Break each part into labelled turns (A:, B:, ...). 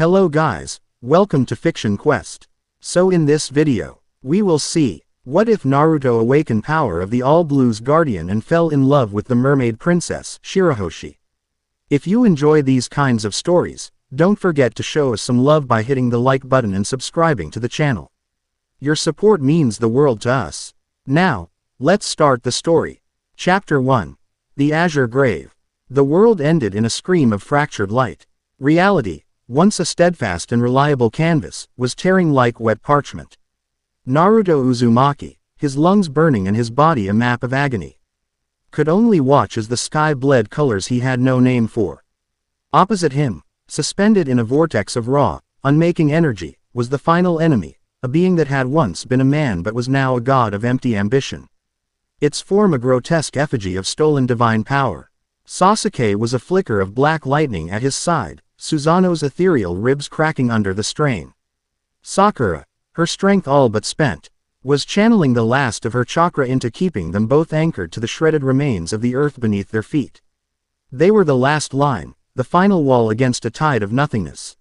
A: Hello guys, welcome to Fiction Quest. So in this video, we will see, what if Naruto awakened power of the All Blues Guardian and fell in love with the Mermaid Princess Shirahoshi? If you enjoy these kinds of stories, don't forget to show us some love by hitting the like button and subscribing to the channel. Your support means the world to us. Now, let's start the story. Chapter 1. The Azure Grave. The world ended in a scream of fractured light. Reality, once a steadfast and reliable canvas, was tearing like wet parchment. Naruto Uzumaki, his lungs burning and his body a map of agony, could only watch as the sky bled colors he had no name for. Opposite him, suspended in a vortex of raw, unmaking energy, was the final enemy, a being that had once been a man but was now a god of empty ambition. Its form a grotesque effigy of stolen divine power. Sasuke was a flicker of black lightning at his side, Susanoo's ethereal ribs cracking under the strain. Sakura, her strength all but spent, was channeling the last of her chakra into keeping them both anchored to the shredded remains of the earth beneath their feet. They were the last line, the final wall against a tide of nothingness.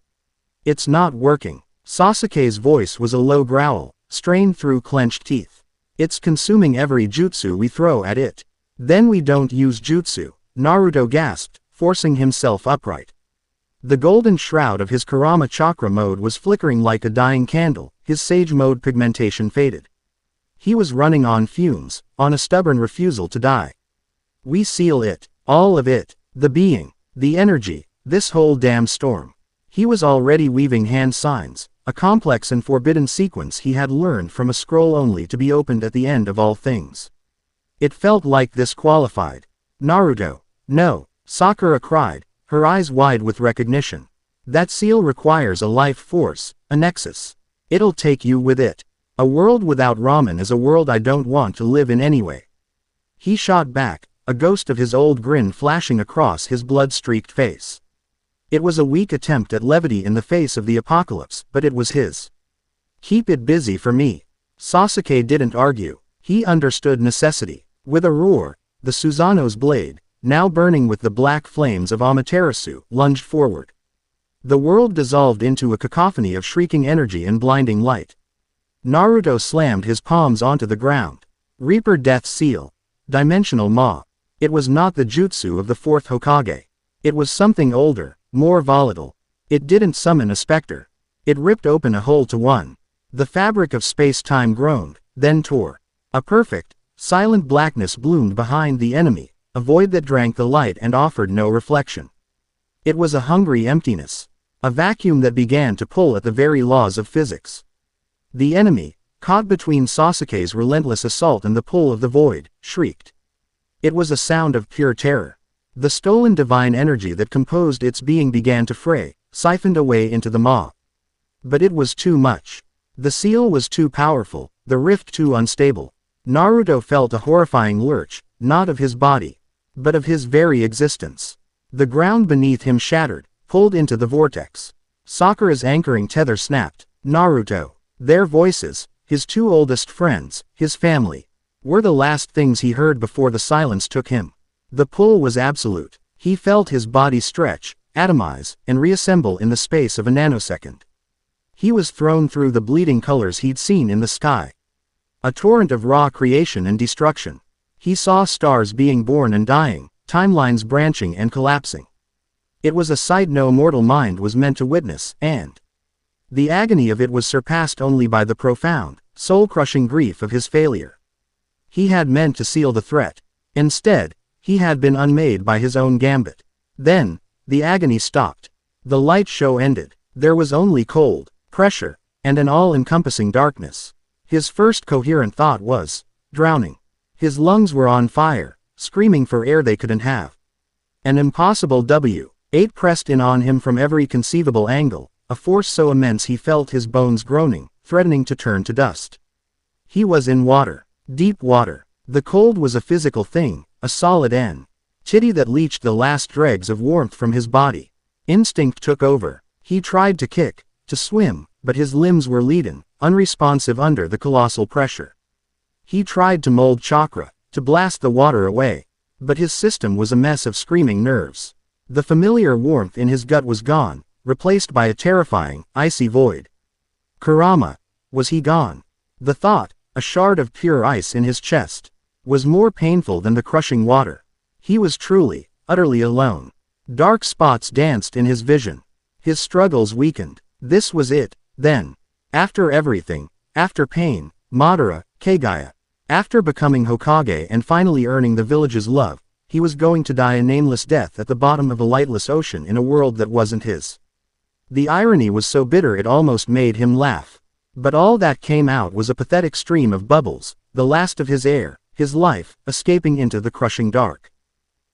A: It's not working. Sasuke's voice was a low growl, strained through clenched teeth. It's consuming every jutsu we throw at it. Then we don't use jutsu, Naruto gasped, forcing himself upright. The golden shroud of his Kurama chakra mode was flickering like a dying candle, his sage mode pigmentation faded. He was running on fumes, on a stubborn refusal to die. We seal it, all of it, the being, the energy, this whole damn storm. He was already weaving hand signs, a complex and forbidden sequence he had learned from a scroll only to be opened at the end of all things. It felt like this qualified. Naruto, no, Sakura cried, her eyes wide with recognition. That seal requires a life force, a nexus. It'll take you with it. A world without ramen is a world I don't want to live in anyway. He shot back, a ghost of his old grin flashing across his blood-streaked face. It was a weak attempt at levity in the face of the apocalypse, but it was his. Keep it busy for me. Sasuke didn't argue. He understood necessity. With a roar, the Susanoo's blade, now burning with the black flames of Amaterasu, lunged forward. The world dissolved into a cacophony of shrieking energy and blinding light. Naruto slammed his palms onto the ground. Reaper Death Seal. Dimensional Maw. It was not the jutsu of the fourth Hokage. It was something older, more volatile. It didn't summon a specter. It ripped open a hole to one. The fabric of space-time groaned, then tore. A perfect, silent blackness bloomed behind the enemy, a void that drank the light and offered no reflection. It was a hungry emptiness, a vacuum that began to pull at the very laws of physics. The enemy, caught between Sasuke's relentless assault and the pull of the void, shrieked. It was a sound of pure terror. The stolen divine energy that composed its being began to fray, siphoned away into the maw. But it was too much. The seal was too powerful, the rift too unstable. Naruto felt a horrifying lurch, not of his body, but of his very existence. The ground beneath him shattered, pulled into the vortex. Sakura's anchoring tether snapped. Naruto. Their voices, his two oldest friends, his family, were the last things he heard before the silence took him. The pull was absolute. He felt his body stretch, atomize, and reassemble in the space of a nanosecond. He was thrown through the bleeding colors he'd seen in the sky. A torrent of raw creation and destruction. He saw stars being born and dying, timelines branching and collapsing. It was a sight no mortal mind was meant to witness, and the agony of it was surpassed only by the profound, soul-crushing grief of his failure. He had meant to seal the threat. Instead, he had been unmade by his own gambit. Then, the agony stopped. The light show ended. There was only cold, pressure, and an all-encompassing darkness. His first coherent thought was, drowning. His lungs were on fire, screaming for air they couldn't have. An impossible W-8 pressed in on him from every conceivable angle, a force so immense he felt his bones groaning, threatening to turn to dust. He was in water. Deep water. The cold was a physical thing, a solid entity that leached the last dregs of warmth from his body. Instinct took over. He tried to kick, to swim, but his limbs were leaden, unresponsive under the colossal pressure. He tried to mold chakra, to blast the water away, but his system was a mess of screaming nerves. The familiar warmth in his gut was gone, replaced by a terrifying, icy void. Kurama. Was he gone? The thought, a shard of pure ice in his chest, was more painful than the crushing water. He was truly, utterly alone. Dark spots danced in his vision. His struggles weakened. This was it, then. After everything, after pain, Madara, Kagaya, after becoming Hokage and finally earning the village's love, he was going to die a nameless death at the bottom of a lightless ocean in a world that wasn't his. The irony was so bitter it almost made him laugh. But all that came out was a pathetic stream of bubbles, the last of his air, his life, escaping into the crushing dark.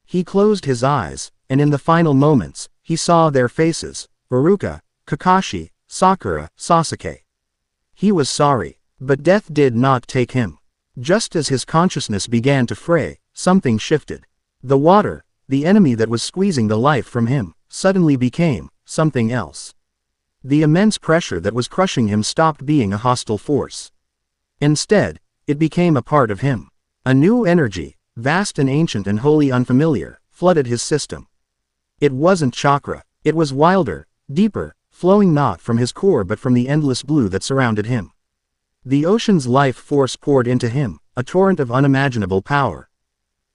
A: He closed his eyes, and in the final moments, he saw their faces, Iruka, Kakashi, Sakura, Sasuke. He was sorry, but death did not take him. Just as his consciousness began to fray, something shifted. The water, the enemy that was squeezing the life from him, suddenly became something else. The immense pressure that was crushing him stopped being a hostile force. Instead, it became a part of him. A new energy, vast and ancient and wholly unfamiliar, flooded his system. It wasn't chakra, it was wilder, deeper, flowing not from his core but from the endless blue that surrounded him. The ocean's life force poured into him, a torrent of unimaginable power.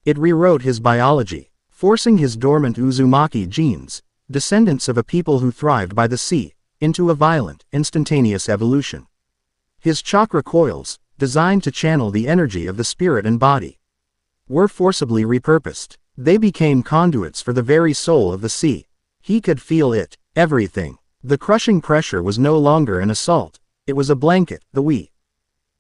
A: It rewrote his biology, forcing his dormant Uzumaki genes, descendants of a people who thrived by the sea, into a violent, instantaneous evolution. His chakra coils, designed to channel the energy of the spirit and body, were forcibly repurposed. They became conduits for the very soul of the sea. He could feel it, everything. The crushing pressure was no longer an assault, it was a blanket, the weight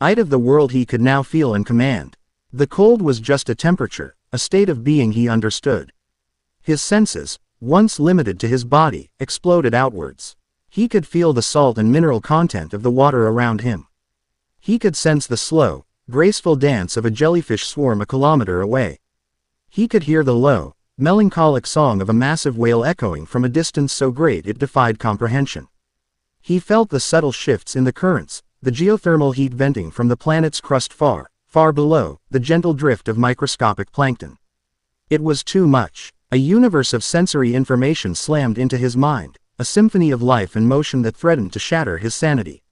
A: of the world he could now feel and command. The cold was just a temperature, a state of being he understood. His senses, once limited to his body, exploded outwards. He could feel the salt and mineral content of the water around him. He could sense the slow, graceful dance of a jellyfish swarm a kilometer away. He could hear the low, melancholic song of a massive whale echoing from a distance so great it defied comprehension. He felt the subtle shifts in the currents, the geothermal heat venting from the planet's crust far, far below, the gentle drift of microscopic plankton. It was too much. A universe of sensory information slammed into his mind, a symphony of life and motion that threatened to shatter his sanity.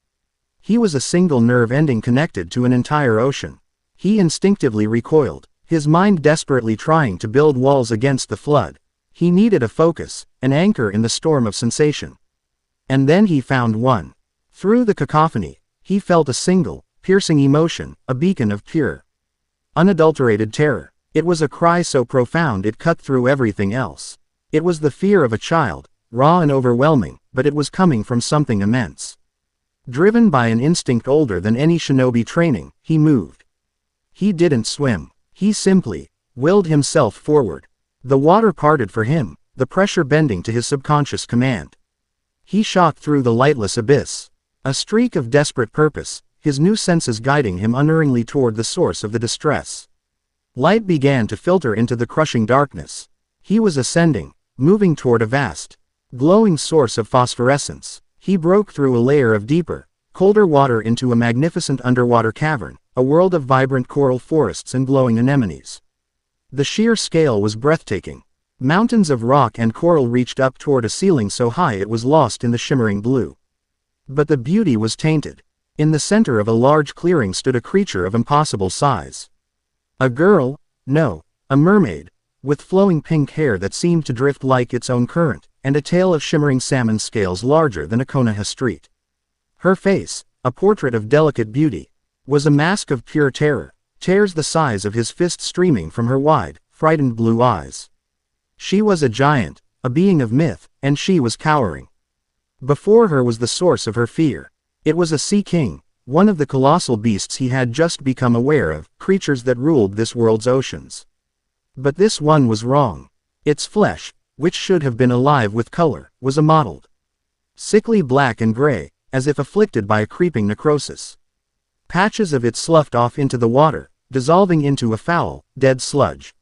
A: He was a single nerve ending connected to an entire ocean. He instinctively recoiled, his mind desperately trying to build walls against the flood. He needed a focus, an anchor in the storm of sensation. And then he found one. Through the cacophony, he felt a single, piercing emotion, a beacon of pure, unadulterated terror. It was a cry so profound it cut through everything else. It was the fear of a child, raw and overwhelming, but it was coming from something immense. Driven by an instinct older than any shinobi training, he moved. He didn't swim. He simply willed himself forward. The water parted for him, the pressure bending to his subconscious command. He shot through the lightless abyss. A streak of desperate purpose, his new senses guiding him unerringly toward the source of the distress. Light began to filter into the crushing darkness. He was ascending, moving toward a vast, glowing source of phosphorescence. He broke through a layer of deeper, colder water into a magnificent underwater cavern, a world of vibrant coral forests and glowing anemones. The sheer scale was breathtaking. Mountains of rock and coral reached up toward a ceiling so high it was lost in the shimmering blue. But the beauty was tainted. In the center of a large clearing stood a creature of impossible size. A girl? No, a mermaid, with flowing pink hair that seemed to drift like its own current, and a tail of shimmering salmon scales larger than a Konoha street. Her face, a portrait of delicate beauty, was a mask of pure terror, tears the size of his fist streaming from her wide, frightened blue eyes. She was a giant, a being of myth, and she was cowering. Before her was the source of her fear. It was a sea king, one of the colossal beasts he had just become aware of, creatures that ruled this world's oceans. But this one was wrong. Its flesh, which should have been alive with color, was a mottled, sickly black and gray, as if afflicted by a creeping necrosis. Patches of it sloughed off into the water, dissolving into a foul, dead sludge.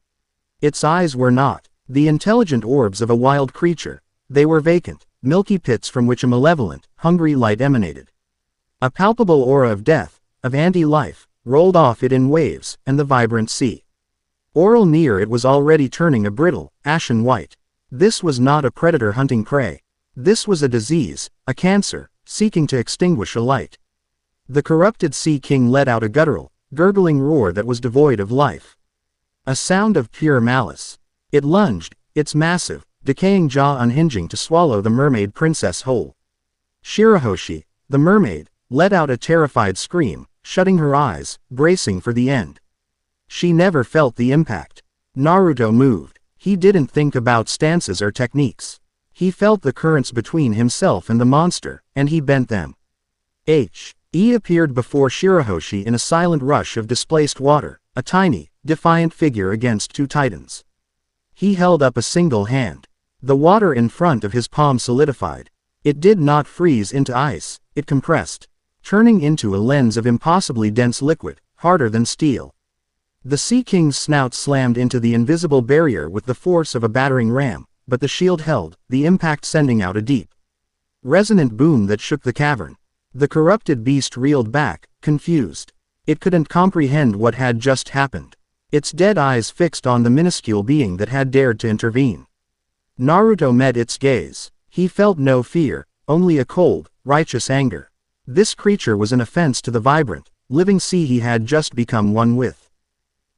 A: Its eyes were not the intelligent orbs of a wild creature. They were vacant, milky pits from which a malevolent, hungry light emanated. A palpable aura of death, of anti-life, rolled off it in waves, and the vibrant sea. Oral near it was already turning a brittle, ashen white. This was not a predator hunting prey. This was a disease, a cancer, seeking to extinguish a light. The corrupted Sea King let out a guttural, gurgling roar that was devoid of life. A sound of pure malice. It lunged, its massive, decaying jaw unhinging to swallow the mermaid princess whole. Shirahoshi, the mermaid, let out a terrified scream, shutting her eyes, bracing for the end. She never felt the impact. Naruto moved. He didn't think about stances or techniques. He felt the currents between himself and the monster, and he bent them. He appeared before Shirahoshi in a silent rush of displaced water, a tiny, defiant figure against two titans. He held up a single hand. The water in front of his palm solidified. It did not freeze into ice, it compressed, turning into a lens of impossibly dense liquid, harder than steel. The Sea King's snout slammed into the invisible barrier with the force of a battering ram, but the shield held, the impact sending out a deep, resonant boom that shook the cavern. The corrupted beast reeled back, confused. It couldn't comprehend what had just happened. Its dead eyes fixed on the minuscule being that had dared to intervene. Naruto met its gaze. He felt no fear, only a cold, righteous anger. This creature was an offense to the vibrant, living sea he had just become one with.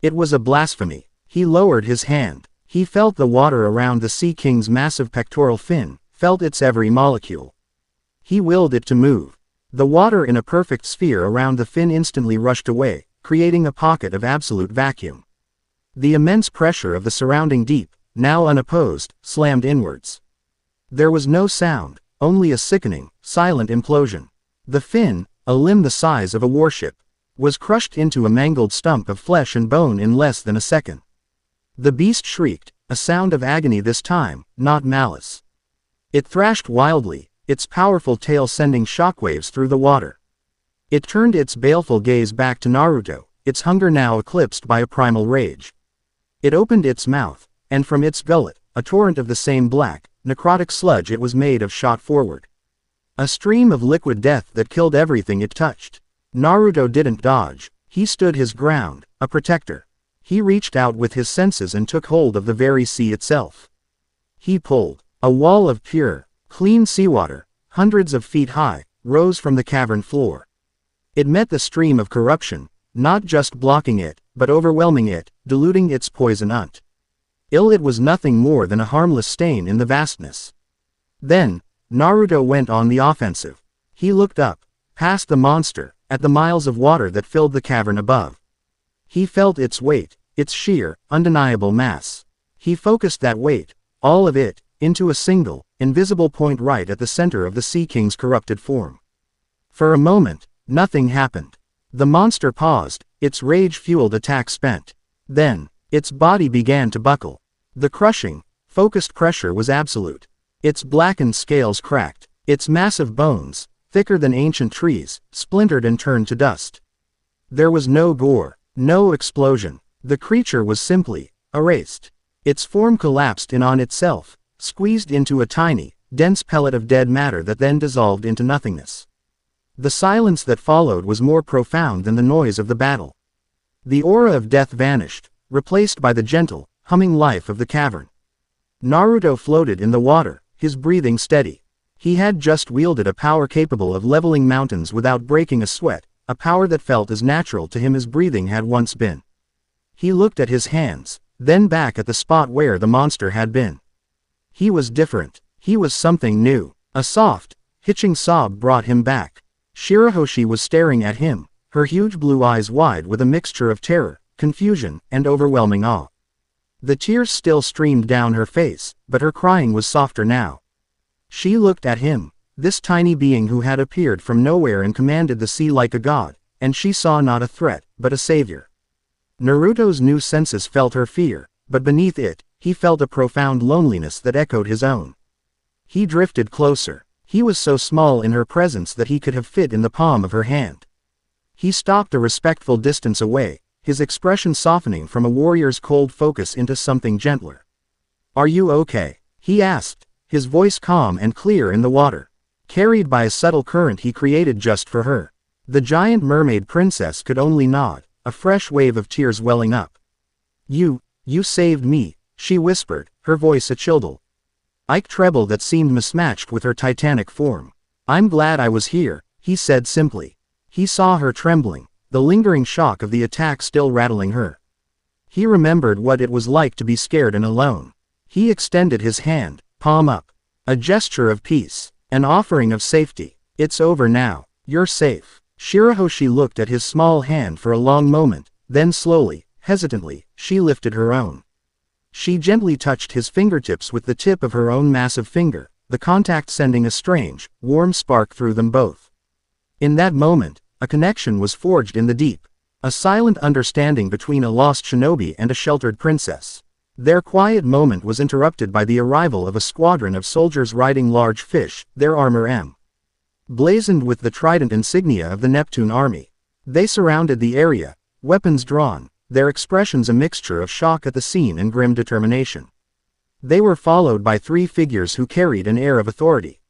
A: It was a blasphemy. He lowered his hand. He felt the water around the Sea King's massive pectoral fin, felt its every molecule. He willed it to move. The water in a perfect sphere around the fin instantly rushed away, creating a pocket of absolute vacuum. The immense pressure of the surrounding deep, now unopposed, slammed inwards. There was no sound, only a sickening, silent implosion. The fin, a limb the size of a warship, was crushed into a mangled stump of flesh and bone in less than a second. The beast shrieked, a sound of agony this time, not malice. It thrashed wildly, its powerful tail sending shockwaves through the water. It turned its baleful gaze back to Naruto, its hunger now eclipsed by a primal rage. It opened its mouth, and from its gullet, a torrent of the same black, necrotic sludge it was made of shot forward. A stream of liquid death that killed everything it touched. Naruto didn't dodge. He stood his ground, a protector. He reached out with his senses and took hold of the very sea itself. He pulled. A wall of pure, clean seawater, hundreds of feet high, rose from the cavern floor. It met the stream of corruption, not just blocking it, but overwhelming it, diluting its poison until it was nothing more than a harmless stain in the vastness. Then, Naruto went on the offensive. He looked up, past the monster, at the miles of water that filled the cavern above. He felt its weight, its sheer, undeniable mass. He focused that weight, all of it, into a single, invisible point right at the center of the Sea King's corrupted form. For a moment, nothing happened. The monster paused, its rage-fueled attack spent. Then, its body began to buckle. The crushing, focused pressure was absolute. Its blackened scales cracked. Its massive bones, thicker than ancient trees, splintered and turned to dust. There was no gore, no explosion. The creature was simply erased. Its form collapsed in on itself, squeezed into a tiny, dense pellet of dead matter that then dissolved into nothingness. The silence that followed was more profound than the noise of the battle. The aura of death vanished, replaced by the gentle, humming life of the cavern. Naruto floated in the water, his breathing steady. He had just wielded a power capable of leveling mountains without breaking a sweat, a power that felt as natural to him as breathing had once been. He looked at his hands, then back at the spot where the monster had been. He was different. He was something new. A soft, hitching sob brought him back. Shirahoshi was staring at him, her huge blue eyes wide with a mixture of terror, confusion, and overwhelming awe. The tears still streamed down her face, but her crying was softer now. She looked at him, this tiny being who had appeared from nowhere and commanded the sea like a god, and she saw not a threat, but a savior. Naruto's new senses felt her fear, but beneath it, he felt a profound loneliness that echoed his own. He drifted closer. He was so small in her presence that he could have fit in the palm of her hand. He stopped a respectful distance away, his expression softening from a warrior's cold focus into something gentler. "Are you okay?" he asked, his voice calm and clear in the water, carried by a subtle current he created just for her. The giant mermaid princess could only nod, a fresh wave of tears welling up. You saved me," she whispered, her voice a childle. Ike treble that seemed mismatched with her titanic form. I'm glad I was here, he said simply. He saw her trembling, the lingering shock of the attack still rattling her. He remembered what it was like to be scared and alone. He extended his hand, palm up. A gesture of peace, an offering of safety. It's over now, you're safe. Shirahoshi looked at his small hand for a long moment, then slowly, hesitantly, she lifted her own. She gently touched his fingertips with the tip of her own massive finger, the contact sending a strange, warm spark through them both. In that moment, a connection was forged in the deep. A silent understanding between a lost shinobi and a sheltered princess. Their quiet moment was interrupted by the arrival of a squadron of soldiers riding large fish, their armor blazoned with the trident insignia of the Neptune army. They surrounded the area, weapons drawn, their expressions a mixture of shock at the scene and grim determination. They were followed by 3 figures who carried an air of authority.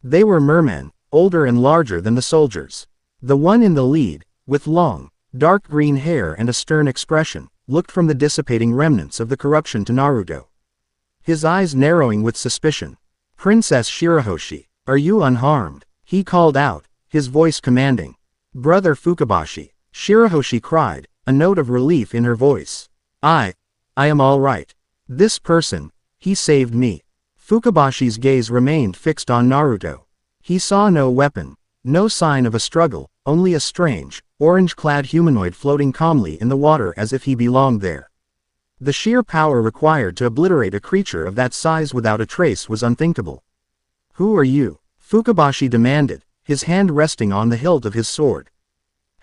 A: They were mermen, older and larger than the soldiers. The one in the lead, with long, dark green hair and a stern expression, looked from the dissipating remnants of the corruption to Naruto. His eyes narrowing with suspicion. Princess Shirahoshi, are you unharmed? He called out, his voice commanding. Brother Fukabashi, Shirahoshi cried, a note of relief in her voice. I am all right. This person, he saved me. Fukabashi's gaze remained fixed on Naruto. He saw no weapon, no sign of a struggle, only a strange, orange-clad humanoid floating calmly in the water as if he belonged there. The sheer power required to obliterate a creature of that size without a trace was unthinkable. Who are you? Fukabashi demanded, his hand resting on the hilt of his sword.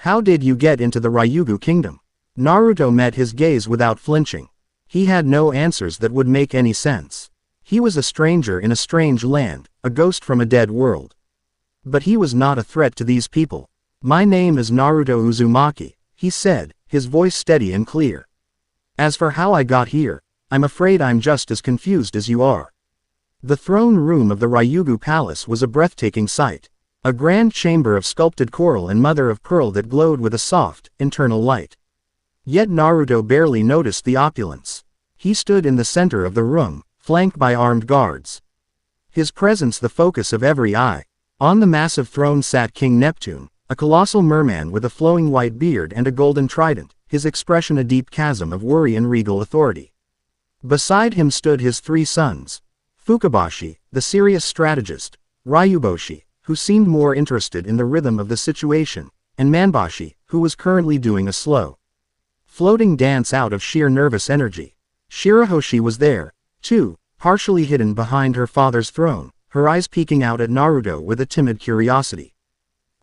A: How did you get into the Ryugu kingdom? Naruto met his gaze without flinching. He had no answers that would make any sense. He was a stranger in a strange land, a ghost from a dead world. But he was not a threat to these people. My name is Naruto Uzumaki, he said, his voice steady and clear. As for how I got here, I'm afraid I'm just as confused as you are. The throne room of the Ryugu Palace was a breathtaking sight. A grand chamber of sculpted coral and mother of pearl that glowed with a soft, internal light. Yet Naruto barely noticed the opulence. He stood in the center of the room, flanked by armed guards. His presence the focus of every eye. On the massive throne sat King Neptune, a colossal merman with a flowing white beard and a golden trident, his expression a deep chasm of worry and regal authority. Beside him stood his 3 sons. Fukabashi, the serious strategist, Ryuboshi, who seemed more interested in the rhythm of the situation, and Manbashi, who was currently doing a slow, floating dance out of sheer nervous energy. Shirahoshi was there, too, partially hidden behind her father's throne, her eyes peeking out at Naruto with a timid curiosity.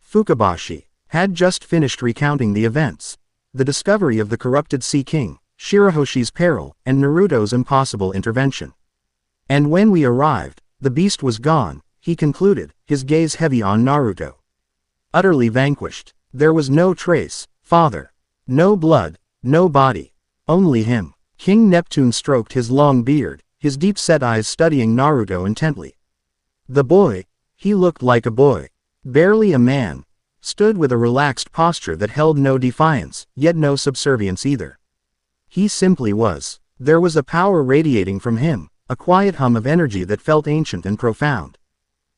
A: Fukabashi had just finished recounting the events, the discovery of the corrupted Sea King, Shirahoshi's peril, and Naruto's impossible intervention. And when we arrived, the beast was gone, he concluded, his gaze heavy on Naruto. Utterly vanquished. There was no trace, father. No blood, no body. Only him. King Neptune stroked his long beard, his deep-set eyes studying Naruto intently. The boy, he looked like a boy. Barely a man. Stood with a relaxed posture that held no defiance, yet no subservience either. He simply was. There was a power radiating from him, a quiet hum of energy that felt ancient and profound.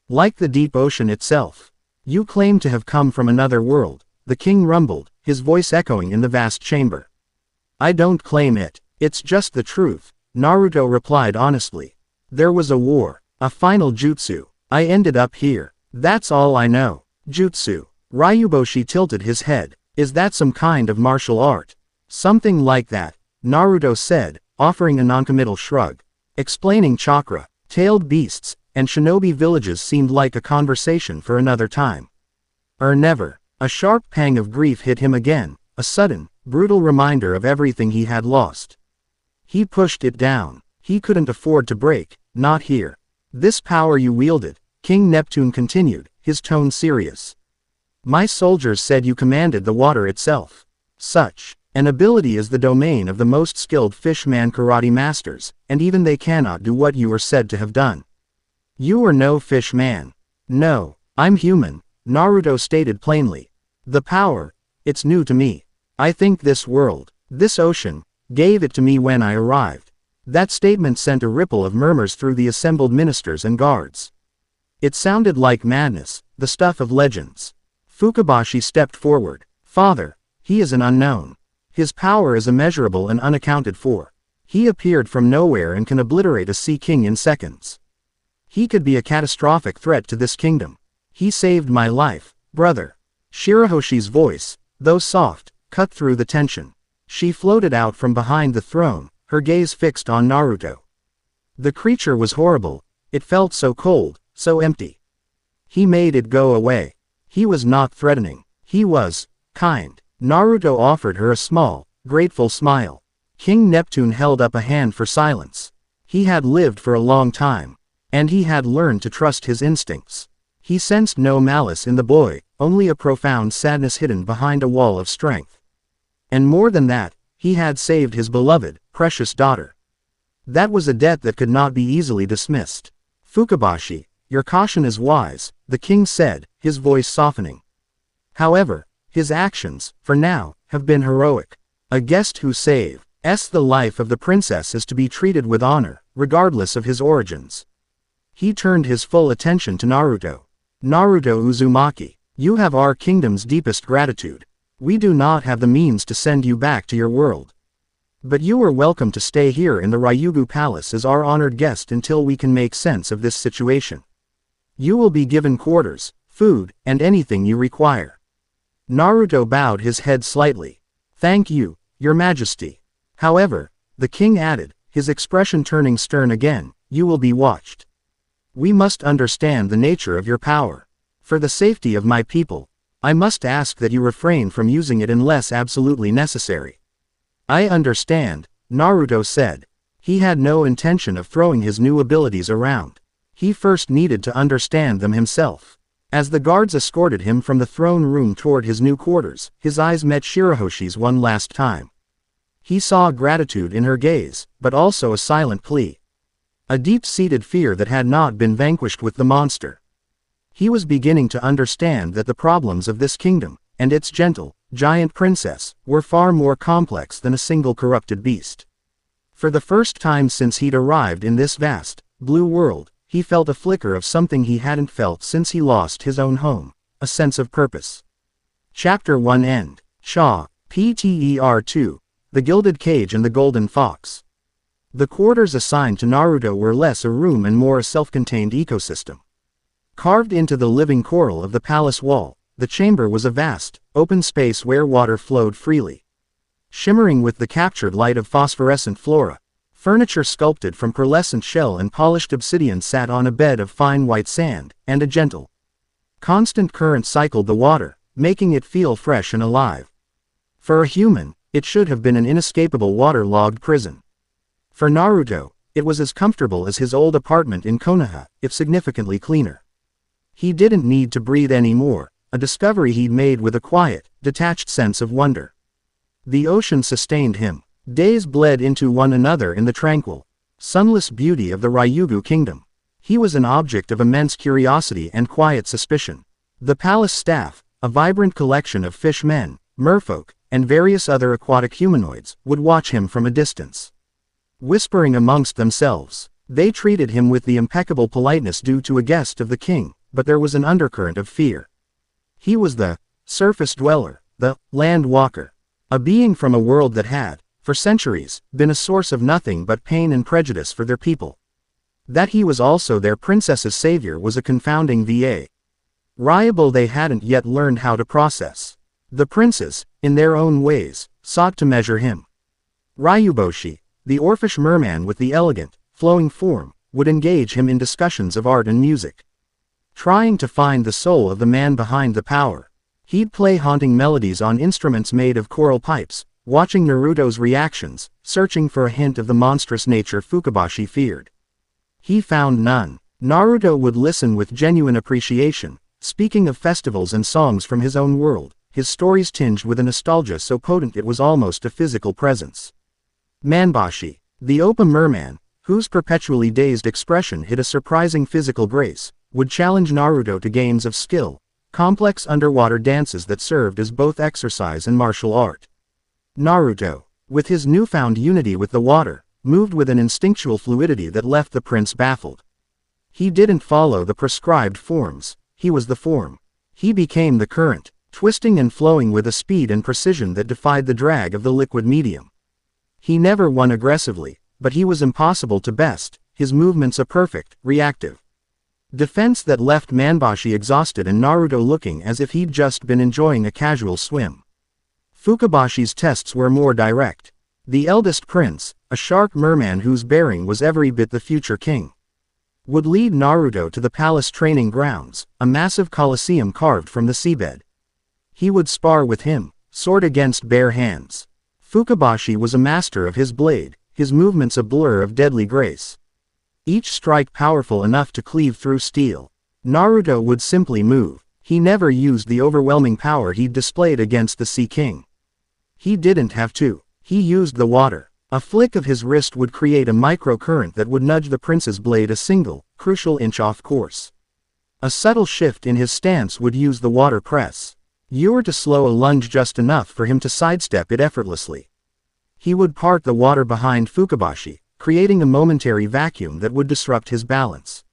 A: Like the deep ocean itself. You claim to have come from another world, the king rumbled, his voice echoing in the vast chamber. I don't claim it, it's just the truth, Naruto replied honestly. There was a war, a final jutsu. I ended up here. That's all I know. Jutsu. Ryuboshi tilted his head. Is that some kind of martial art? Something like that, Naruto said, offering a noncommittal shrug. Explaining chakra, tailed beasts, and shinobi villages seemed like a conversation for another time. Or never. A sharp pang of grief hit him again, a sudden, brutal reminder of everything he had lost. He pushed it down. He couldn't afford to break, not here. This power you wielded, King Neptune continued, his tone serious. My soldiers said you commanded the water itself. Such an ability is the domain of the most skilled fishman karate masters, and even they cannot do what you are said to have done. You are no fishman. No, I'm human, Naruto stated plainly. The power, it's new to me. I think this world, this ocean, gave it to me when I arrived. That statement sent a ripple of murmurs through the assembled ministers and guards. It sounded like madness, the stuff of legends. Fukabashi stepped forward. Father, he is an unknown. His power is immeasurable and unaccounted for. He appeared from nowhere and can obliterate a sea king in seconds. He could be a catastrophic threat to this kingdom. He saved my life, brother. Shirahoshi's voice, though soft, cut through the tension. She floated out from behind the throne, her gaze fixed on Naruto. The creature was horrible. It felt so cold, so empty. He made it go away. He was not threatening. He was kind. Naruto offered her a small, grateful smile. King Neptune held up a hand for silence. He had lived for a long time, and he had learned to trust his instincts. He sensed no malice in the boy, only a profound sadness hidden behind a wall of strength. And more than that, he had saved his beloved, precious daughter. That was a debt that could not be easily dismissed. Fukabashi, your caution is wise, the king said, his voice softening. However, his actions, for now, have been heroic. A guest who saves the life of the princess is to be treated with honor, regardless of his origins. He turned his full attention to Naruto. Naruto Uzumaki, you have our kingdom's deepest gratitude. We do not have the means to send you back to your world. But you are welcome to stay here in the Ryugu Palace as our honored guest until we can make sense of this situation. You will be given quarters, food, and anything you require. Naruto bowed his head slightly. Thank you, Your Majesty. However, the king added, his expression turning stern again, you will be watched. We must understand the nature of your power. For the safety of my people, I must ask that you refrain from using it unless absolutely necessary. I understand, Naruto said. He had no intention of throwing his new abilities around. He first needed to understand them himself. As the guards escorted him from the throne room toward his new quarters, his eyes met Shirahoshi's one last time. He saw gratitude in her gaze, but also a silent plea. A deep-seated fear that had not been vanquished with the monster. He was beginning to understand that the problems of this kingdom, and its gentle, giant princess, were far more complex than a single corrupted beast. For the first time since he'd arrived in this vast, blue world, he felt a flicker of something he hadn't felt since he lost his own home, a sense of purpose. Chapter 1 End. Shaw, Pter 2. The Gilded Cage and the Golden Fox. The quarters assigned to Naruto were less a room and more a self-contained ecosystem. Carved into the living coral of the palace wall, the chamber was a vast, open space where water flowed freely. Shimmering with the captured light of phosphorescent flora, furniture sculpted from pearlescent shell and polished obsidian sat on a bed of fine white sand, and a gentle, constant current cycled the water, making it feel fresh and alive. For a human, it should have been an inescapable water-logged prison. For Naruto, it was as comfortable as his old apartment in Konoha, if significantly cleaner. He didn't need to breathe anymore, a discovery he'd made with a quiet, detached sense of wonder. The ocean sustained him. Days bled into one another in the tranquil, sunless beauty of the Ryugu kingdom. He was an object of immense curiosity and quiet suspicion. The palace staff, a vibrant collection of fishmen, merfolk, and various other aquatic humanoids, would watch him from a distance. Whispering amongst themselves, they treated him with the impeccable politeness due to a guest of the king, but there was an undercurrent of fear. He was the surface dweller, the land walker, a being from a world that had, for centuries, been a source of nothing but pain and prejudice for their people. That he was also their princess's savior was a confounding variable they hadn't yet learned how to process. The princes, in their own ways, sought to measure him. Ryuboshi, the orphish merman with the elegant, flowing form, would engage him in discussions of art and music. Trying to find the soul of the man behind the power, he'd play haunting melodies on instruments made of coral pipes, watching Naruto's reactions, searching for a hint of the monstrous nature Fukabashi feared. He found none. Naruto would listen with genuine appreciation, speaking of festivals and songs from his own world, his stories tinged with a nostalgia so potent it was almost a physical presence. Manbashi, the open merman, whose perpetually dazed expression hid a surprising physical grace, would challenge Naruto to games of skill, complex underwater dances that served as both exercise and martial art. Naruto, with his newfound unity with the water, moved with an instinctual fluidity that left the prince baffled. He didn't follow the prescribed forms, he was the form. He became the current, twisting and flowing with a speed and precision that defied the drag of the liquid medium. He never won aggressively, but he was impossible to best, his movements a perfect, reactive defense that left Manbashi exhausted and Naruto looking as if he'd just been enjoying a casual swim. Fukabashi's tests were more direct. The eldest prince, a shark merman whose bearing was every bit the future king, would lead Naruto to the palace training grounds, a massive coliseum carved from the seabed. He would spar with him, sword against bare hands. Fukabashi was a master of his blade, his movements a blur of deadly grace. Each strike powerful enough to cleave through steel. Naruto would simply move. He never used the overwhelming power he'd displayed against the Sea King. He didn't have to. He used the water. A flick of his wrist would create a microcurrent that would nudge the prince's blade a single, crucial inch off course. A subtle shift in his stance would use the water press. You were to slow a lunge just enough for him to sidestep it effortlessly. He would part the water behind Fukabashi, creating a momentary vacuum that would disrupt his balance.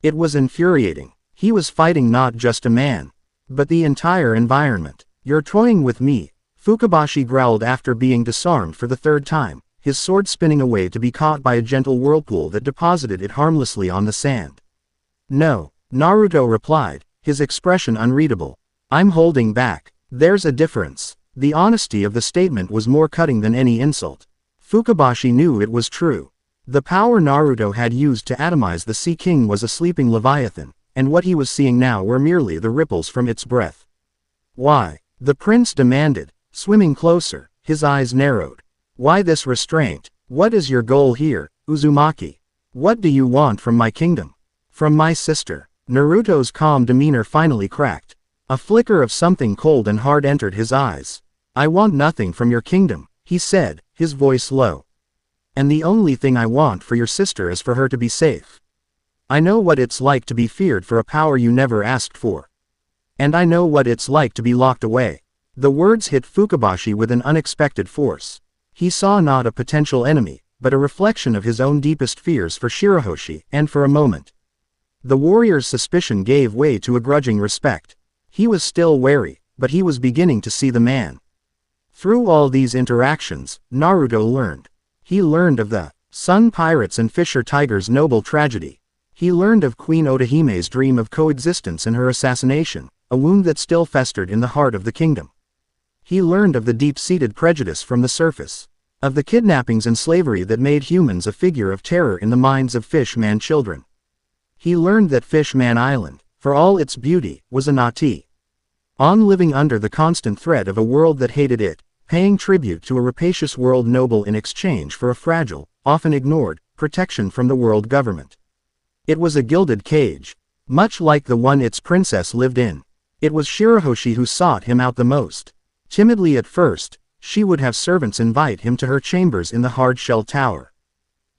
A: It was infuriating. He was fighting not just a man, but the entire environment. You're toying with me, Fukabashi growled after being disarmed for the third time, his sword spinning away to be caught by a gentle whirlpool that deposited it harmlessly on the sand. No, Naruto replied, his expression unreadable. I'm holding back. There's a difference. The honesty of the statement was more cutting than any insult. Fukabashi knew it was true. The power Naruto had used to atomize the Sea King was a sleeping leviathan, and what he was seeing now were merely the ripples from its breath. Why? The prince demanded, swimming closer, his eyes narrowed. Why this restraint? What is your goal here, Uzumaki? What do you want from my kingdom? From my sister? Naruto's calm demeanor finally cracked. A flicker of something cold and hard entered his eyes. I want nothing from your kingdom, he said, his voice low. And the only thing I want for your sister is for her to be safe. I know what it's like to be feared for a power you never asked for. And I know what it's like to be locked away. The words hit Fukabashi with an unexpected force. He saw not a potential enemy, but a reflection of his own deepest fears for Shirahoshi, and for a moment, the warrior's suspicion gave way to a grudging respect. He was still wary, but he was beginning to see the man. Through all these interactions, Naruto learned. He learned of the Sun Pirates and Fisher Tiger's noble tragedy. He learned of Queen Odahime's dream of coexistence and her assassination, a wound that still festered in the heart of the kingdom. He learned of the deep-seated prejudice from the surface, of the kidnappings and slavery that made humans a figure of terror in the minds of Fish-Man children. He learned that Fish-Man Island, for all its beauty, was a naughty on living under the constant threat of a world that hated it, paying tribute to a rapacious world noble in exchange for a fragile, often ignored, protection from the world government. It was a gilded cage, much like the one its princess lived in. It was Shirahoshi who sought him out the most. Timidly at first, she would have servants invite him to her chambers in the hard-shell tower.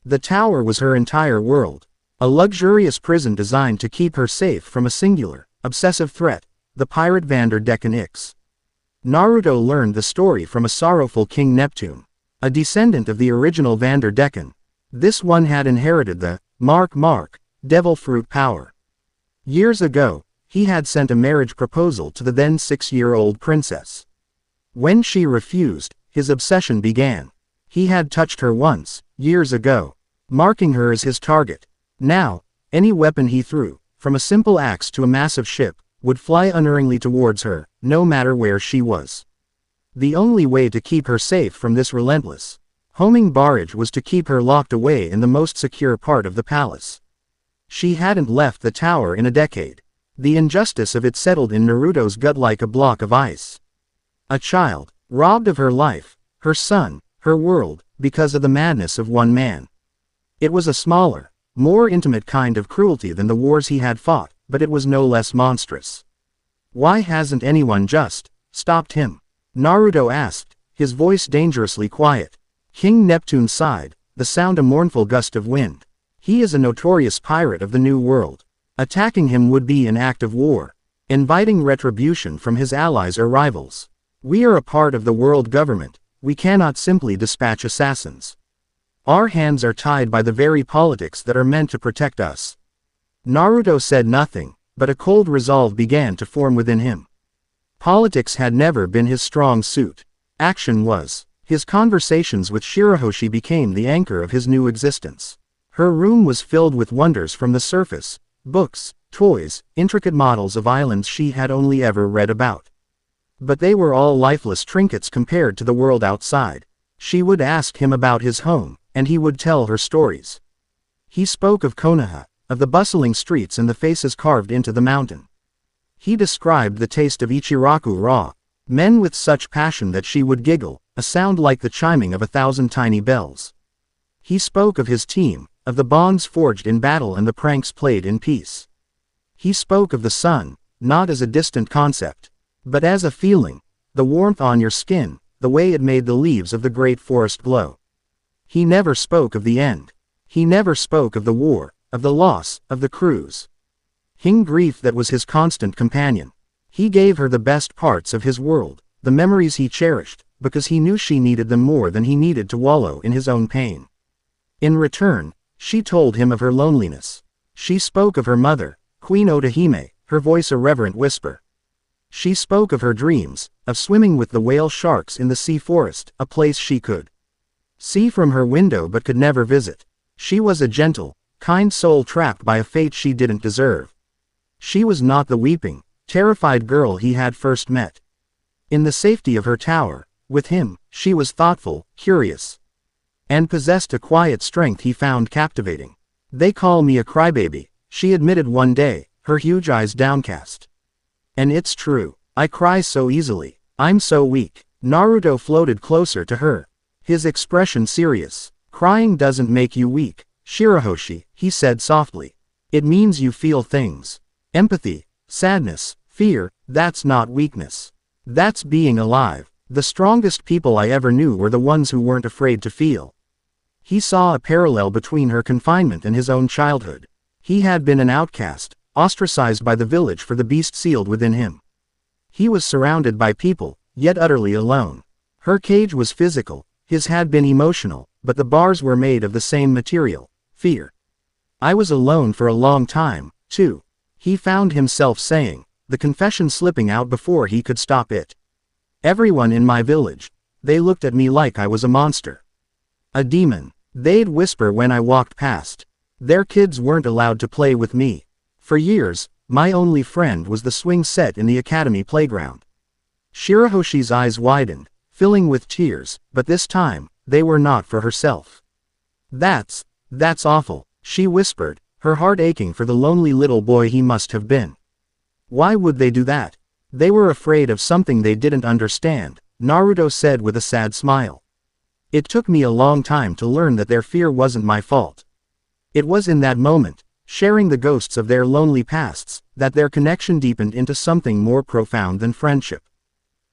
A: The tower was her entire world, a luxurious prison designed to keep her safe from a singular, obsessive threat, the pirate Vanderdecken Ix. Naruto learned the story from a sorrowful King Neptune, a descendant of the original Vanderdecken. This one had inherited the devil fruit power. Years ago, he had sent a marriage proposal to the then 6-year-old princess. When she refused, his obsession began. He had touched her once, years ago, marking her as his target. Now, any weapon he threw, from a simple axe to a massive ship, would fly unerringly towards her, no matter where she was. The only way to keep her safe from this relentless, homing barrage was to keep her locked away in the most secure part of the palace. She hadn't left the tower in a decade. The injustice of it settled in Naruto's gut like a block of ice. A child, robbed of her life, her son, her world, because of the madness of one man. It was a smaller, more intimate kind of cruelty than the wars he had fought, but it was no less monstrous. Why hasn't anyone just stopped him? Naruto asked, his voice dangerously quiet. King Neptune sighed, the sound a mournful gust of wind. He is a notorious pirate of the New World. Attacking him would be an act of war, inviting retribution from his allies or rivals. We are a part of the world government, we cannot simply dispatch assassins. Our hands are tied by the very politics that are meant to protect us." Naruto said nothing, but a cold resolve began to form within him. Politics had never been his strong suit. Action was. His conversations with Shirahoshi became the anchor of his new existence. Her room was filled with wonders from the surface: books, toys, intricate models of islands she had only ever read about. But they were all lifeless trinkets compared to the world outside. She would ask him about his home, and he would tell her stories. He spoke of Konoha, of the bustling streets and the faces carved into the mountain. He described the taste of Ichiraku raw, men with such passion that she would giggle, a sound like the chiming of 1,000 tiny bells. He spoke of his team, of the bonds forged in battle and the pranks played in peace. He spoke of the sun, not as a distant concept, but as a feeling, the warmth on your skin, the way it made the leaves of the great forest glow. He never spoke of the end. He never spoke of the war, of the loss, of the cruise. Grief that was his constant companion. He gave her the best parts of his world, the memories he cherished, because he knew she needed them more than he needed to wallow in his own pain. In return, she told him of her loneliness. She spoke of her mother, Queen Otahime, her voice a reverent whisper. She spoke of her dreams, of swimming with the whale sharks in the sea forest, a place she could see from her window but could never visit. She was a gentle, kind soul trapped by a fate she didn't deserve. She was not the weeping, terrified girl he had first met. In the safety of her tower, with him, she was thoughtful, curious, and possessed a quiet strength he found captivating. "They call me a crybaby," she admitted one day, her huge eyes downcast. "And it's true. I cry so easily. I'm so weak." Naruto floated closer to her, his expression serious. "Crying doesn't make you weak, Shirahoshi," he said softly. "It means you feel things. Empathy, sadness, fear, that's not weakness. That's being alive. The strongest people I ever knew were the ones who weren't afraid to feel." He saw a parallel between her confinement and his own childhood. He had been an outcast, ostracized by the village for the beast sealed within him. He was surrounded by people, yet utterly alone. Her cage was physical, his had been emotional, but the bars were made of the same material: fear. "I was alone for a long time, too," he found himself saying, the confession slipping out before he could stop it. "Everyone in my village, they looked at me like I was a monster. A demon. They'd whisper when I walked past. Their kids weren't allowed to play with me. For years, my only friend was the swing set in the academy playground." Shirahoshi's eyes widened, filling with tears, but this time, they were not for herself. That's awful," she whispered, her heart aching for the lonely little boy he must have been. "Why would they do that?" "They were afraid of something they didn't understand," Naruto said with a sad smile. "It took me a long time to learn that their fear wasn't my fault. It was in that moment, sharing the ghosts of their lonely pasts, that their connection deepened into something more profound than friendship.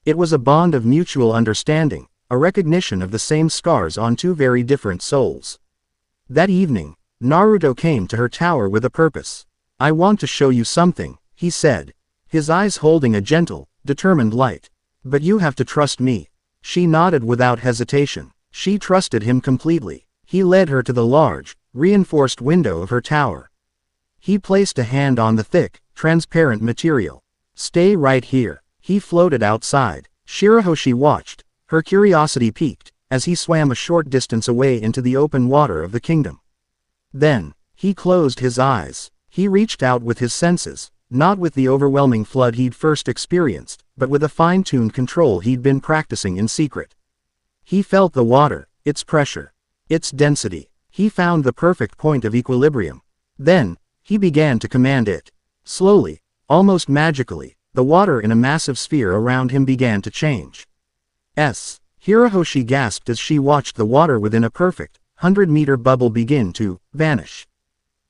A: It was a bond of mutual understanding, a recognition of the same scars on two very different souls." That evening, Naruto came to her tower with a purpose. "I want to show you something," he said, his eyes holding a gentle, determined light. "But you have to trust me." She nodded without hesitation. She trusted him completely. He led her to the large, reinforced window of her tower. He placed a hand on the thick, transparent material. "Stay right here." He floated outside. Shirahoshi watched, her curiosity piqued, as he swam a short distance away into the open water of the kingdom. Then, he closed his eyes. He reached out with his senses, not with the overwhelming flood he'd first experienced, but with a fine-tuned control he'd been practicing in secret. He felt the water, its pressure, its density. He found the perfect point of equilibrium. Then, he began to command it. Slowly, almost magically, the water in a massive sphere around him began to change. Shirahoshi gasped as she watched the water within a perfect, 100-meter bubble begin to vanish.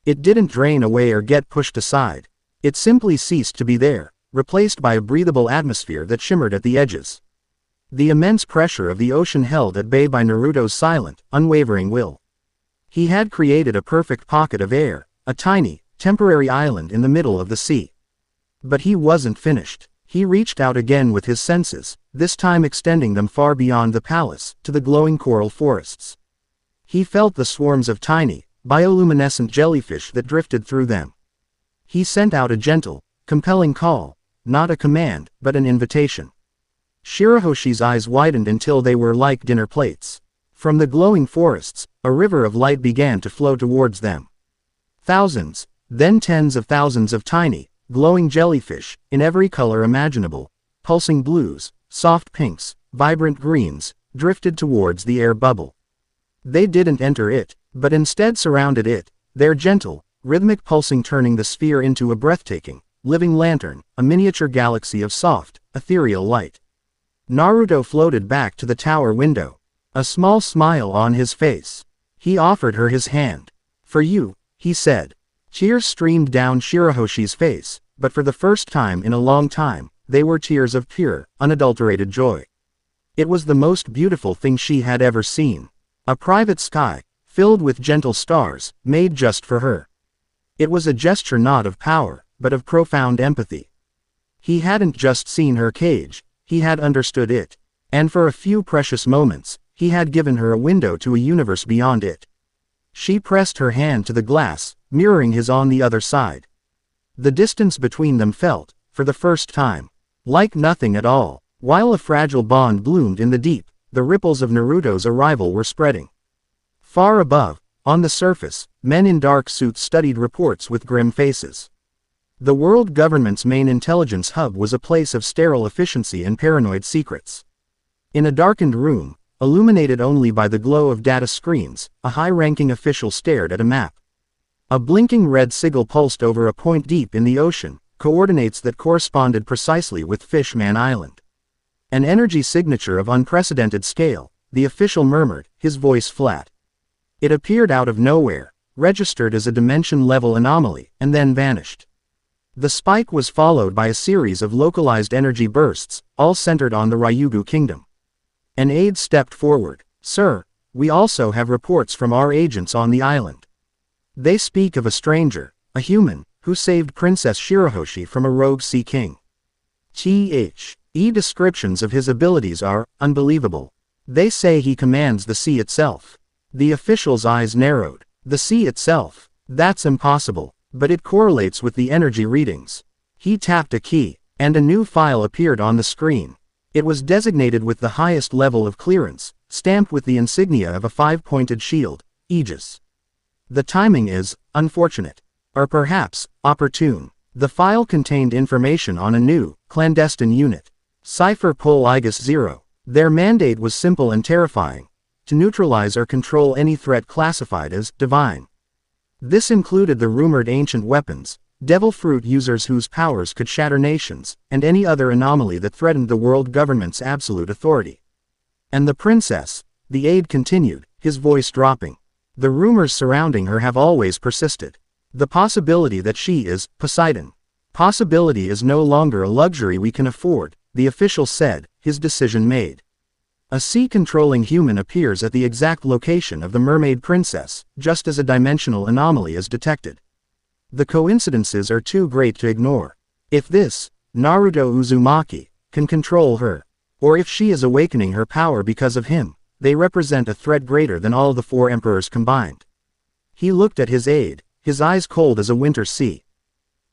A: It didn't drain away or get pushed aside. It simply ceased to be there, replaced by a breathable atmosphere that shimmered at the edges. The immense pressure of the ocean held at bay by Naruto's silent, unwavering will. He had created a perfect pocket of air, a tiny, temporary island in the middle of the sea. But he wasn't finished. He reached out again with his senses, this time extending them far beyond the palace, to the glowing coral forests. He felt the swarms of tiny, bioluminescent jellyfish that drifted through them. He sent out a gentle, compelling call, not a command, but an invitation. Shirahoshi's eyes widened until they were like dinner plates. From the glowing forests, a river of light began to flow towards them. Thousands, then tens of thousands of tiny, glowing jellyfish, in every color imaginable, pulsing blues, soft pinks, vibrant greens, drifted towards the air bubble. They didn't enter it, but instead surrounded it, their gentle, rhythmic pulsing turning the sphere into a breathtaking, living lantern, a miniature galaxy of soft, ethereal light. Naruto floated back to the tower window, a small smile on his face. He offered her his hand. "For you," he said. Tears streamed down Shirahoshi's face, but for the first time in a long time, they were tears of pure, unadulterated joy. It was the most beautiful thing she had ever seen. A private sky, filled with gentle stars, made just for her. It was a gesture not of power, but of profound empathy. He hadn't just seen her cage, he had understood it. And for a few precious moments, he had given her a window to a universe beyond it. She pressed her hand to the glass, mirroring his on the other side. The distance between them felt, for the first time, like nothing at all. While a fragile bond bloomed in the deep, the ripples of Naruto's arrival were spreading. Far above, on the surface, men in dark suits studied reports with grim faces. The world government's main intelligence hub was a place of sterile efficiency and paranoid secrets. In a darkened room, illuminated only by the glow of data screens, a high-ranking official stared at a map. A blinking red sigil pulsed over a point deep in the ocean, coordinates that corresponded precisely with Fishman Island. An energy signature of unprecedented scale, the official murmured, his voice flat. It appeared out of nowhere, registered as a dimension-level anomaly, and then vanished. The spike was followed by a series of localized energy bursts, all centered on the Ryugu Kingdom. An aide stepped forward. "Sir, we also have reports from our agents on the island. They speak of a stranger, a human, who saved Princess Shirahoshi from a rogue sea king. Descriptions of his abilities are unbelievable. They say he commands the sea itself." The official's eyes narrowed. "The sea itself? That's impossible, but it correlates with the energy readings." He tapped a key, and a new file appeared on the screen. It was designated with the highest level of clearance, stamped with the insignia of a five-pointed shield, Aegis. "The timing is unfortunate. Or perhaps opportune." The file contained information on a new, clandestine unit. Cipher Pol Aegis 0. Their mandate was simple and terrifying: to neutralize or control any threat classified as divine. This included the rumored ancient weapons, devil fruit users whose powers could shatter nations, and any other anomaly that threatened the world government's absolute authority. "And the princess," the aide continued, his voice dropping. "The rumors surrounding her have always persisted. The possibility that she is Poseidon. Possibility is no longer a luxury we can afford," the official said, his decision made. "A sea-controlling human appears at the exact location of the Mermaid Princess, just as a dimensional anomaly is detected. The coincidences are too great to ignore. If this, Naruto Uzumaki, can control her, or if she is awakening her power because of him, they represent a threat greater than all the four emperors combined." He looked at his aide, his eyes cold as a winter sea.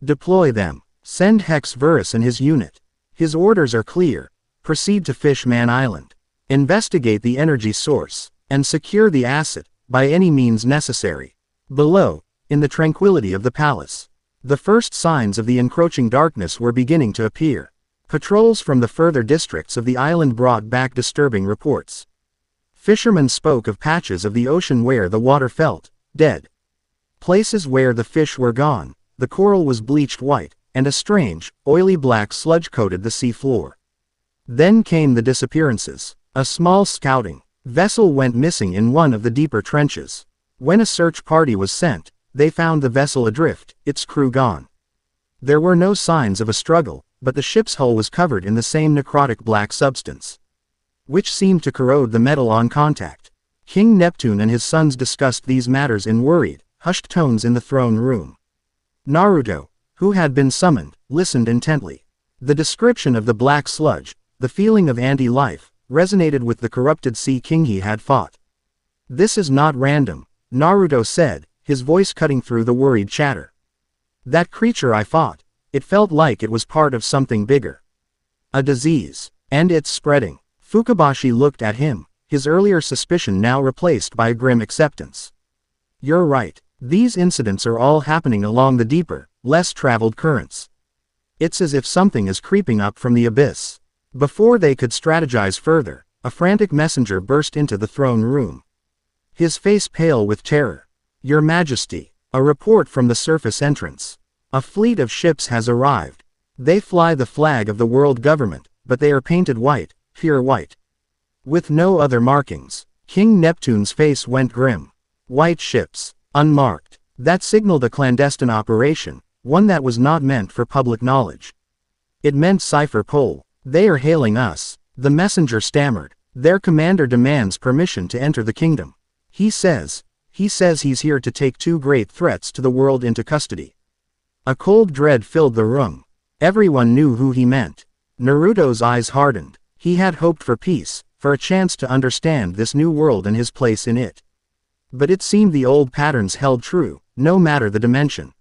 A: "Deploy them. Send Hex Verus and his unit. His orders are clear. Proceed to Fishman Island. Investigate the energy source, and secure the asset, by any means necessary." Below, in the tranquility of the palace, the first signs of the encroaching darkness were beginning to appear. Patrols from the further districts of the island brought back disturbing reports. Fishermen spoke of patches of the ocean where the water felt dead. Places where the fish were gone, the coral was bleached white, and a strange, oily black sludge coated the sea floor. Then came the disappearances. A small scouting vessel went missing in one of the deeper trenches. When a search party was sent, they found the vessel adrift, its crew gone. There were no signs of a struggle, but the ship's hull was covered in the same necrotic black substance, which seemed to corrode the metal on contact. King Neptune and his sons discussed these matters in worried, hushed tones in the throne room. Naruto, who had been summoned, listened intently. The description of the black sludge, the feeling of anti-life, resonated with the corrupted sea king he had fought. This is not random, Naruto said, his voice cutting through the worried chatter. That creature I fought, it felt like it was part of something bigger. A disease. And it's spreading. Fukabashi looked at him, his earlier suspicion now replaced by a grim acceptance. You're right. These incidents are all happening along the deeper, less traveled currents. It's as if something is creeping up from the abyss. Before they could strategize further, a frantic messenger burst into the throne room. His face pale with terror. Your Majesty, a report from the surface entrance. A fleet of ships has arrived. They fly the flag of the world government, but they are painted white, pure white. With no other markings. King Neptune's face went grim. White ships, unmarked. That signaled a clandestine operation, one that was not meant for public knowledge. It meant cipher pole. They are hailing us, the messenger stammered. Their commander demands permission to enter the kingdom. He says he's here to take two great threats to the world into custody. A cold dread filled the room. Everyone knew who he meant. Naruto's eyes hardened. He had hoped for peace, for a chance to understand this new world and his place in it. But it seemed the old patterns held true, no matter the dimension.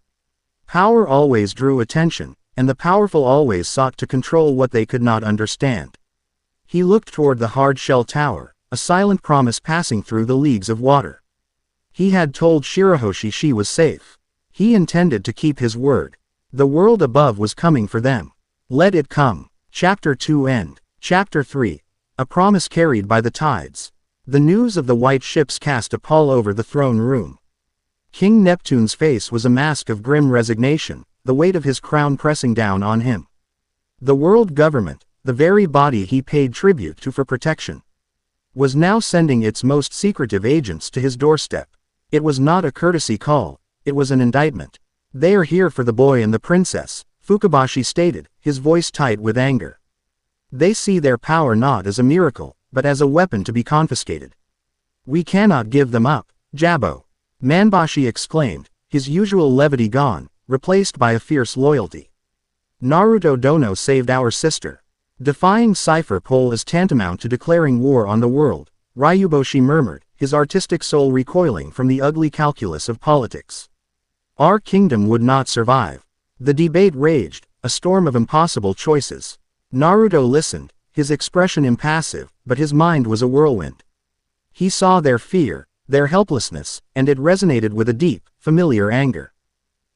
A: Power always drew attention, and the powerful always sought to control what they could not understand. He looked toward the hard-shell tower, a silent promise passing through the leagues of water. He had told Shirahoshi she was safe. He intended to keep his word. The world above was coming for them. Let it come. Chapter 2 End. Chapter 3. A promise carried by the tides. The news of the white ships cast a pall over the throne room. King Neptune's face was a mask of grim resignation, the weight of his crown pressing down on him. The world government, the very body he paid tribute to for protection, was now sending its most secretive agents to his doorstep. It was not a courtesy call, it was an indictment. They are here for the boy and the princess, Fukabashi stated, his voice tight with anger. They see their power not as a miracle, but as a weapon to be confiscated. We cannot give them up, Jabbo. Manbashi exclaimed, his usual levity gone, replaced by a fierce loyalty. Naruto Dono saved our sister. Defying cipher pole is tantamount to declaring war on the world, Ryuboshi murmured, his artistic soul recoiling from the ugly calculus of politics. Our kingdom would not survive. The debate raged, a storm of impossible choices. Naruto listened, his expression impassive, but his mind was a whirlwind. He saw their fear, their helplessness, and it resonated with a deep, familiar anger.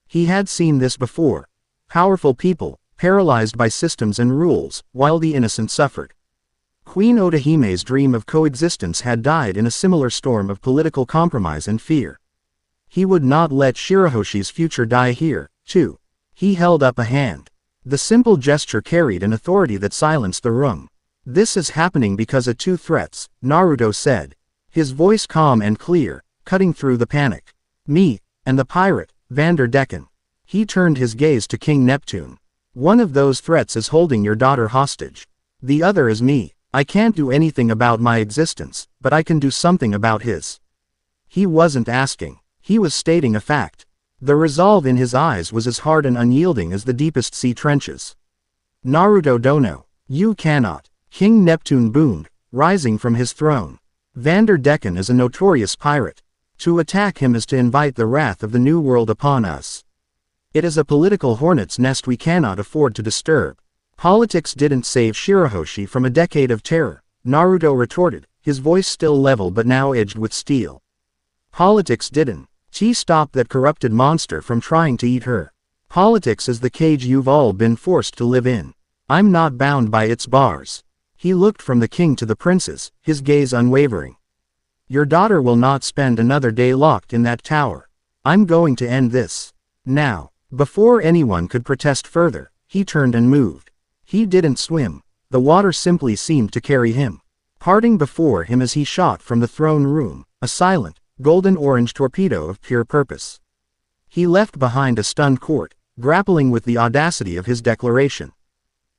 A: He had seen this before. Powerful people, paralyzed by systems and rules, while the innocent suffered. Queen Odahime's dream of coexistence had died in a similar storm of political compromise and fear. He would not let Shirahoshi's future die here, too. He held up a hand. The simple gesture carried an authority that silenced the room. This is happening because of two threats, Naruto said. His voice calm and clear, cutting through the panic. Me, and the pirate, Vanderdecken. He turned his gaze to King Neptune. One of those threats is holding your daughter hostage. The other is me. I can't do anything about my existence, but I can do something about his. He wasn't asking. He was stating a fact. The resolve in his eyes was as hard and unyielding as the deepest sea trenches. Naruto Dono, you cannot. King Neptune boomed, rising from his throne. Vanderdecken is a notorious pirate. To attack him is to invite the wrath of the New World upon us. It is a political hornet's nest we cannot afford to disturb. Politics didn't save Shirahoshi from a decade of terror, Naruto retorted, his voice still level but now edged with steel. Politics didn't. She stopped that corrupted monster from trying to eat her. Politics is the cage you've all been forced to live in. I'm not bound by its bars. He looked from the king to the princes, his gaze unwavering. Your daughter will not spend another day locked in that tower. I'm going to end this. Now. Before anyone could protest further, he turned and moved. He didn't swim. The water simply seemed to carry him, parting before him as he shot from the throne room, a silent, golden-orange torpedo of pure purpose. He left behind a stunned court, grappling with the audacity of his declaration.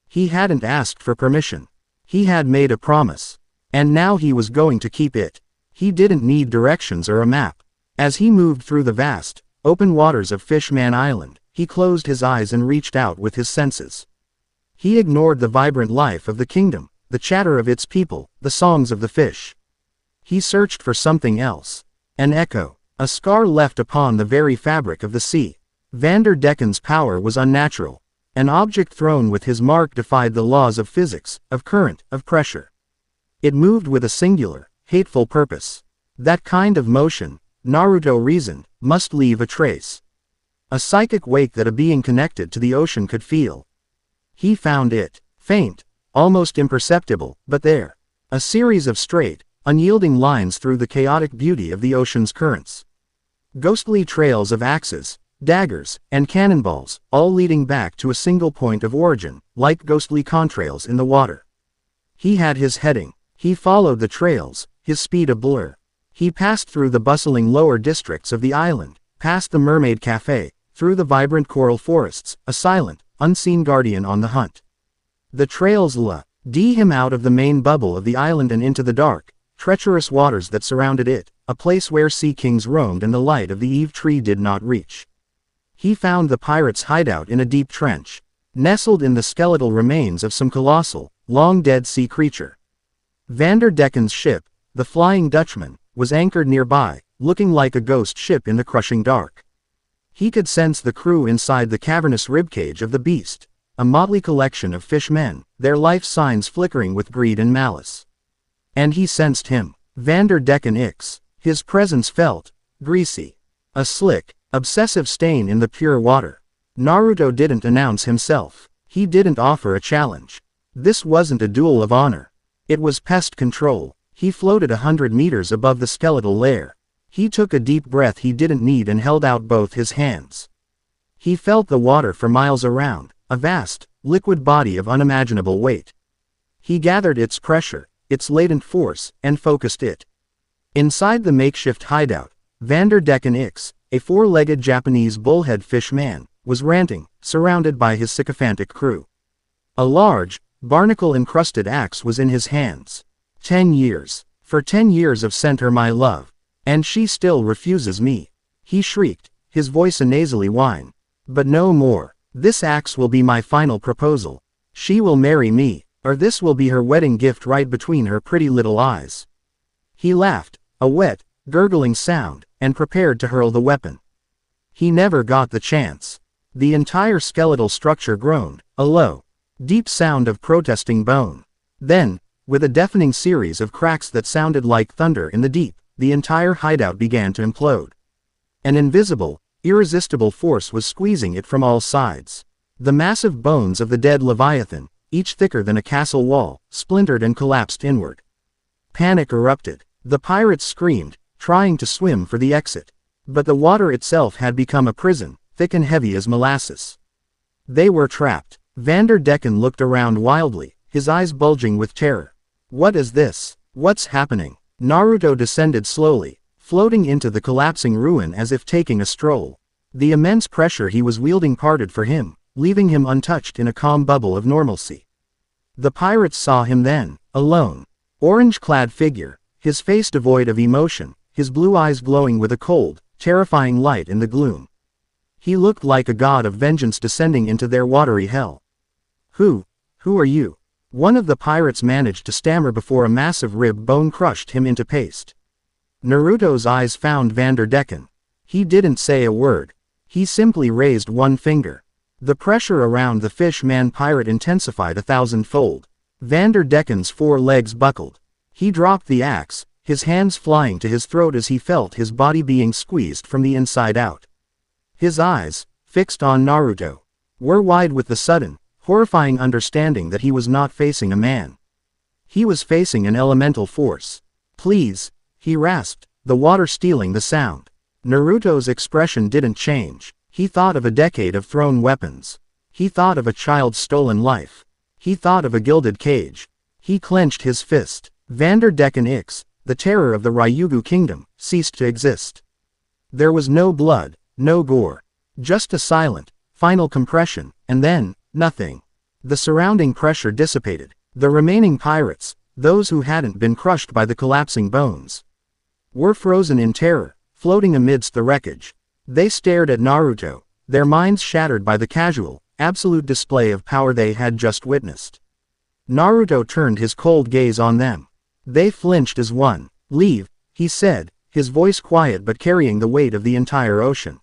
A: He hadn't asked for permission. He had made a promise. And now he was going to keep it. He didn't need directions or a map. As he moved through the vast, open waters of Fishman Island, he closed his eyes and reached out with his senses. He ignored the vibrant life of the kingdom, the chatter of its people, the songs of the fish. He searched for something else. An echo. A scar left upon the very fabric of the sea. Vanderdecken's power was unnatural. An object thrown with his mark defied the laws of physics, of current, of pressure. It moved with a singular, hateful purpose. That kind of motion, Naruto reasoned, must leave a trace. A psychic wake that a being connected to the ocean could feel. He found it. Faint, almost imperceptible, but there. A series of straight, unyielding lines through the chaotic beauty of the ocean's currents. Ghostly trails of axes, daggers, and cannonballs, all leading back to a single point of origin, like ghostly contrails in the water. He had his heading. He followed the trails, his speed a blur. He passed through the bustling lower districts of the island, past the Mermaid Cafe, through the vibrant coral forests, a silent, unseen guardian on the hunt. The trails led him out of the main bubble of the island and into the dark, treacherous waters that surrounded it, a place where sea kings roamed and the light of the Eve tree did not reach. He found the pirates' hideout in a deep trench, nestled in the skeletal remains of some colossal, long-dead sea creature. Vanderdecken's ship, the Flying Dutchman, was anchored nearby, looking like a ghost ship in the crushing dark. He could sense the crew inside the cavernous ribcage of the beast, a motley collection of fishmen, their life signs flickering with greed and malice. And he sensed him, Vanderdecken X, his presence felt, greasy. A slick, obsessive stain in the pure water. Naruto didn't announce himself. He didn't offer a challenge. This wasn't a duel of honor. It was pest control. He floated 100 meters above the skeletal lair. He took a deep breath he didn't need and held out both his hands. He felt the water for miles around, a vast, liquid body of unimaginable weight. He gathered its pressure, its latent force, and focused it. Inside the makeshift hideout, Vanderdecken X, a four-legged Japanese bullhead fishman, was ranting, surrounded by his sycophantic crew. A large, barnacle-encrusted axe was in his hands. 10 years. For 10 years I've sent her my love. And she still refuses me. He shrieked, his voice a nasally whine. But no more. This axe will be my final proposal. She will marry me, or this will be her wedding gift right between her pretty little eyes. He laughed, a wet, gurgling sound, and prepared to hurl the weapon. He never got the chance. The entire skeletal structure groaned, a low, deep sound of protesting bone. Then, with a deafening series of cracks that sounded like thunder in the deep, the entire hideout began to implode. An invisible, irresistible force was squeezing it from all sides. The massive bones of the dead Leviathan, each thicker than a castle wall, splintered and collapsed inward. Panic erupted. The pirates screamed, trying to swim for the exit. But the water itself had become a prison, thick and heavy as molasses. They were trapped. Vanderdecken looked around wildly, his eyes bulging with terror. What is this? What's happening? Naruto descended slowly, floating into the collapsing ruin as if taking a stroll. The immense pressure he was wielding parted for him, leaving him untouched in a calm bubble of normalcy. The pirates saw him then, a lone, orange-clad figure, his face devoid of emotion, his blue eyes glowing with a cold, terrifying light in the gloom. He looked like a god of vengeance descending into their watery hell. Who are you? One of the pirates managed to stammer before a massive rib bone crushed him into paste. Naruto's eyes found Vanderdecken. He didn't say a word. He simply raised one finger. The pressure around the fish-man pirate intensified 1,000-fold. Vanderdecken's 4 legs buckled. He dropped the axe, his hands flying to his throat as he felt his body being squeezed from the inside out. His eyes, fixed on Naruto, were wide with the sudden, horrifying understanding that he was not facing a man. He was facing an elemental force. Please, he rasped, the water stealing the sound. Naruto's expression didn't change. He thought of a decade of thrown weapons. He thought of a child's stolen life. He thought of a gilded cage. He clenched his fist. Vanderdecken X, the terror of the Ryugu kingdom, ceased to exist. There was no blood, no gore. Just a silent, final compression, and then, nothing. The surrounding pressure dissipated. The remaining pirates, those who hadn't been crushed by the collapsing bones, were frozen in terror, floating amidst the wreckage. They stared at Naruto, their minds shattered by the casual, absolute display of power they had just witnessed. Naruto turned his cold gaze on them. They flinched as one. Leave, he said, his voice quiet but carrying the weight of the entire ocean.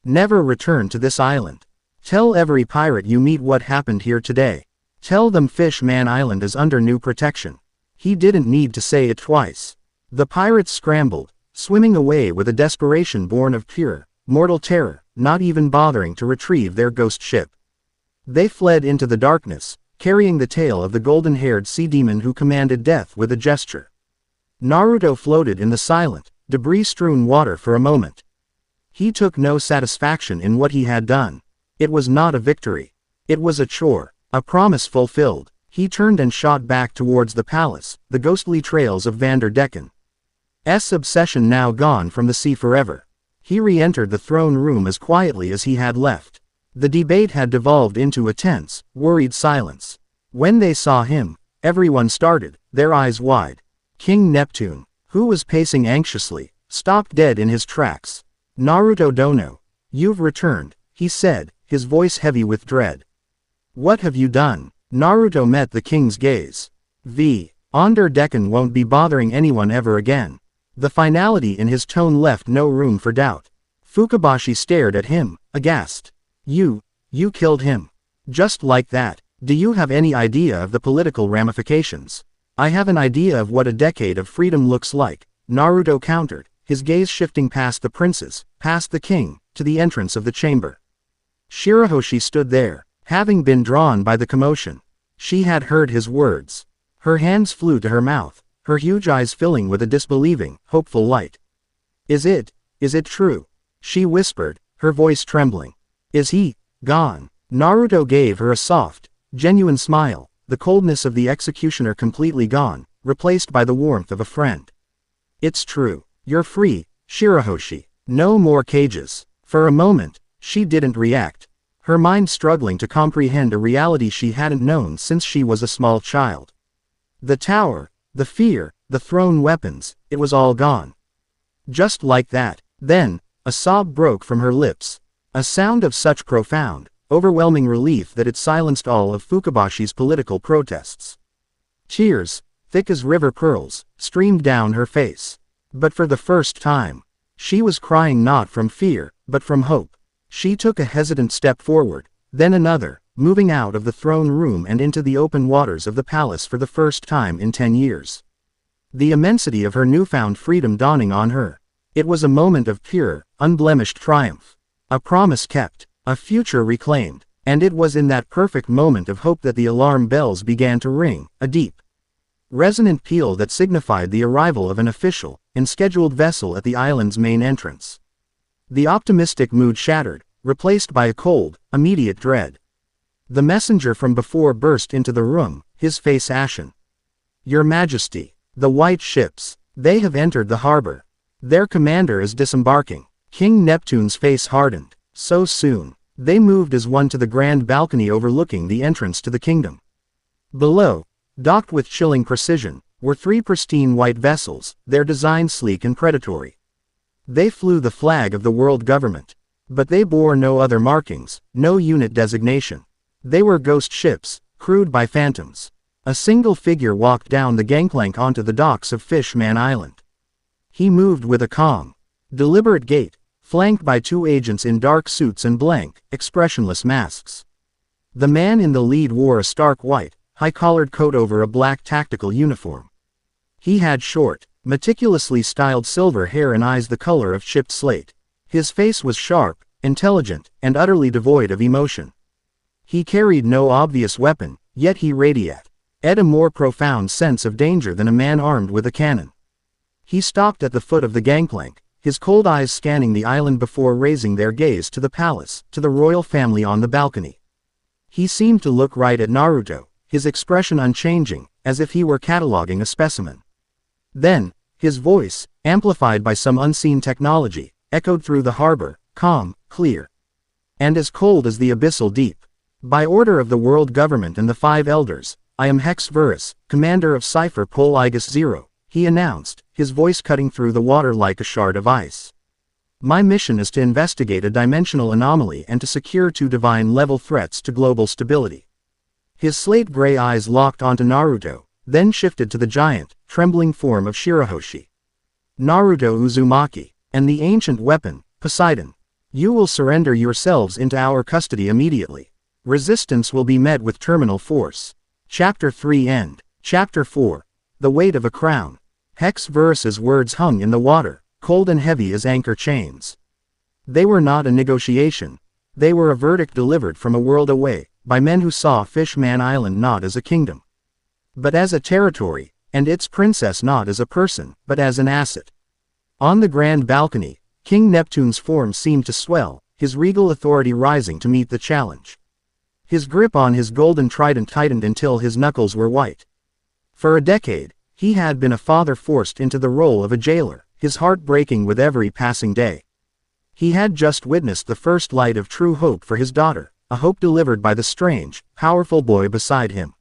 A: Never return to this island. Tell every pirate you meet what happened here today. Tell them Fish Man Island is under new protection. He didn't need to say it twice. The pirates scrambled, swimming away with a desperation born of pure, mortal terror, not even bothering to retrieve their ghost ship. They fled into the darkness, carrying the tail of the golden-haired sea demon who commanded death with a gesture. Naruto floated in the silent, debris-strewn water for a moment. He took no satisfaction in what he had done. It was not a victory. It was a chore, a promise fulfilled. He turned and shot back towards the palace, the ghostly trails of Vanderdecken's obsession now gone from the sea forever. He re-entered the throne room as quietly as he had left. The debate had devolved into a tense, worried silence. When they saw him, everyone started, their eyes wide. King Neptune, who was pacing anxiously, stopped dead in his tracks. Naruto Dono, you've returned, he said, his voice heavy with dread. What have you done? Naruto met the king's gaze. Vanderdecken won't be bothering anyone ever again. The finality in his tone left no room for doubt. Fukabashi stared at him, aghast. You killed him. Just like that. Do you have any idea of the political ramifications? I have an idea of what a decade of freedom looks like, Naruto countered, his gaze shifting past the princes, past the king, to the entrance of the chamber. Shirahoshi stood there, having been drawn by the commotion. She had heard his words. Her hands flew to her mouth, her huge eyes filling with a disbelieving, hopeful light. Is it true? She whispered, her voice trembling. Is he gone? Naruto gave her a soft, genuine smile, the coldness of the executioner completely gone, replaced by the warmth of a friend. It's true. You're free, Shirahoshi. No more cages. For a moment, she didn't react, her mind struggling to comprehend a reality she hadn't known since she was a small child. The tower, the fear, the thrown weapons, it was all gone. Just like that. Then, a sob broke from her lips. A sound of such profound, overwhelming relief that it silenced all of Fukabashi's political protests. Tears, thick as river pearls, streamed down her face. But for the first time, she was crying not from fear, but from hope. She took a hesitant step forward, then another, moving out of the throne room and into the open waters of the palace for the first time in 10 years. The immensity of her newfound freedom dawning on her. It was a moment of pure, unblemished triumph. A promise kept, a future reclaimed, and it was in that perfect moment of hope that the alarm bells began to ring, a deep, resonant peal that signified the arrival of an official, scheduled vessel at the island's main entrance. The optimistic mood shattered, replaced by a cold, immediate dread. The messenger from before burst into the room, his face ashen. Your Majesty, the white ships, they have entered the harbor. Their commander is disembarking. King Neptune's face hardened. So soon. They moved as one to the grand balcony overlooking the entrance to the kingdom. Below, docked with chilling precision, were 3 pristine white vessels, their design sleek and predatory. They flew the flag of the world government. But they bore no other markings, no unit designation. They were ghost ships, crewed by phantoms. A single figure walked down the gangplank onto the docks of Fish Man Island. He moved with a calm, deliberate gait, flanked by 2 agents in dark suits and blank, expressionless masks. The man in the lead wore a stark white, high-collared coat over a black tactical uniform. He had short, meticulously styled silver hair and eyes the color of chipped slate. His face was sharp, intelligent, and utterly devoid of emotion. He carried no obvious weapon, yet he radiated a more profound sense of danger than a man armed with a cannon. He stopped at the foot of the gangplank, his cold eyes scanning the island before raising their gaze to the palace, to the royal family on the balcony. He seemed to look right at Naruto, his expression unchanging, as if he were cataloging a specimen. Then, his voice, amplified by some unseen technology, echoed through the harbor, calm, clear, and as cold as the abyssal deep. By order of the world government and the 5 elders, I am Hex Verus, commander of Cipher Pol Igus Zero, he announced, his voice cutting through the water like a shard of ice. My mission is to investigate a dimensional anomaly and to secure 2 divine-level threats to global stability. His slate-gray eyes locked onto Naruto, then shifted to the giant, trembling form of Shirahoshi. Naruto Uzumaki. And the ancient weapon, Poseidon. You will surrender yourselves into our custody immediately. Resistance will be met with terminal force. Chapter 3 End. Chapter 4. The Weight of a Crown. Hex Verus's words hung in the water, cold and heavy as anchor chains. They were not a negotiation. They were a verdict delivered from a world away, by men who saw Fishman Island not as a kingdom, but as a territory, and its princess not as a person, but as an asset. On the grand balcony, King Neptune's form seemed to swell, his regal authority rising to meet the challenge. His grip on his golden trident tightened until his knuckles were white. For a decade, he had been a father forced into the role of a jailer, his heart breaking with every passing day. He had just witnessed the first light of true hope for his daughter, a hope delivered by the strange, powerful boy beside him.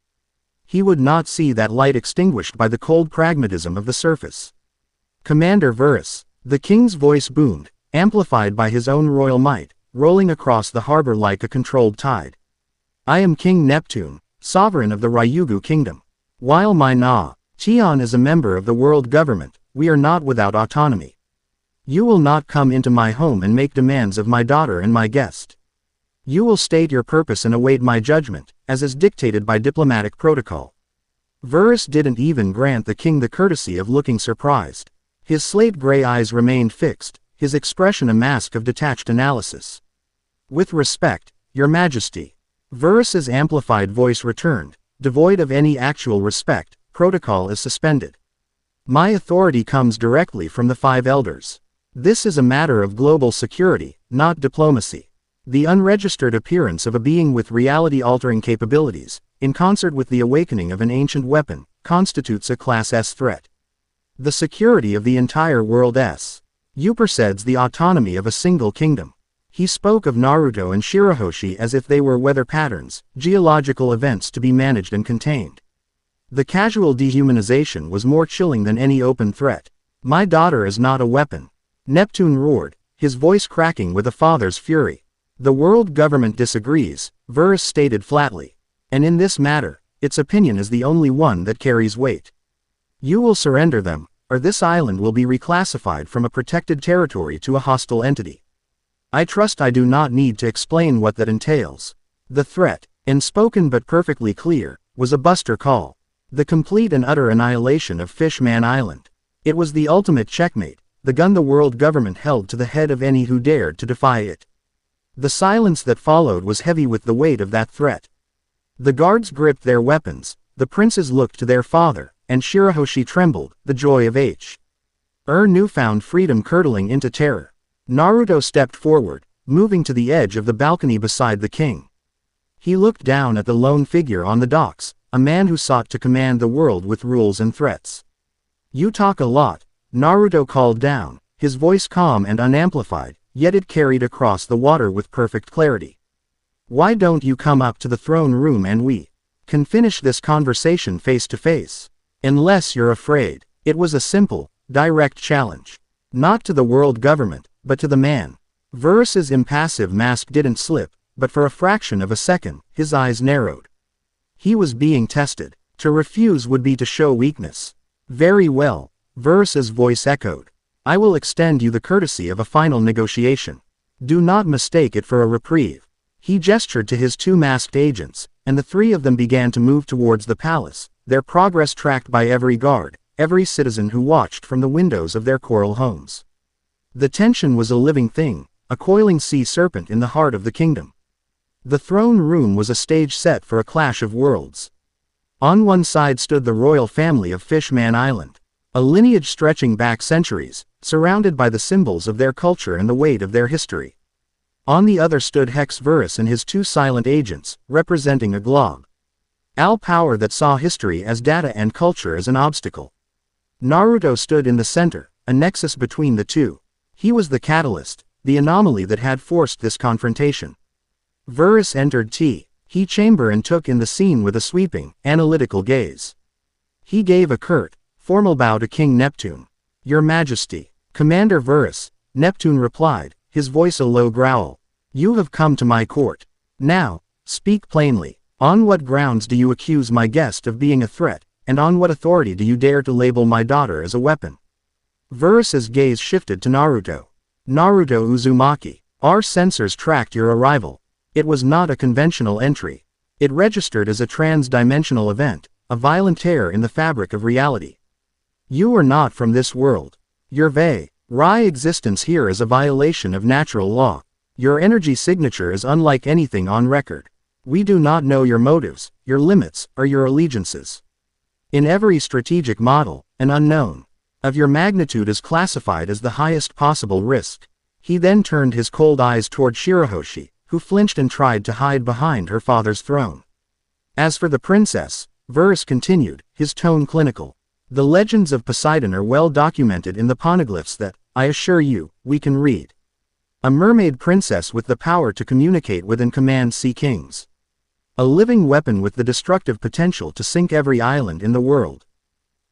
A: He would not see that light extinguished by the cold pragmatism of the surface. Commander Verus, the king's voice boomed, amplified by his own royal might, rolling across the harbor like a controlled tide. I am King Neptune, sovereign of the Ryugu kingdom. While my Tian is a member of the world government, we are not without autonomy. You will not come into my home and make demands of my daughter and my guest. You will state your purpose and await my judgment, as is dictated by diplomatic protocol. Verus didn't even grant the king the courtesy of looking surprised. His slate-gray eyes remained fixed, his expression a mask of detached analysis. With respect, your majesty. Verus's amplified voice returned, devoid of any actual respect, protocol is suspended. My authority comes directly from the 5 elders. This is a matter of global security, not diplomacy. The unregistered appearance of a being with reality-altering capabilities, in concert with the awakening of an ancient weapon, constitutes a Class S threat. The security of the entire world S. Supersedes the autonomy of a single kingdom. He spoke of Naruto and Shirahoshi as if they were weather patterns, geological events to be managed and contained. The casual dehumanization was more chilling than any open threat. My daughter is not a weapon. Neptune roared, his voice cracking with a father's fury. The world government disagrees, Verus stated flatly. And in this matter, its opinion is the only one that carries weight. You will surrender them, or this island will be reclassified from a protected territory to a hostile entity. I trust I do not need to explain what that entails. The threat, unspoken but perfectly clear, was a buster call. The complete and utter annihilation of Fishman Island. It was the ultimate checkmate, the gun the world government held to the head of any who dared to defy it. The silence that followed was heavy with the weight of that threat. The guards gripped their weapons, the princes looked to their father, and Shirahoshi trembled, the joy of newfound freedom curdling into terror. Naruto stepped forward, moving to the edge of the balcony beside the king. He looked down at the lone figure on the docks, a man who sought to command the world with rules and threats. You talk a lot, Naruto called down, his voice calm and unamplified, yet it carried across the water with perfect clarity. Why don't you come up to the throne room and we can finish this conversation face to face? Unless you're afraid. It was a simple, direct challenge. Not to the world government, but to the man. Verus's impassive mask didn't slip, but for a fraction of a second, his eyes narrowed. He was being tested. To refuse would be to show weakness. Very well, Verus's voice echoed. I will extend you the courtesy of a final negotiation. Do not mistake it for a reprieve. He gestured to his 2 masked agents, and the 3 of them began to move towards the palace, their progress tracked by every guard, every citizen who watched from the windows of their coral homes. The tension was a living thing, a coiling sea serpent in the heart of the kingdom. The throne room was a stage set for a clash of worlds. On one side stood the royal family of Fishman Island, a lineage stretching back centuries, surrounded by the symbols of their culture and the weight of their history. On the other stood Hex Verus and his 2 silent agents, representing a glob. Al power that saw history as data and culture as an obstacle. Naruto stood in the center, a nexus between the 2. He was the catalyst, the anomaly that had forced this confrontation. Verus entered he chamber and took in the scene with a sweeping, analytical gaze. He gave a curt, formal bow to King Neptune. Your Majesty. Commander Verus, Neptune replied, his voice a low growl. You have come to my court. Now, speak plainly. On what grounds do you accuse my guest of being a threat, And on what authority do you dare to label my daughter as a weapon? Verus's gaze shifted to Naruto. Naruto Uzumaki. Our sensors tracked your arrival. It was not a conventional entry. It registered as a trans-dimensional event, a violent tear in the fabric of reality. You are not from this world. Your Rai existence here is a violation of natural law. Your energy signature is unlike anything on record. We do not know your motives, your limits, or your allegiances. In every strategic model, an unknown of your magnitude is classified as the highest possible risk. He then turned his cold eyes toward Shirahoshi, who flinched and tried to hide behind her father's throne. As for the princess, Verus continued, his tone clinical. The legends of Poseidon are well documented in the poneglyphs that, I assure you, we can read. A mermaid princess with the power to communicate with and command sea kings. A living weapon with the destructive potential to sink every island in the world.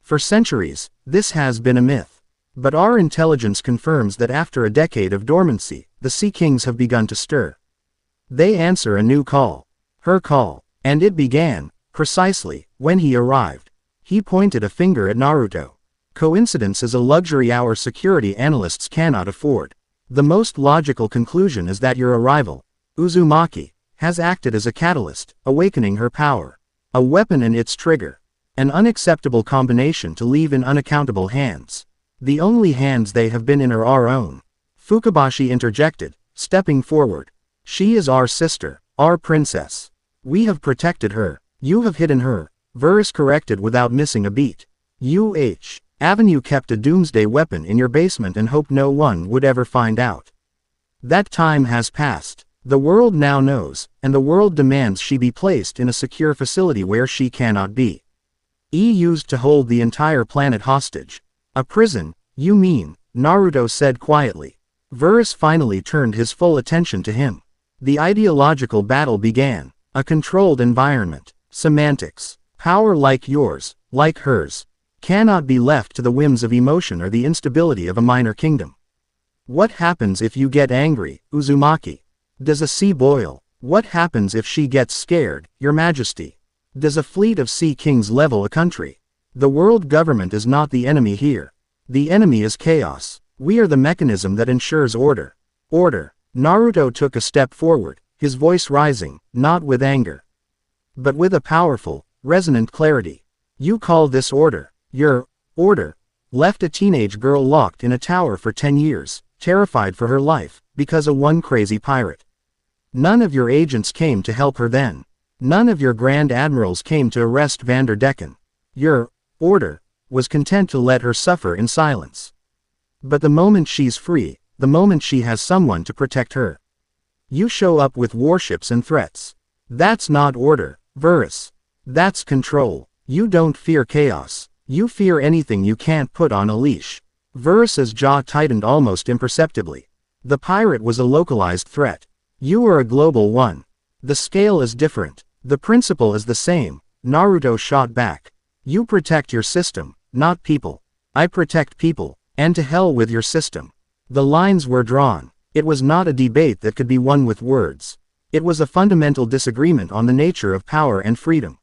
A: For centuries, this has been a myth. But our intelligence confirms that after a decade of dormancy, the Sea Kings have begun to stir. They answer a new call. Her call. And it began, precisely, when he arrived. He pointed a finger at Naruto. Coincidence is a luxury our security analysts cannot afford. The most logical conclusion is that your arrival, Uzumaki, has acted as a catalyst, awakening her power. A weapon and its trigger. An unacceptable combination to leave in unaccountable hands. The only hands they have been in are our own. Fukabashi interjected, stepping forward. She is our sister, our princess. We have protected her. You have hidden her. Verus corrected without missing a beat. Avenue kept a doomsday weapon in your basement and hoped no one would ever find out. That time has passed. The world now knows, and the world demands she be placed in a secure facility where she cannot be used to hold the entire planet hostage. A prison, you mean, Naruto said quietly. Verus finally turned his full attention to him. The ideological battle began. A controlled environment. Semantics. Power like yours, like hers, cannot be left to the whims of emotion or the instability of a minor kingdom. What happens if you get angry, Uzumaki? Does a sea boil? What happens if she gets scared, Your Majesty? Does a fleet of sea kings level a country? The world government is not the enemy here. The enemy is chaos. We are the mechanism that ensures order. Order. Naruto took a step forward, his voice rising, not with anger, but with a powerful, resonant clarity. You call this order? Your order left a teenage girl locked in a tower for 10 years, terrified for her life, because of one crazy pirate. None of your agents came to help her then. None of your grand admirals came to arrest Vanderdecken. Your order was content to let her suffer in silence. But the moment she's free, the moment she has someone to protect her, you show up with warships and threats. That's not order, Verus. That's control. You don't fear chaos. You fear anything you can't put on a leash. Verus's jaw tightened almost imperceptibly. The pirate was a localized threat. You are a global one. The scale is different. The principle is the same, Naruto shot back. You protect your system, not people. I protect people, and to hell with your system. The lines were drawn. It was not a debate that could be won with words. It was a fundamental disagreement on the nature of power and freedom.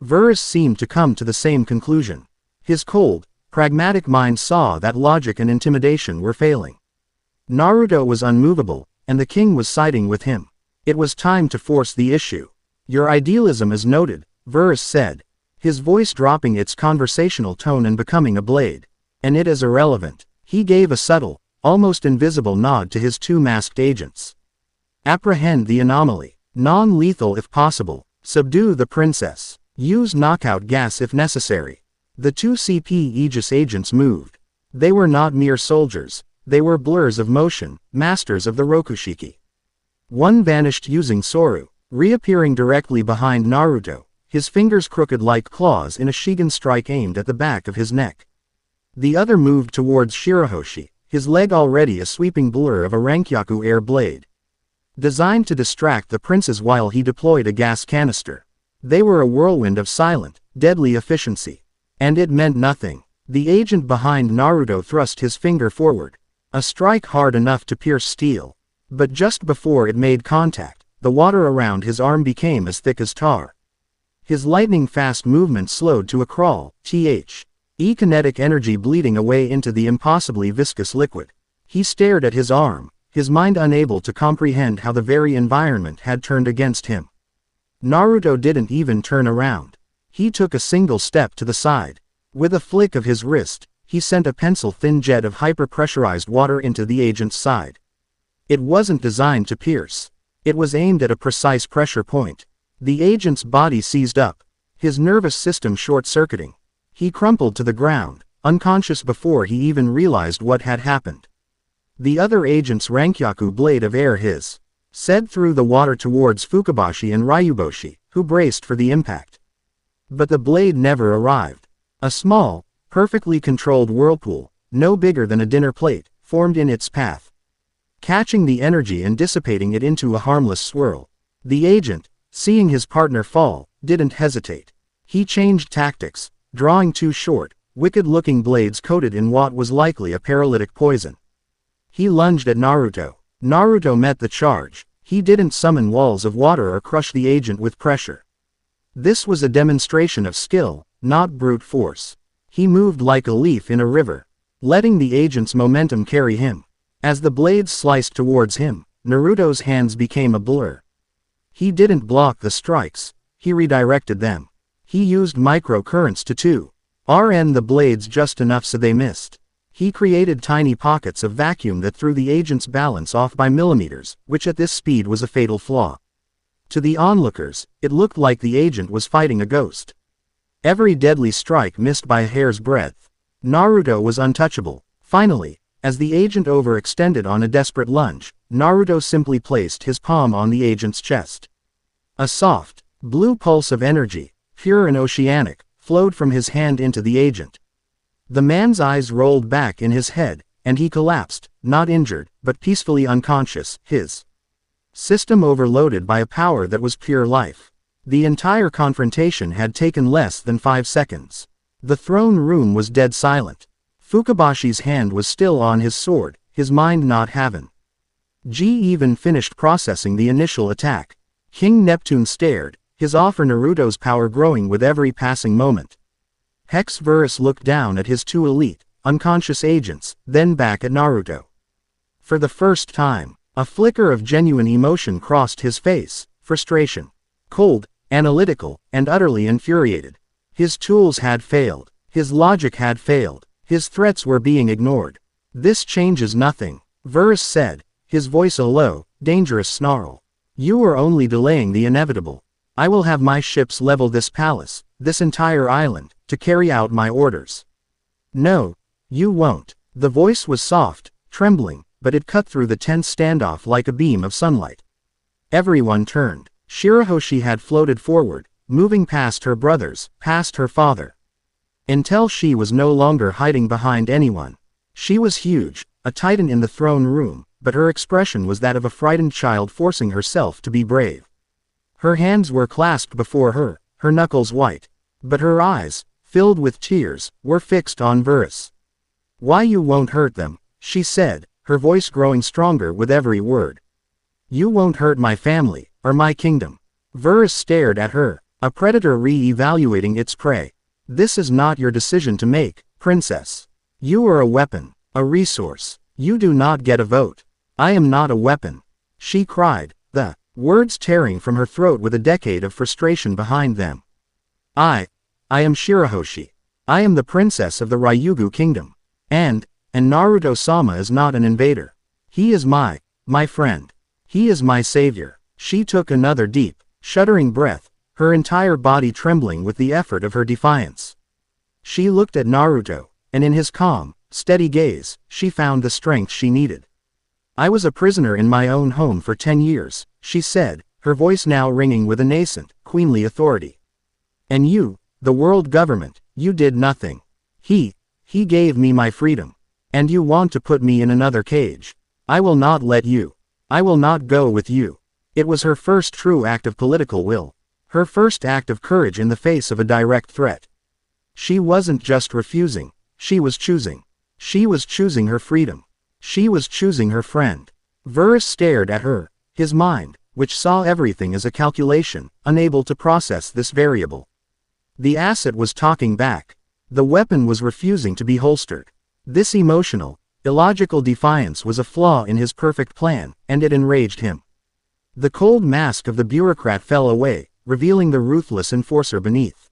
A: Verus seemed to come to the same conclusion. His cold, pragmatic mind saw that logic and intimidation were failing. Naruto was unmovable, and the king was siding with him. It was time to force the issue. Your idealism is noted, Verus said, his voice dropping its conversational tone and becoming a blade. And it is irrelevant. He gave a subtle, almost invisible nod to his two masked agents. Apprehend the anomaly. Non-lethal if possible. Subdue the princess. Use knockout gas if necessary. The two CP Aegis agents moved. They were not mere soldiers. They were blurs of motion, masters of the Rokushiki. One vanished using Soru, reappearing directly behind Naruto, his fingers crooked like claws in a Shigen strike aimed at the back of his neck. The other moved towards Shirahoshi, his leg already a sweeping blur of a Rankyaku air blade, designed to distract the princes while he deployed a gas canister. They were a whirlwind of silent, deadly efficiency. And it meant nothing. The agent behind Naruto thrust his finger forward, a strike hard enough to pierce steel. But just before it made contact, the water around his arm became as thick as tar. His lightning-fast movement slowed to a crawl, kinetic energy bleeding away into the impossibly viscous liquid. He stared at his arm, his mind unable to comprehend how the very environment had turned against him. Naruto didn't even turn around. He took a single step to the side. With a flick of his wrist, he sent a pencil-thin jet of hyper-pressurized water into the agent's side. It wasn't designed to pierce. It was aimed at a precise pressure point. The agent's body seized up, his nervous system short-circuiting. He crumpled to the ground, unconscious before he even realized what had happened. The other agent's Rankyaku blade of air said through the water towards Fukabashi and Ryuboshi, who braced for the impact. But the blade never arrived. A small, perfectly controlled whirlpool, no bigger than a dinner plate, formed in its path, catching the energy and dissipating it into a harmless swirl. The agent, seeing his partner fall, didn't hesitate. He changed tactics, drawing two short, wicked-looking blades coated in what was likely a paralytic poison. He lunged at Naruto. Naruto met the charge. He didn't summon walls of water or crush the agent with pressure. This was a demonstration of skill, not brute force. He moved like a leaf in a river, letting the agent's momentum carry him. As the blades sliced towards him, Naruto's hands became a blur. He didn't block the strikes, he redirected them. He used micro-currents to RN the blades just enough so they missed. He created tiny pockets of vacuum that threw the agent's balance off by millimeters, which at this speed was a fatal flaw. To the onlookers, it looked like the agent was fighting a ghost. Every deadly strike missed by a hair's breadth. Naruto was untouchable. Finally, as the agent overextended on a desperate lunge, Naruto simply placed his palm on the agent's chest. A soft, blue pulse of energy, pure and oceanic, flowed from his hand into the agent. The man's eyes rolled back in his head, and he collapsed, not injured, but peacefully unconscious, his system overloaded by a power that was pure life. The entire confrontation had taken less than 5 seconds. The throne room was dead silent. Fukabashi's hand was still on his sword, his mind not having even finished processing the initial attack. King Neptune stared, his awe for Naruto's power growing with every passing moment. Hex Verus looked down at his two elite, unconscious agents, then back at Naruto. For the first time, a flicker of genuine emotion crossed his face, frustration. Cold, analytical, and utterly infuriated. His tools had failed. His logic had failed. His threats were being ignored. This changes nothing, Verus said, his voice a low, dangerous snarl. You are only delaying the inevitable. I will have my ships level this palace, this entire island, to carry out my orders. No, you won't. The voice was soft, trembling, but it cut through the tense standoff like a beam of sunlight. Everyone turned. Shirahoshi had floated forward, moving past her brothers, past her father. Until she was no longer hiding behind anyone. She was huge, a titan in the throne room, but her expression was that of a frightened child forcing herself to be brave. Her hands were clasped before her, her knuckles white. But her eyes, filled with tears, were fixed on Verus. Why you won't hurt them, she said, her voice growing stronger with every word. You won't hurt my family, or my kingdom. Verus stared at her, a predator re-evaluating its prey. This is not your decision to make, princess. You are a weapon, a resource. You do not get a vote. I am not a weapon. She cried, the words tearing from her throat with a decade of frustration behind them. I am Shirahoshi. I am the princess of the Ryugu kingdom. And Naruto-sama is not an invader. He is my friend. He is my savior. She took another deep, shuddering breath, her entire body trembling with the effort of her defiance. She looked at Naruto, and in his calm, steady gaze, she found the strength she needed. I was a prisoner in my own home for 10 years, she said, her voice now ringing with a nascent, queenly authority. And you, the world government, you did nothing. He gave me my freedom. And you want to put me in another cage. I will not let you. I will not go with you. It was her first true act of political will. Her first act of courage in the face of a direct threat. She wasn't just refusing, she was choosing. She was choosing her freedom. She was choosing her friend. Verus stared at her, his mind, which saw everything as a calculation, unable to process this variable. The asset was talking back. The weapon was refusing to be holstered. This emotional, illogical defiance was a flaw in his perfect plan, and it enraged him. The cold mask of the bureaucrat fell away, revealing the ruthless enforcer beneath.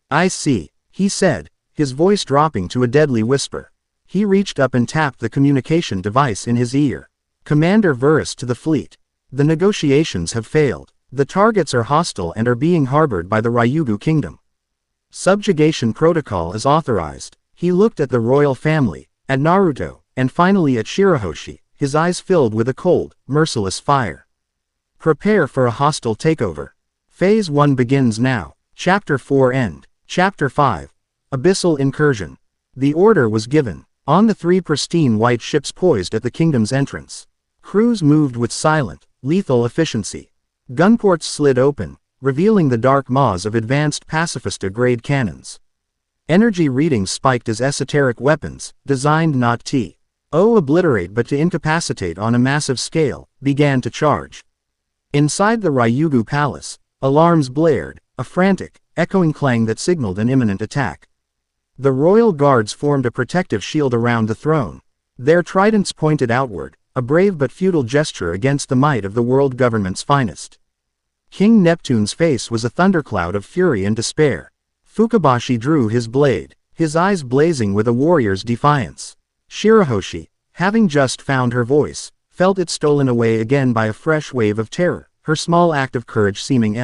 A: "I see," he said, his voice dropping to a deadly whisper. He reached up and tapped the communication device in his ear. "Commander Verus to the fleet. The negotiations have failed. The targets are hostile and are being harbored by the Ryugu Kingdom. Subjugation protocol is authorized." He looked at the royal family, at Naruto, and finally at Shirahoshi, his eyes filled with a cold, merciless fire. "Prepare for a hostile takeover. Phase 1 begins now." Chapter 4 End. Chapter 5. Abyssal Incursion. The order was given. On the 3 pristine white ships poised at the kingdom's entrance. Crews moved with silent, lethal efficiency. Gunports slid open, revealing the dark maws of advanced pacifista-grade cannons. Energy readings spiked as esoteric weapons, designed not to obliterate but to incapacitate on a massive scale, began to charge. Inside the Ryugu Palace, alarms blared, a frantic, echoing clang that signaled an imminent attack. The royal guards formed a protective shield around the throne. Their tridents pointed outward, a brave but futile gesture against the might of the world government's finest. King Neptune's face was a thundercloud of fury and despair. Fukabashi drew his blade, his eyes blazing with a warrior's defiance. Shirahoshi, having just found her voice, felt it stolen away again by a fresh wave of terror, her small act of courage seeming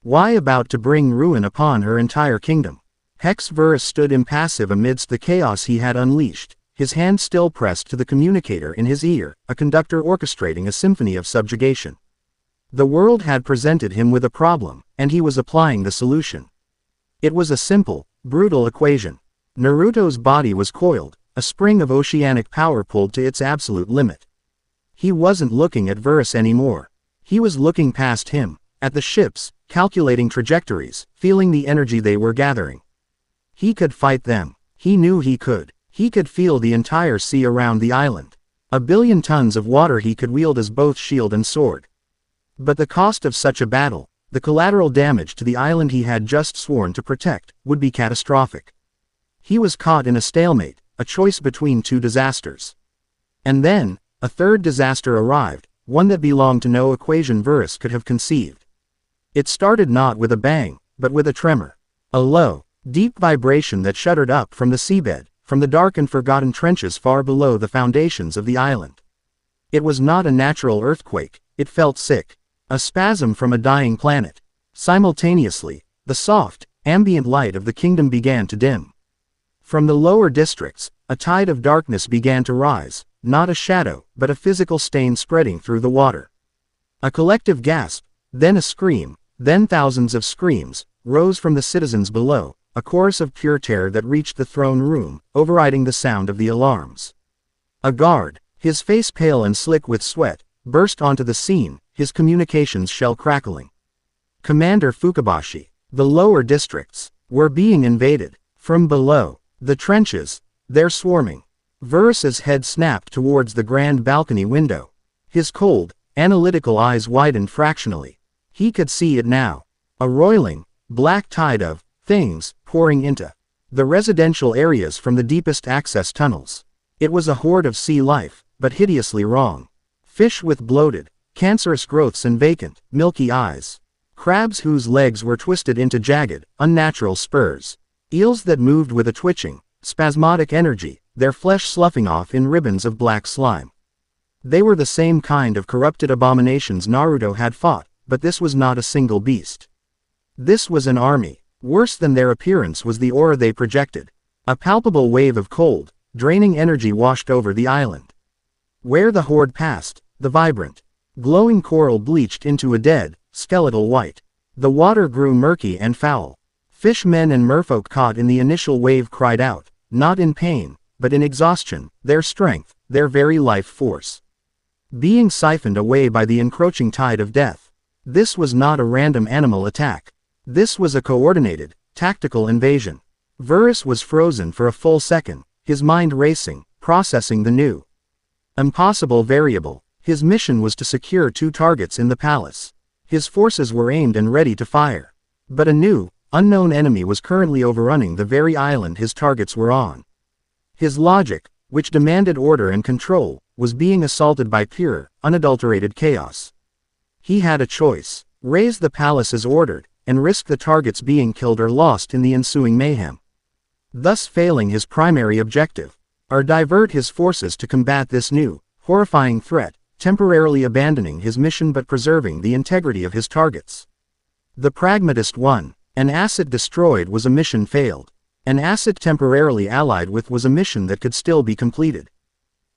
A: why about to bring ruin upon her entire kingdom. Hex Verus stood impassive amidst the chaos he had unleashed, his hand still pressed to the communicator in his ear, a conductor orchestrating a symphony of subjugation. The world had presented him with a problem, and he was applying the solution. It was a simple, brutal equation. Naruto's body was coiled, a spring of oceanic power pulled to its absolute limit. He wasn't looking at Verus anymore. He was looking past him, at the ships, calculating trajectories, feeling the energy they were gathering. He could fight them. He knew he could. He could feel the entire sea around the island. 1 billion tons of water he could wield as both shield and sword. But the cost of such a battle, the collateral damage to the island he had just sworn to protect, would be catastrophic. He was caught in a stalemate, a choice between 2 disasters. And then, a third disaster arrived, one that belonged to no equation Verus could have conceived. It started not with a bang, but with a tremor. A low, deep vibration that shuddered up from the seabed, from the dark and forgotten trenches far below the foundations of the island. It was not a natural earthquake, it felt sick. A spasm from a dying planet. Simultaneously, the soft, ambient light of the kingdom began to dim. From the lower districts, a tide of darkness began to rise, not a shadow, but a physical stain spreading through the water. A collective gasp, then a scream, then thousands of screams, rose from the citizens below, a chorus of pure terror that reached the throne room, overriding the sound of the alarms. A guard, his face pale and slick with sweat, burst onto the scene, his communications shell crackling. "Commander Fukabashi, the lower districts were being invaded. From below, the trenches, they're swarming." Verus's head snapped towards the grand balcony window. His cold, analytical eyes widened fractionally. He could see it now. A roiling, black tide of things pouring into the residential areas from the deepest access tunnels. It was a horde of sea life, but hideously wrong. Fish with bloated, cancerous growths and vacant, milky eyes. Crabs whose legs were twisted into jagged, unnatural spurs. Eels that moved with a twitching, spasmodic energy, their flesh sloughing off in ribbons of black slime. They were the same kind of corrupted abominations Naruto had fought, but this was not a single beast. This was an army. Worse than their appearance was the aura they projected. A palpable wave of cold, draining energy washed over the island. Where the horde passed, the vibrant, glowing coral bleached into a dead, skeletal white. The water grew murky and foul. Fishmen and merfolk caught in the initial wave cried out, not in pain, but in exhaustion, their strength, their very life force, being siphoned away by the encroaching tide of death. This was not a random animal attack. This was a coordinated, tactical invasion. Verus was frozen for a full second, his mind racing, processing the new, impossible variable. His mission was to secure 2 targets in the palace. His forces were aimed and ready to fire. But a new, unknown enemy was currently overrunning the very island his targets were on. His logic, which demanded order and control, was being assaulted by pure, unadulterated chaos. He had a choice: raise the palace as ordered, and risk the targets being killed or lost in the ensuing mayhem, thus failing his primary objective, or divert his forces to combat this new, horrifying threat, temporarily abandoning his mission but preserving the integrity of his targets. The pragmatist won. An asset destroyed was a mission failed. An asset temporarily allied with was a mission that could still be completed.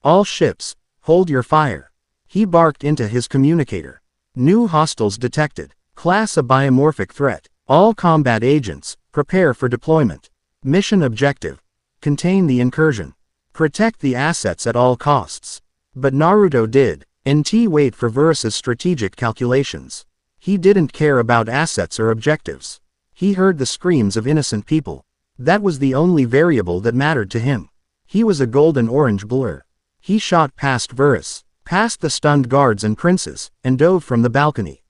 A: All ships, hold your fire. He barked into his communicator. New hostiles detected. Class a biomorphic threat. All combat agents, prepare for deployment. Mission objective: contain the incursion. Protect the assets at all costs. But Naruto did not wait for Verus's strategic calculations. He didn't care about assets or objectives. He heard the screams of innocent people. That was the only variable that mattered to him. He was a golden-orange blur. He shot past Verus, past the stunned guards and princes, and dove from the balcony.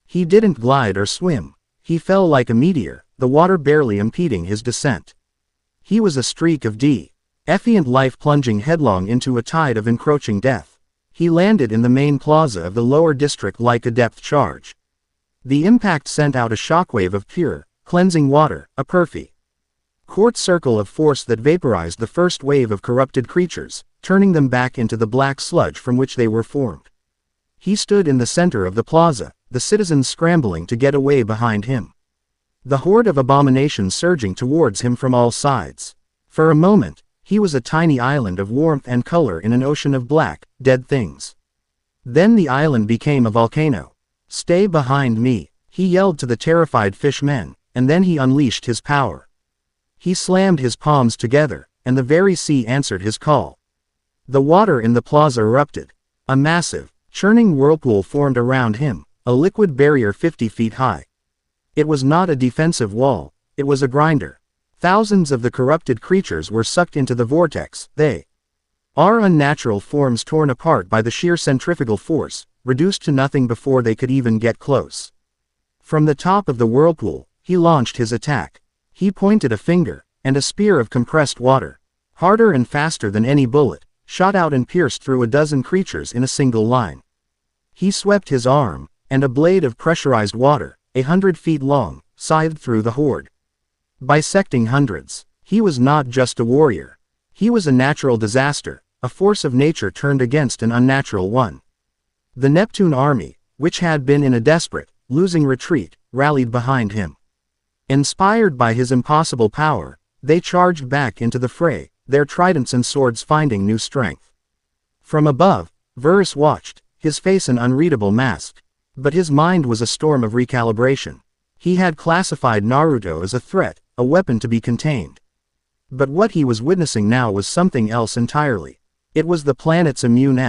A: He didn't glide or swim. He fell like a meteor, the water barely impeding his descent. He was a streak of defiant life plunging headlong into a tide of encroaching death. He landed in the main plaza of the lower district like a depth charge. The impact sent out a shockwave of pure, cleansing water, a perfect court circle of force that vaporized the first wave of corrupted creatures, turning them back into the black sludge from which they were formed. He stood in the center of the plaza, the citizens scrambling to get away behind him. The horde of abominations surging towards him from all sides. For a moment, he was a tiny island of warmth and color in an ocean of black, dead things. Then the island became a volcano. "Stay behind me," he yelled to the terrified fishmen, and then he unleashed his power. He slammed his palms together, and the very sea answered his call. The water in the plaza erupted. A massive, churning whirlpool formed around him, a liquid barrier 50 feet high. It was not a defensive wall, it was a grinder. Thousands of the corrupted creatures were sucked into the vortex. They are unnatural forms torn apart by the sheer centrifugal force, reduced to nothing before they could even get close. From the top of the whirlpool, he launched his attack. He pointed a finger, and a spear of compressed water, harder and faster than any bullet, shot out and pierced through a dozen creatures in a single line. He swept his arm, and a blade of pressurized water, 100 feet long, scythed through the horde, bisecting hundreds. He was not just a warrior. He was a natural disaster, a force of nature turned against an unnatural one. The Neptune army, which had been in a desperate, losing retreat, rallied behind him. Inspired by his impossible power, they charged back into the fray, their tridents and swords finding new strength. From above, Verus watched, his face an unreadable mask. But his mind was a storm of recalibration. He had classified Naruto as a threat, a weapon to be contained. But what he was witnessing now was something else entirely. It was the planet's immune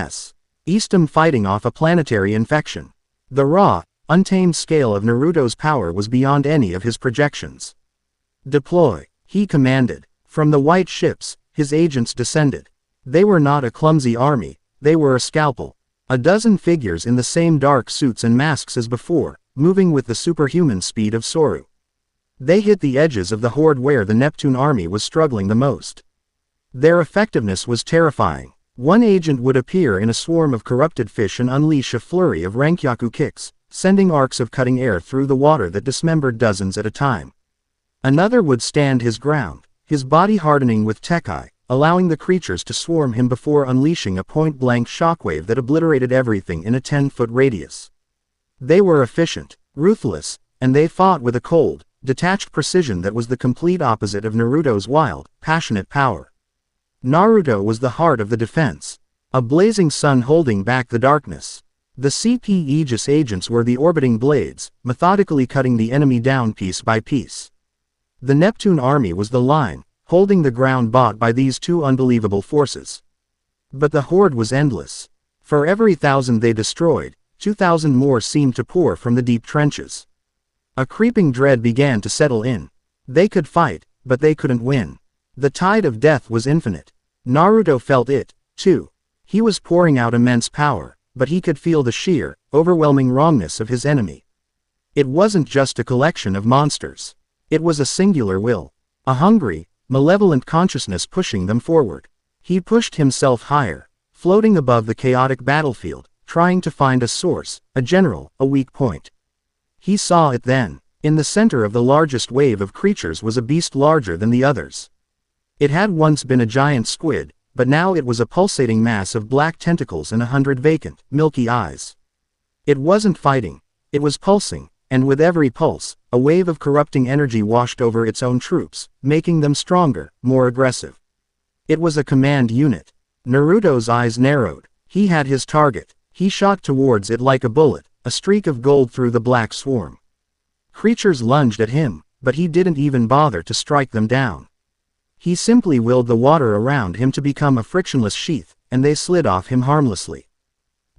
A: system fighting off a planetary infection. The raw, untamed scale of Naruto's power was beyond any of his projections. "Deploy," he commanded. From the white ships, his agents descended. They were not a clumsy army, they were a scalpel. A dozen figures in the same dark suits and masks as before, moving with the superhuman speed of Soru. They hit the edges of the horde where the Neptune army was struggling the most. Their effectiveness was terrifying. One agent would appear in a swarm of corrupted fish and unleash a flurry of Rankyaku kicks, sending arcs of cutting air through the water that dismembered dozens at a time. Another would stand his ground, his body hardening with Tekai, allowing the creatures to swarm him before unleashing a point-blank shockwave that obliterated everything in a 10-foot radius. They were efficient, ruthless, and they fought with a cold, detached precision that was the complete opposite of Naruto's wild, passionate power. Naruto was the heart of the defense, a blazing sun holding back the darkness. The CP Aegis agents were the orbiting blades, methodically cutting the enemy down piece by piece. The Neptune army was the line, holding the ground bought by these two unbelievable forces. But the horde was endless. For every 1,000 they destroyed, 2,000 more seemed to pour from the deep trenches. A creeping dread began to settle in. They could fight, but they couldn't win. The tide of death was infinite. Naruto felt it, too. He was pouring out immense power, but he could feel the sheer, overwhelming wrongness of his enemy. It wasn't just a collection of monsters. It was a singular will. A hungry, malevolent consciousness pushing them forward. He pushed himself higher, floating above the chaotic battlefield, trying to find a source, a general, a weak point. He saw it then. In the center of the largest wave of creatures was a beast larger than the others. It had once been a giant squid, but now it was a pulsating mass of black tentacles and 100 vacant, milky eyes. It wasn't fighting. It was pulsing, and with every pulse, a wave of corrupting energy washed over its own troops, making them stronger, more aggressive. It was a command unit. Naruto's eyes narrowed. He had his target. He shot towards it like a bullet, a streak of gold through the black swarm. Creatures lunged at him, but he didn't even bother to strike them down. He simply willed the water around him to become a frictionless sheath, and they slid off him harmlessly.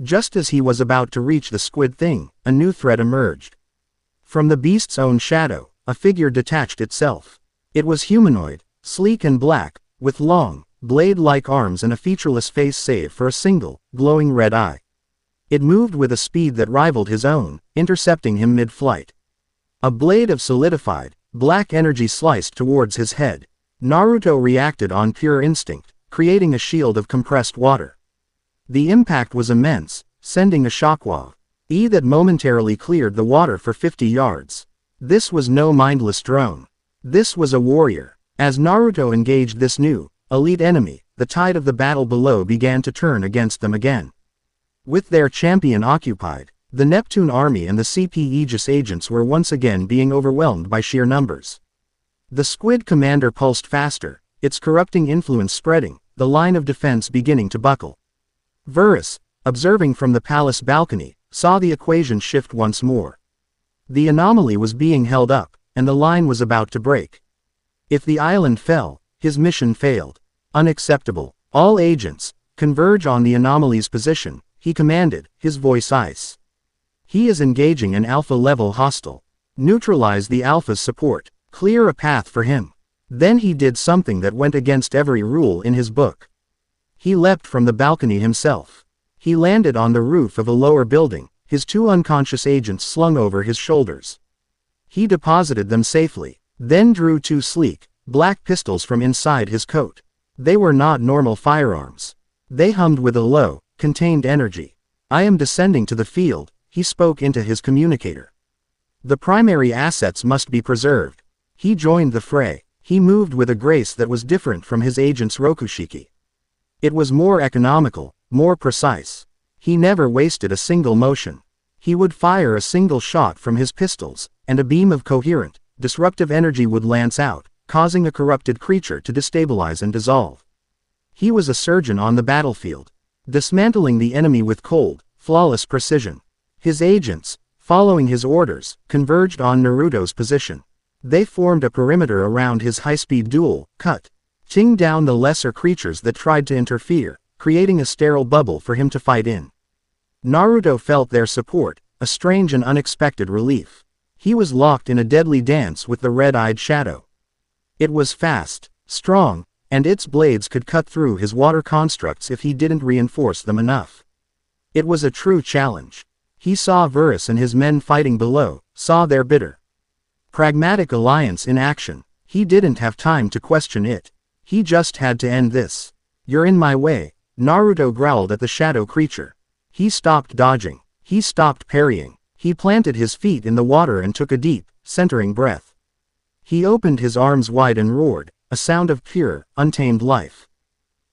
A: Just as he was about to reach the squid thing, a new threat emerged. From the beast's own shadow, a figure detached itself. It was humanoid, sleek and black, with long, blade-like arms and a featureless face save for a single, glowing red eye. It moved with a speed that rivaled his own, intercepting him mid-flight. A blade of solidified, black energy sliced towards his head. Naruto reacted on pure instinct, creating a shield of compressed water. The impact was immense, sending a shockwave that momentarily cleared the water for 50 yards. This was no mindless drone. This was a warrior. As Naruto engaged this new, elite enemy, the tide of the battle below began to turn against them again. With their champion occupied, the Neptune army and the CP Aegis agents were once again being overwhelmed by sheer numbers. The squid commander pulsed faster, its corrupting influence spreading, the line of defense beginning to buckle. Varus, observing from the palace balcony, saw the equation shift once more. The anomaly was being held up, and the line was about to break. If the island fell, his mission failed. Unacceptable. All agents, converge on the anomaly's position, he commanded, his voice ice. He is engaging an alpha-level hostile. Neutralize the alpha's support. Clear a path for him. Then he did something that went against every rule in his book. He leapt from the balcony himself. He landed on the roof of a lower building, his two unconscious agents slung over his shoulders. He deposited them safely, then drew two sleek, black pistols from inside his coat. They were not normal firearms. They hummed with a low, contained energy. I am descending to the field, he spoke into his communicator. The primary assets must be preserved. He joined the fray. He moved with a grace that was different from his agent's rokushiki. It was more economical, more precise. He never wasted a single motion. He would fire a single shot from his pistols, and a beam of coherent, disruptive energy would lance out, causing a corrupted creature to destabilize and dissolve. He was a surgeon on the battlefield, dismantling the enemy with cold, flawless precision. His agents, following his orders, converged on Naruto's position. They formed a perimeter around his high-speed duel, cutting down the lesser creatures that tried to interfere, creating a sterile bubble for him to fight in. Naruto felt their support, a strange and unexpected relief. He was locked in a deadly dance with the red-eyed shadow. It was fast, strong, and its blades could cut through his water constructs if he didn't reinforce them enough. It was a true challenge. He saw Varus and his men fighting below, saw their bitter, pragmatic alliance in action. He didn't have time to question it. He just had to end this. You're in my way, Naruto growled at the shadow creature. He stopped dodging. He stopped parrying. He planted his feet in the water and took a deep, centering breath. He opened his arms wide and roared, a sound of pure, untamed life.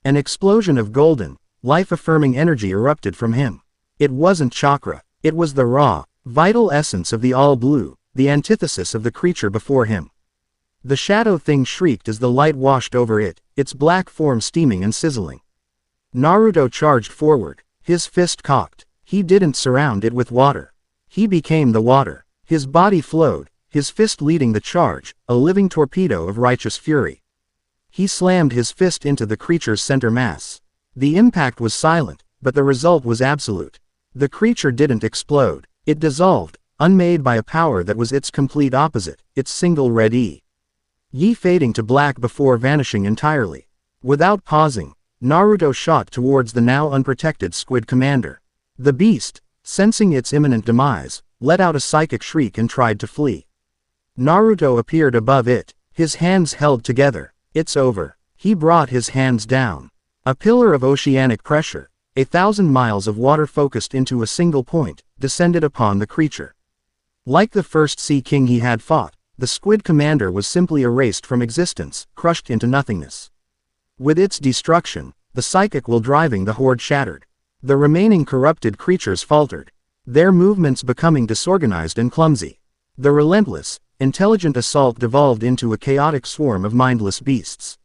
A: An explosion of golden, life-affirming energy erupted from him. It wasn't chakra. It was the raw, vital essence of the all-blue, the antithesis of the creature before him. The shadow thing shrieked as the light washed over it, its black form steaming and sizzling. Naruto charged forward, his fist cocked. He didn't surround it with water. He became the water. His body flowed, his fist leading the charge, a living torpedo of righteous fury. He slammed his fist into the creature's center mass. The impact was silent, but the result was absolute. The creature didn't explode. It dissolved, unmade by a power that was its complete opposite, its single red yi fading to black before vanishing entirely. Without pausing, Naruto shot towards the now unprotected squid commander. The beast, sensing its imminent demise, let out a psychic shriek and tried to flee. Naruto appeared above it, his hands held together. It's over. He brought his hands down. A pillar of oceanic pressure, 1,000 miles of water focused into a single point, descended upon the creature. Like the first Sea King he had fought, the Squid Commander was simply erased from existence, crushed into nothingness. With its destruction, the psychic will driving the horde shattered. The remaining corrupted creatures faltered, their movements becoming disorganized and clumsy. The relentless, intelligent assault devolved into a chaotic swarm of mindless beasts.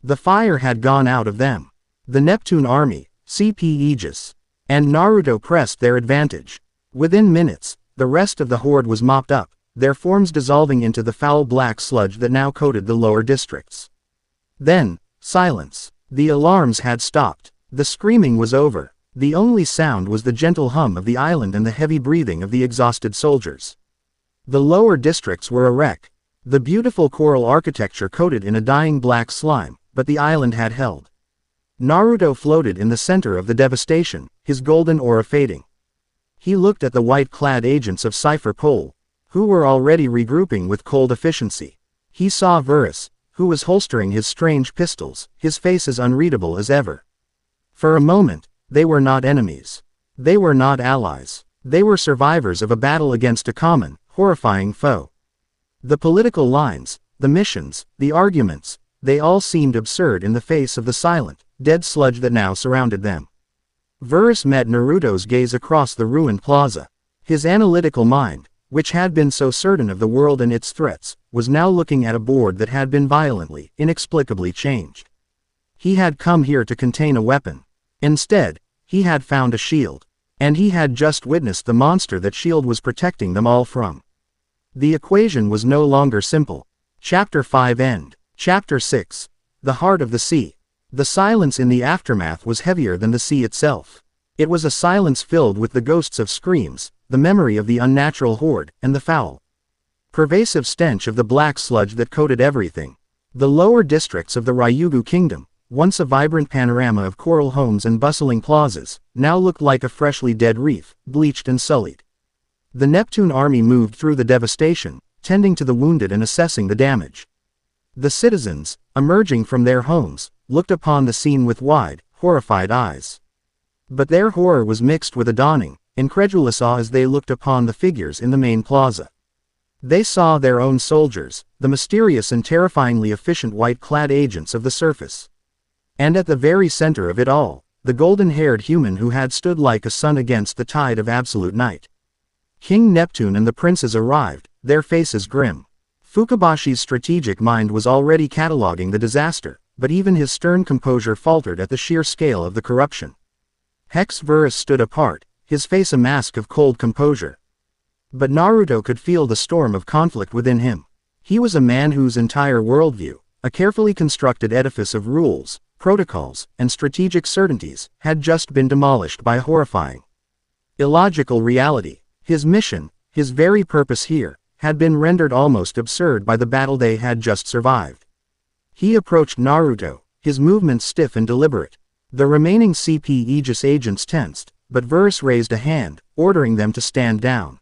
A: The fire had gone out of them. The Neptune army, CP Aegis, and Naruto pressed their advantage. Within minutes, the rest of the horde was mopped up, their forms dissolving into the foul black sludge that now coated the lower districts. Then, silence. The alarms had stopped. The screaming was over. The only sound was the gentle hum of the island and the heavy breathing of the exhausted soldiers. The lower districts were a wreck. The beautiful coral architecture coated in a dying black slime, but the island had held. Naruto floated in the center of the devastation, his golden aura fading. He looked at the white-clad agents of Cypher Pole, who were already regrouping with cold efficiency. He saw Verus, who was holstering his strange pistols, his face as unreadable as ever. For a moment, they were not enemies. They were not allies. They were survivors of a battle against a common, horrifying foe. The political lines, the missions, the arguments, they all seemed absurd in the face of the silent, dead sludge that now surrounded them. Verus met Naruto's gaze across the ruined plaza. His analytical mind, which had been so certain of the world and its threats, was now looking at a board that had been violently, inexplicably changed. He had come here to contain a weapon. Instead, he had found a shield. And he had just witnessed the monster that shield was protecting them all from. The equation was no longer simple. Chapter 5 End. Chapter 6. The Heart of the Sea. The silence in the aftermath was heavier than the sea itself. It was a silence filled with the ghosts of screams, the memory of the unnatural horde, and the foul, pervasive stench of the black sludge that coated everything. The lower districts of the Ryugu Kingdom, once a vibrant panorama of coral homes and bustling plazas, now looked like a freshly dead reef, bleached and sullied. The Neptune army moved through the devastation, tending to the wounded and assessing the damage. The citizens, emerging from their homes, looked upon the scene with wide, horrified eyes. But their horror was mixed with a dawning, incredulous awe as they looked upon the figures in the main plaza. They saw their own soldiers, the mysterious and terrifyingly efficient white-clad agents of the surface. And at the very center of it all, the golden-haired human who had stood like a sun against the tide of absolute night. King Neptune and the princes arrived, their faces grim. Fukabashi's strategic mind was already cataloging the disaster, but even his stern composure faltered at the sheer scale of the corruption. Hex Verus stood apart, his face a mask of cold composure. But Naruto could feel the storm of conflict within him. He was a man whose entire worldview, a carefully constructed edifice of rules, protocols, and strategic certainties, had just been demolished by a horrifying, illogical reality. His mission, his very purpose here, had been rendered almost absurd by the battle they had just survived. He approached Naruto, his movements stiff and deliberate. The remaining CP Aegis agents tensed, but Verus raised a hand, ordering them to stand down.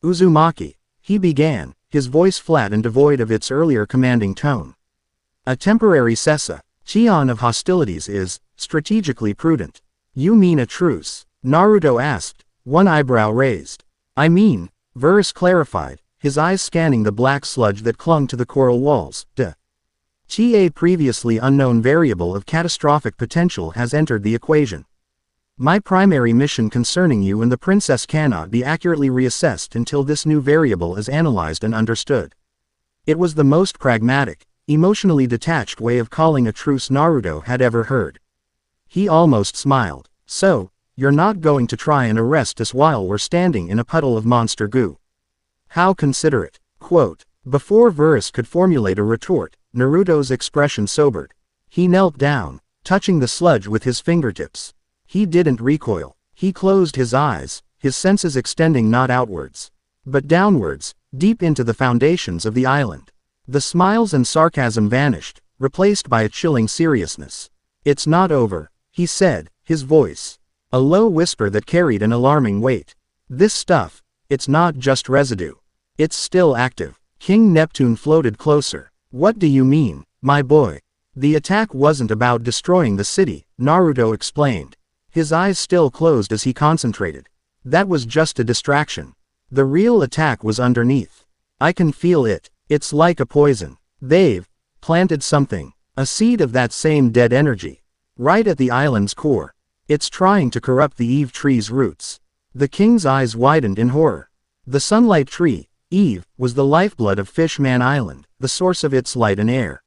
A: Uzumaki, he began, his voice flat and devoid of its earlier commanding tone. A temporary cessation of hostilities is, strategically prudent. You mean a truce? Naruto asked, one eyebrow raised. I mean, Verus clarified, his eyes scanning the black sludge that clung to the coral walls. A previously unknown variable of catastrophic potential has entered the equation. My primary mission concerning you and the princess cannot be accurately reassessed until this new variable is analyzed and understood. It was the most pragmatic, emotionally detached way of calling a truce Naruto had ever heard. He almost smiled. So, you're not going to try and arrest us while we're standing in a puddle of monster goo. How considerate. Quote. Before Verus could formulate a retort, Naruto's expression sobered. He knelt down, touching the sludge with his fingertips. He didn't recoil. He closed his eyes, his senses extending not outwards, but downwards, deep into the foundations of the island. The smiles and sarcasm vanished, replaced by a chilling seriousness. It's not over, he said, his voice A low whisper that carried an alarming weight. This stuff, it's not just residue. It's still active. King Neptune floated closer. What do you mean, my boy? The attack wasn't about destroying the city, Naruto explained. His eyes still closed as he concentrated. That was just a distraction. The real attack was underneath. I can feel it. It's like a poison. They've planted something. A seed of that same dead energy. Right at the island's core. It's trying to corrupt the Eve tree's roots. The king's eyes widened in horror. The sunlight tree, Eve, was the lifeblood of Fishman Island, the source of its light and air.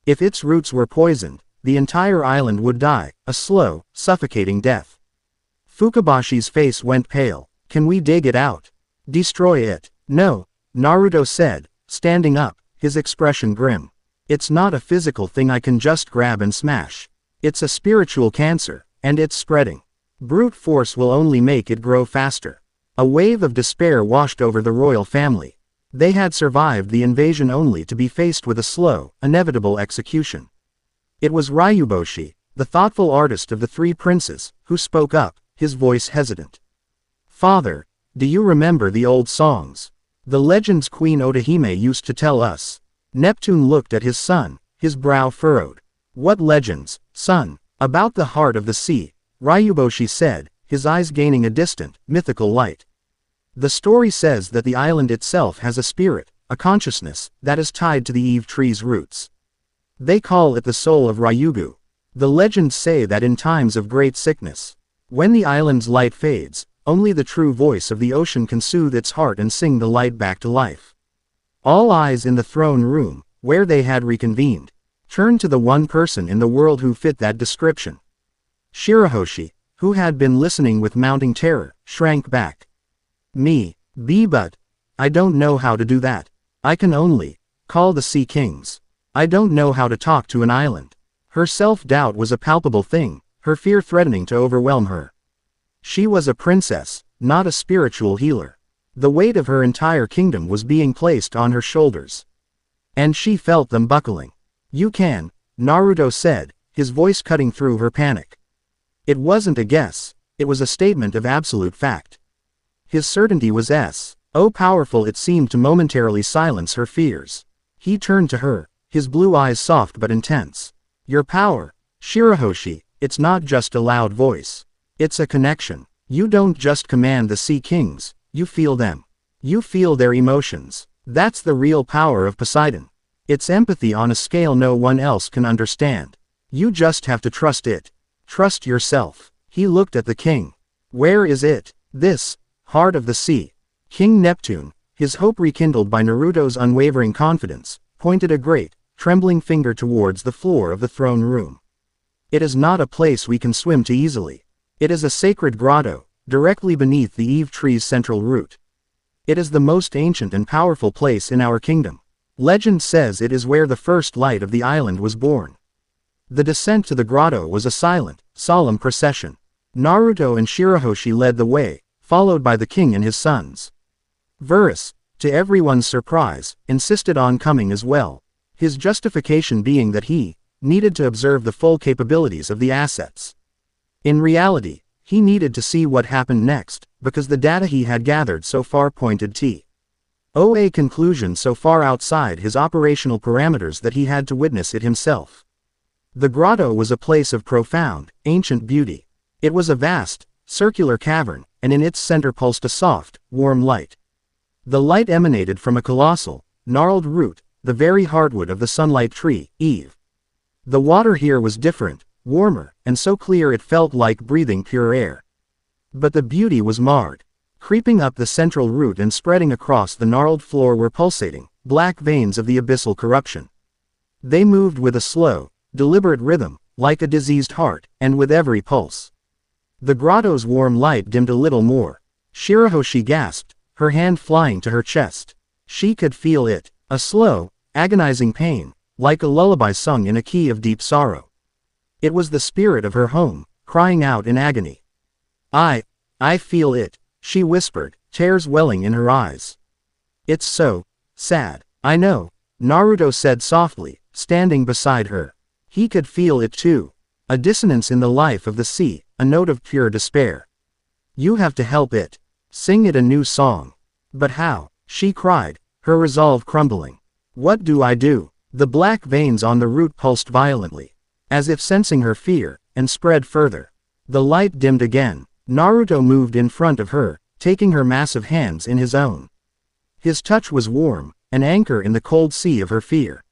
A: If its roots were poisoned, the entire island would die, a slow, suffocating death. Fukabashi's face went pale. Can we dig it out? Destroy it? No, Naruto said, standing up, his expression grim. It's not a physical thing I can just grab and smash. It's a spiritual cancer, and it's spreading. Brute force will only make it grow faster. A wave of despair washed over the royal family. They had survived the invasion only to be faced with a slow, inevitable execution. It was Ryuboshi, the thoughtful artist of the three princes, who spoke up, his voice hesitant. Father, do you remember the old songs? The legends Queen Otahime used to tell us. Neptune looked at his son, his brow furrowed. What legends, son? About the heart of the sea, Ryuboshi said, his eyes gaining a distant, mythical light. The story says that the island itself has a spirit, a consciousness, that is tied to the Eve tree's roots. They call it the soul of Ryugu. The legends say that in times of great sickness, when the island's light fades, only the true voice of the ocean can soothe its heart and sing the light back to life. All eyes in the throne room, where they had reconvened, turned to the one person in the world who fit that description. Shirahoshi, who had been listening with mounting terror, shrank back. But I don't know how to do that. I can only call the Sea Kings. I don't know how to talk to an island. Her self-doubt was a palpable thing, her fear threatening to overwhelm her. She was a princess, not a spiritual healer. The weight of her entire kingdom was being placed on her shoulders. And she felt them buckling. You can, Naruto said, his voice cutting through her panic. It wasn't a guess, it was a statement of absolute fact. His certainty was powerful it seemed to momentarily silence her fears. He turned to her, his blue eyes soft but intense. Your power, Shirahoshi, it's not just a loud voice. It's a connection. You don't just command the Sea Kings, you feel them. You feel their emotions. That's the real power of Poseidon. It's empathy on a scale no one else can understand. You just have to trust it. Trust yourself. He looked at the king. Where is it? This heart of the sea. King Neptune, his hope rekindled by Naruto's unwavering confidence, pointed a great, trembling finger towards the floor of the throne room. It is not a place we can swim to easily. It is a sacred grotto, directly beneath the Eve tree's central root. It is the most ancient and powerful place in our kingdom. Legend says it is where the first light of the island was born. The descent to the grotto was a silent, solemn procession. Naruto and Shirahoshi led the way, followed by the king and his sons. Verus, to everyone's surprise, insisted on coming as well, his justification being that he needed to observe the full capabilities of the assets. In reality, he needed to see what happened next, because the data he had gathered so far pointed to a conclusion so far outside his operational parameters that he had to witness it himself. The grotto was a place of profound, ancient beauty. It was a vast, circular cavern, and in its center pulsed a soft, warm light. The light emanated from a colossal, gnarled root, the very heartwood of the sunlight tree, Eve. The water here was different, warmer, and so clear it felt like breathing pure air. But the beauty was marred. Creeping up the central root and spreading across the gnarled floor were pulsating, black veins of the abyssal corruption. They moved with a slow, deliberate rhythm, like a diseased heart, and with every pulse. The grotto's warm light dimmed a little more. Shirahoshi gasped, her hand flying to her chest. She could feel it, a slow, agonizing pain, like a lullaby sung in a key of deep sorrow. It was the spirit of her home, crying out in agony. I feel it, she whispered, tears welling in her eyes. It's so sad. I know, Naruto said softly, standing beside her. He could feel it too. A dissonance in the life of the sea, a note of pure despair. You have to help it. Sing it a new song. But how? She cried, her resolve crumbling. What do I do? The black veins on the root pulsed violently, as if sensing her fear, and spread further. The light dimmed again. Naruto moved in front of her, taking her massive hands in his own. His touch was warm, an anchor in the cold sea of her fear.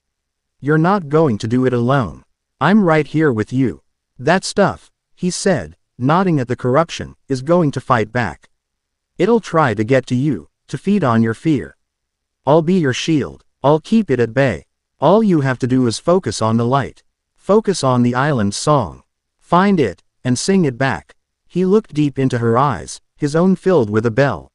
A: You're not going to do it alone. I'm right here with you. That stuff, he said, nodding at the corruption, is going to fight back. It'll try to get to you, to feed on your fear. I'll be your shield. I'll keep it at bay. All you have to do is focus on the light. Focus on the island's song. Find it, and sing it back. He looked deep into her eyes, his own filled with a bell.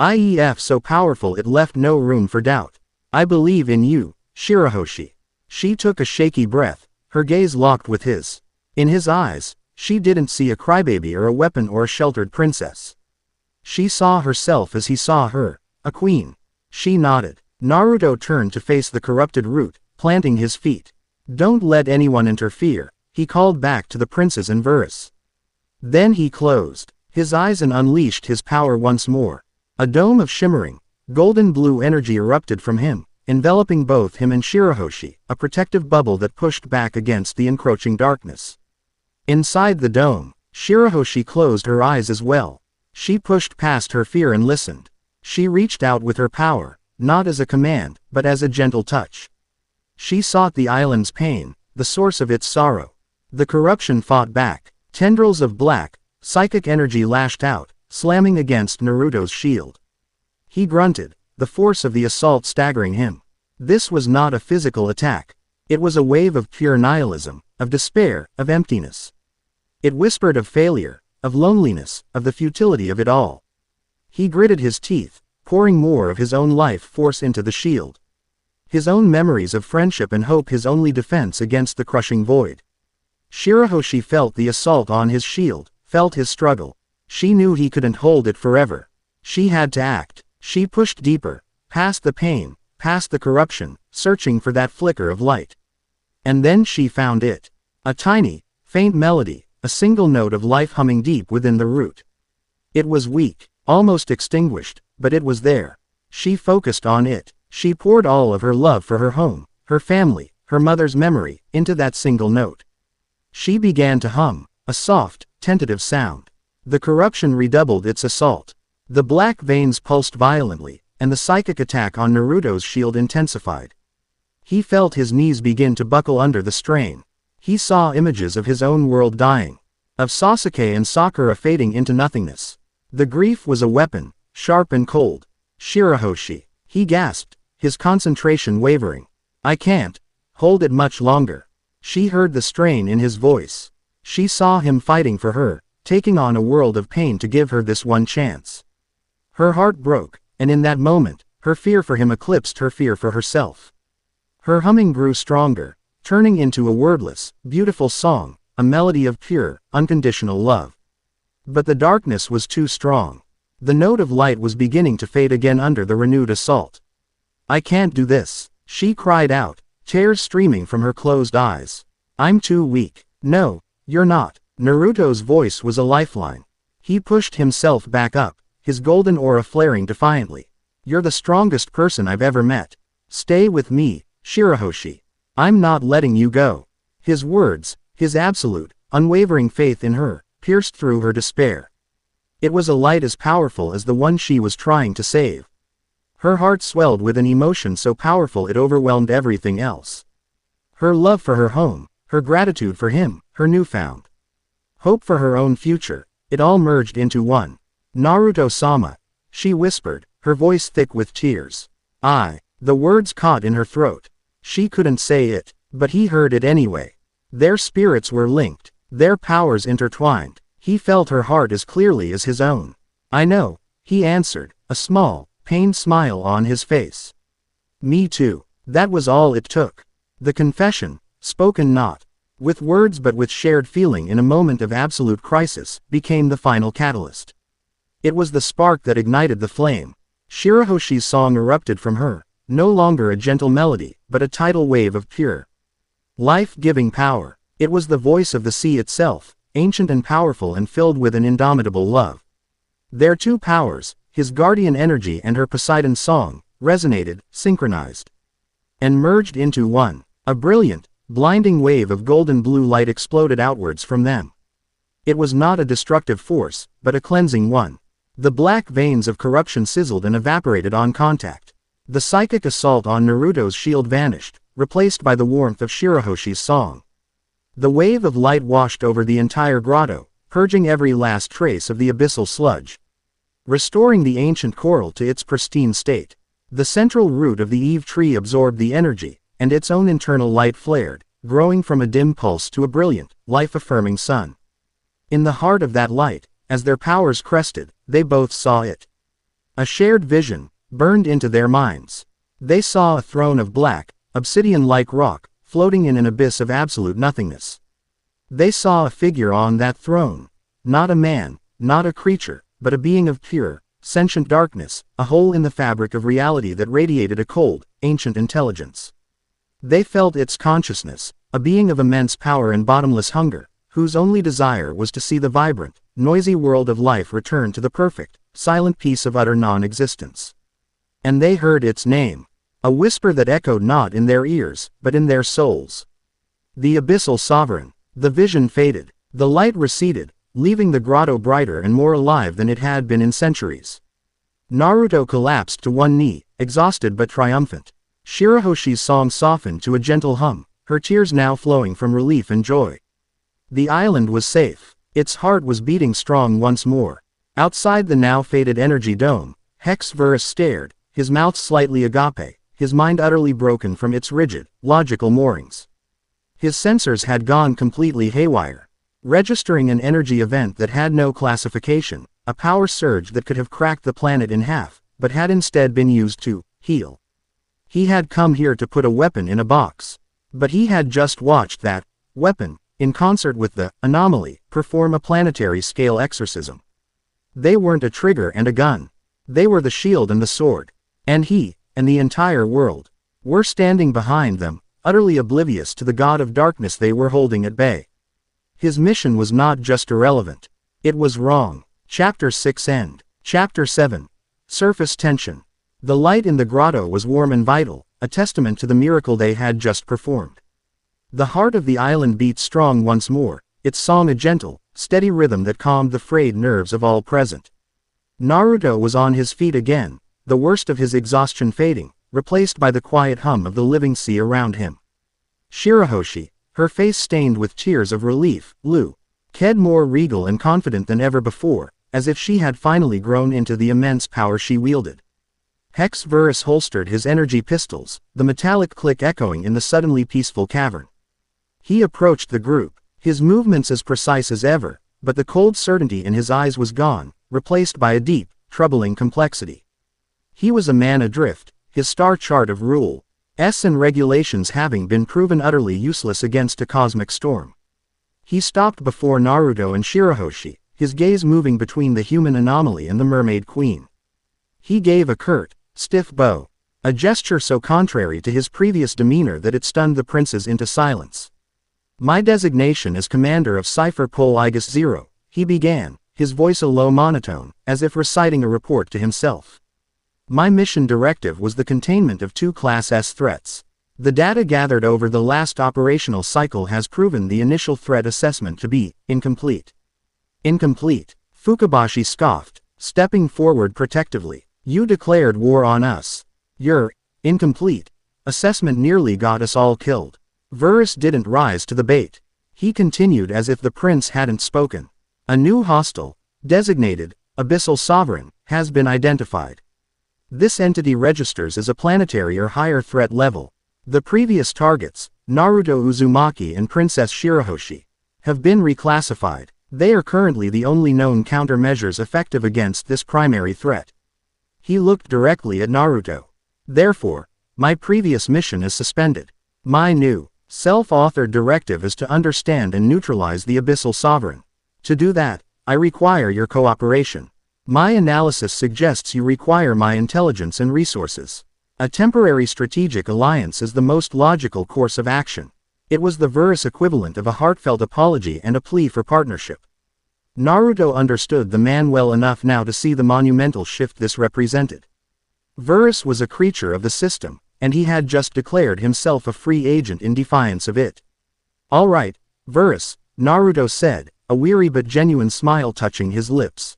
A: IEF so powerful it left no room for doubt. I believe in you, Shirahoshi. She took a shaky breath, her gaze locked with his. In his eyes, she didn't see a crybaby or a weapon or a sheltered princess. She saw herself as he saw her, a queen. She nodded. Naruto turned to face the corrupted root, planting his feet. Don't let anyone interfere, he called back to the princes and Verus. Then he closed his eyes and unleashed his power once more. A dome of shimmering, golden blue energy erupted from him, enveloping both him and Shirahoshi, a protective bubble that pushed back against the encroaching darkness. Inside the dome, Shirahoshi closed her eyes as well. She pushed past her fear and listened. She reached out with her power, not as a command, but as a gentle touch. She sought the island's pain, the source of its sorrow. The corruption fought back. Tendrils of black, psychic energy lashed out, slamming against Naruto's shield. He grunted, the force of the assault staggering him. This was not a physical attack. It was a wave of pure nihilism, of despair, of emptiness. It whispered of failure, of loneliness, of the futility of it all. He gritted his teeth, pouring more of his own life force into the shield. His own memories of friendship and hope, his only defense against the crushing void. Shirahoshi felt the assault on his shield, felt his struggle. She knew he couldn't hold it forever. She had to act. She pushed deeper, past the pain, past the corruption, searching for that flicker of light. And then she found it. A tiny, faint melody, a single note of life humming deep within the root. It was weak, almost extinguished, but it was there. She focused on it. She poured all of her love for her home, her family, her mother's memory, into that single note. She began to hum, a soft, tentative sound. The corruption redoubled its assault. The black veins pulsed violently, and the psychic attack on Naruto's shield intensified. He felt his knees begin to buckle under the strain. He saw images of his own world dying, of Sasuke and Sakura fading into nothingness. The grief was a weapon, sharp and cold. Shirahoshi, he gasped, his concentration wavering. I can't hold it much longer. She heard the strain in his voice. She saw him fighting for her, taking on a world of pain to give her this one chance. Her heart broke, and in that moment, her fear for him eclipsed her fear for herself. Her humming grew stronger, turning into a wordless, beautiful song, a melody of pure, unconditional love. But the darkness was too strong. The note of light was beginning to fade again under the renewed assault. I can't do this, she cried out, tears streaming from her closed eyes. I'm too weak. No, you're not. Naruto's voice was a lifeline. He pushed himself back up, his golden aura flaring defiantly. You're the strongest person I've ever met. Stay with me, Shirahoshi. I'm not letting you go. His words, his absolute, unwavering faith in her, pierced through her despair. It was a light as powerful as the one she was trying to save. Her heart swelled with an emotion so powerful it overwhelmed everything else. Her love for her home, her gratitude for him, her newfound hope for her own future, it all merged into one. Naruto-sama, she whispered, her voice thick with tears. The words caught in her throat. She couldn't say it, but he heard it anyway. Their spirits were linked, their powers intertwined. He felt her heart as clearly as his own. I know, he answered, a small, pained smile on his face. Me too. That was all it took. The confession, spoken not with words but with shared feeling in a moment of absolute crisis, became the final catalyst. It was the spark that ignited the flame. Shirahoshi's song erupted from her, no longer a gentle melody, but a tidal wave of pure, life-giving power. It was the voice of the sea itself, ancient and powerful and filled with an indomitable love. Their two powers, his guardian energy and her Poseidon song, resonated, synchronized, and merged into one. A brilliant, blinding wave of golden blue light exploded outwards from them. It was not a destructive force, but a cleansing one. The black veins of corruption sizzled and evaporated on contact. The psychic assault on Naruto's shield vanished, replaced by the warmth of Shirahoshi's song. The wave of light washed over the entire grotto, purging every last trace of the abyssal sludge, restoring the ancient coral to its pristine state. The central root of the Eve tree absorbed the energy, and its own internal light flared, growing from a dim pulse to a brilliant, life-affirming sun. In the heart of that light, as their powers crested, they both saw it. A shared vision burned into their minds. They saw a throne of black, obsidian-like rock, floating in an abyss of absolute nothingness. They saw a figure on that throne. Not a man, not a creature, but a being of pure, sentient darkness, a hole in the fabric of reality that radiated a cold, ancient intelligence. They felt its consciousness, a being of immense power and bottomless hunger, whose only desire was to see the vibrant, noisy world of life return to the perfect, silent peace of utter non-existence. And they heard its name, a whisper that echoed not in their ears, but in their souls. The Abyssal Sovereign. The vision faded. The light receded, leaving the grotto brighter and more alive than it had been in centuries. Naruto collapsed to one knee, exhausted but triumphant. Shirahoshi's song softened to a gentle hum, her tears now flowing from relief and joy. The island was safe. Its heart was beating strong once more. Outside the now faded energy dome, Hexverus stared, his mouth slightly agape, his mind utterly broken from its rigid, logical moorings. His sensors had gone completely haywire, registering an energy event that had no classification, a power surge that could have cracked the planet in half, but had instead been used to heal. He had come here to put a weapon in a box. But he had just watched that weapon, in concert with the anomaly, perform a planetary-scale exorcism. They weren't a trigger and a gun. They were the shield and the sword. And he, and the entire world, were standing behind them, utterly oblivious to the god of darkness they were holding at bay. His mission was not just irrelevant. It was wrong. Chapter 6 End. Chapter 7. Surface Tension. The light in the grotto was warm and vital, a testament to the miracle they had just performed. The heart of the island beat strong once more, its song a gentle, steady rhythm that calmed the frayed nerves of all present. Naruto was on his feet again, the worst of his exhaustion fading, replaced by the quiet hum of the living sea around him. Shirahoshi, her face stained with tears of relief, looked more regal and confident than ever before, as if she had finally grown into the immense power she wielded. Hexverus holstered his energy pistols, the metallic click echoing in the suddenly peaceful cavern. He approached the group, his movements as precise as ever, but the cold certainty in his eyes was gone, replaced by a deep, troubling complexity. He was a man adrift, his star chart of rules and regulations having been proven utterly useless against a cosmic storm. He stopped before Naruto and Shirahoshi, his gaze moving between the human anomaly and the Mermaid Queen. He gave a curt, stiff bow, a gesture so contrary to his previous demeanor that it stunned the princes into silence. My designation as commander of Cipher Pol Igus Zero, he began, his voice a low monotone, as if reciting a report to himself. My mission directive was the containment of two Class S threats. The data gathered over the last operational cycle has proven the initial threat assessment to be incomplete. Incomplete? Fukabashi scoffed, stepping forward protectively. You declared war on us. Your incomplete assessment nearly got us all killed. Verus didn't rise to the bait. He continued as if the prince hadn't spoken. A new hostile, designated Abyssal Sovereign, has been identified. This entity registers as a planetary or higher threat level. The previous targets, Naruto Uzumaki and Princess Shirahoshi, have been reclassified. They are currently the only known countermeasures effective against this primary threat. He looked directly at Naruto. Therefore, my previous mission is suspended. My new, self-authored directive is to understand and neutralize the Abyssal Sovereign. To do that, I require your cooperation. My analysis suggests you require my intelligence and resources. A temporary strategic alliance is the most logical course of action. It was the verse equivalent of a heartfelt apology and a plea for partnership. Naruto understood the man well enough now to see the monumental shift this represented. Verus was a creature of the system, and he had just declared himself a free agent in defiance of it. "All right, Verus," Naruto said, a weary but genuine smile touching his lips.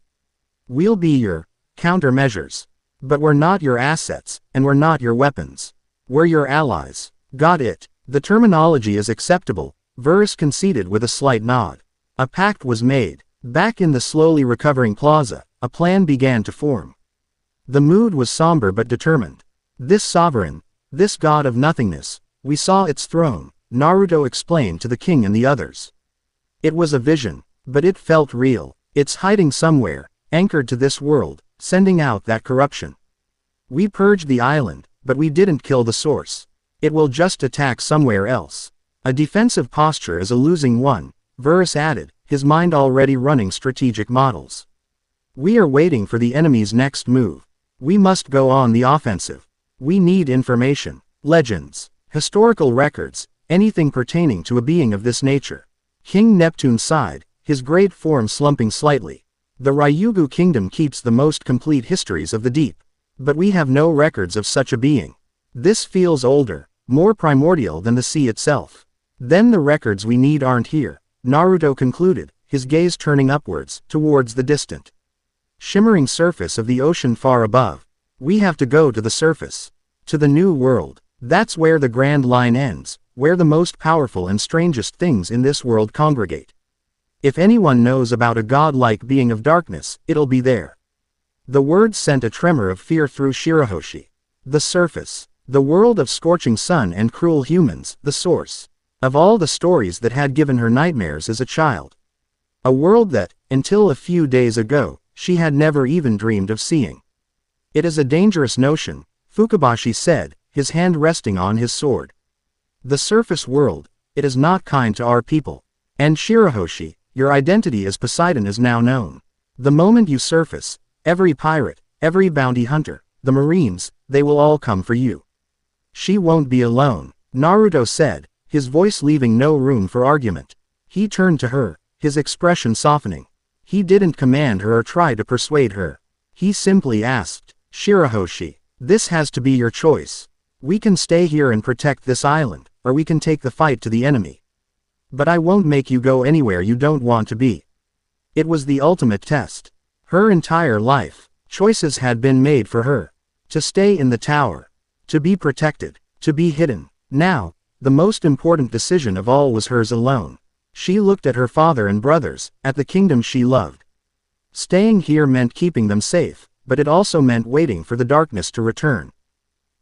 A: "We'll be your countermeasures. But we're not your assets, and we're not your weapons. We're your allies." "Got it. The terminology is acceptable," Verus conceded with a slight nod. A pact was made. Back in the slowly recovering plaza, a plan began to form. The mood was somber but determined. "This sovereign, this god of nothingness, we saw its throne," Naruto explained to the king and the others. "It was a vision, but it felt real. It's hiding somewhere, anchored to this world, sending out that corruption. We purged the island, but we didn't kill the source. It will just attack somewhere else. A defensive posture is a losing one," Verus added, his mind already running strategic models. "We are waiting for the enemy's next move. We must go on the offensive. We need information, legends, historical records, anything pertaining to a being of this nature." King Neptune sighed, his great form slumping slightly. "The Ryugu kingdom keeps the most complete histories of the deep. But we have no records of such a being. This feels older, more primordial than the sea itself. Then the records we need aren't here," Naruto concluded, his gaze turning upwards, towards the distant, shimmering surface of the ocean far above. "We have to go to the surface. To the new world. That's where the grand line ends, where the most powerful and strangest things in this world congregate. If anyone knows about a god-like being of darkness, it'll be there." The words sent a tremor of fear through Shirahoshi. The surface. The world of scorching sun and cruel humans, the source of all the stories that had given her nightmares as a child. A world that, until a few days ago, she had never even dreamed of seeing. "It is a dangerous notion," Fukabashi said, his hand resting on his sword. "The surface world, it is not kind to our people. And Shirahoshi, your identity as Poseidon is now known. The moment you surface, every pirate, every bounty hunter, the marines, they will all come for you. She won't be alone," Naruto said, his voice leaving no room for argument. He turned to her, his expression softening. He didn't command her or try to persuade her. He simply asked, "Shirahoshi, this has to be your choice. We can stay here and protect this island, or we can take the fight to the enemy. But I won't make you go anywhere you don't want to be." It was the ultimate test. Her entire life, choices had been made for her. To stay in the tower. To be protected. To be hidden. Now, the most important decision of all was hers alone. She looked at her father and brothers, at the kingdom she loved. Staying here meant keeping them safe, but it also meant waiting for the darkness to return.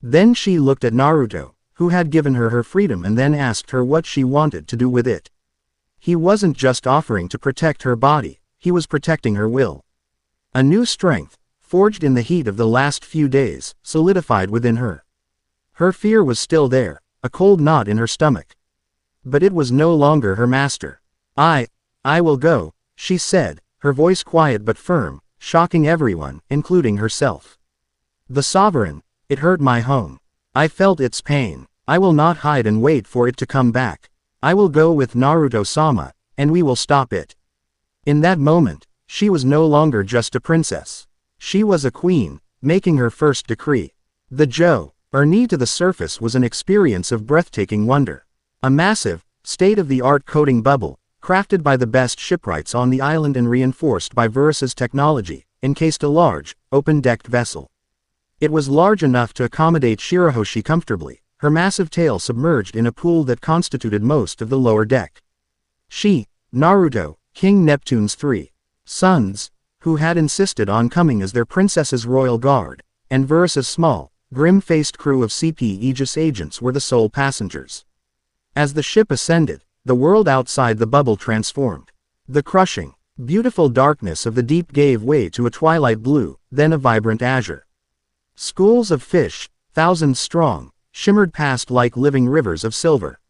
A: Then she looked at Naruto, who had given her her freedom, and then asked her what she wanted to do with it. He wasn't just offering to protect her body, he was protecting her will. A new strength, forged in the heat of the last few days, solidified within her. Her fear was still there, a cold knot in her stomach. But it was no longer her master. I will go," she said, her voice quiet but firm, shocking everyone, including herself. "The sovereign, it hurt my home. I felt its pain. I will not hide and wait for it to come back. I will go with Naruto-sama, and we will stop it." In that moment, she was no longer just a princess. She was a queen, making her first decree. The journey to the surface was an experience of breathtaking wonder. A massive, state-of-the-art coating bubble, crafted by the best shipwrights on the island and reinforced by Verus's technology, encased a large, open-decked vessel. It was large enough to accommodate Shirahoshi comfortably, her massive tail submerged in a pool that constituted most of the lower deck. She, Naruto, King Neptune's 3 sons, who had insisted on coming as their princess's royal guard, and Verus's small, grim-faced crew of CP Aegis agents were the sole passengers. As the ship ascended, the world outside the bubble transformed. The crushing, beautiful darkness of the deep gave way to a twilight blue, then a vibrant azure. Schools of fish, thousands strong, shimmered past like living rivers of silver.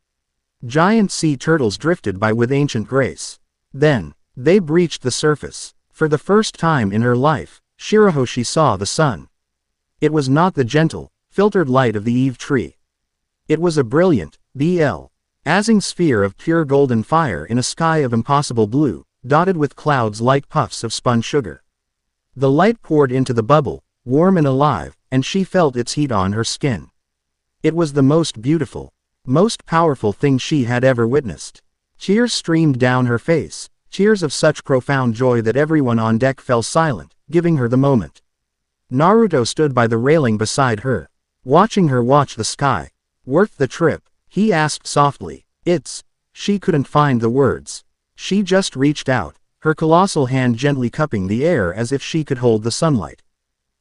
A: Giant sea turtles drifted by with ancient grace. Then, they breached the surface. For the first time in her life, Shirahoshi saw the sun. It was not the gentle, filtered light of the Eve tree. It was a brilliant, dazzling sphere of pure golden fire in a sky of impossible blue, dotted with clouds like puffs of spun sugar. The light poured into the bubble, warm and alive, and she felt its heat on her skin. It was the most beautiful, most powerful thing she had ever witnessed. Tears streamed down her face, tears of such profound joy that everyone on deck fell silent, giving her the moment. Naruto stood by the railing beside her, watching her watch the sky. "Worth the trip?" he asked softly. She couldn't find the words. She just reached out, her colossal hand gently cupping the air as if she could hold the sunlight.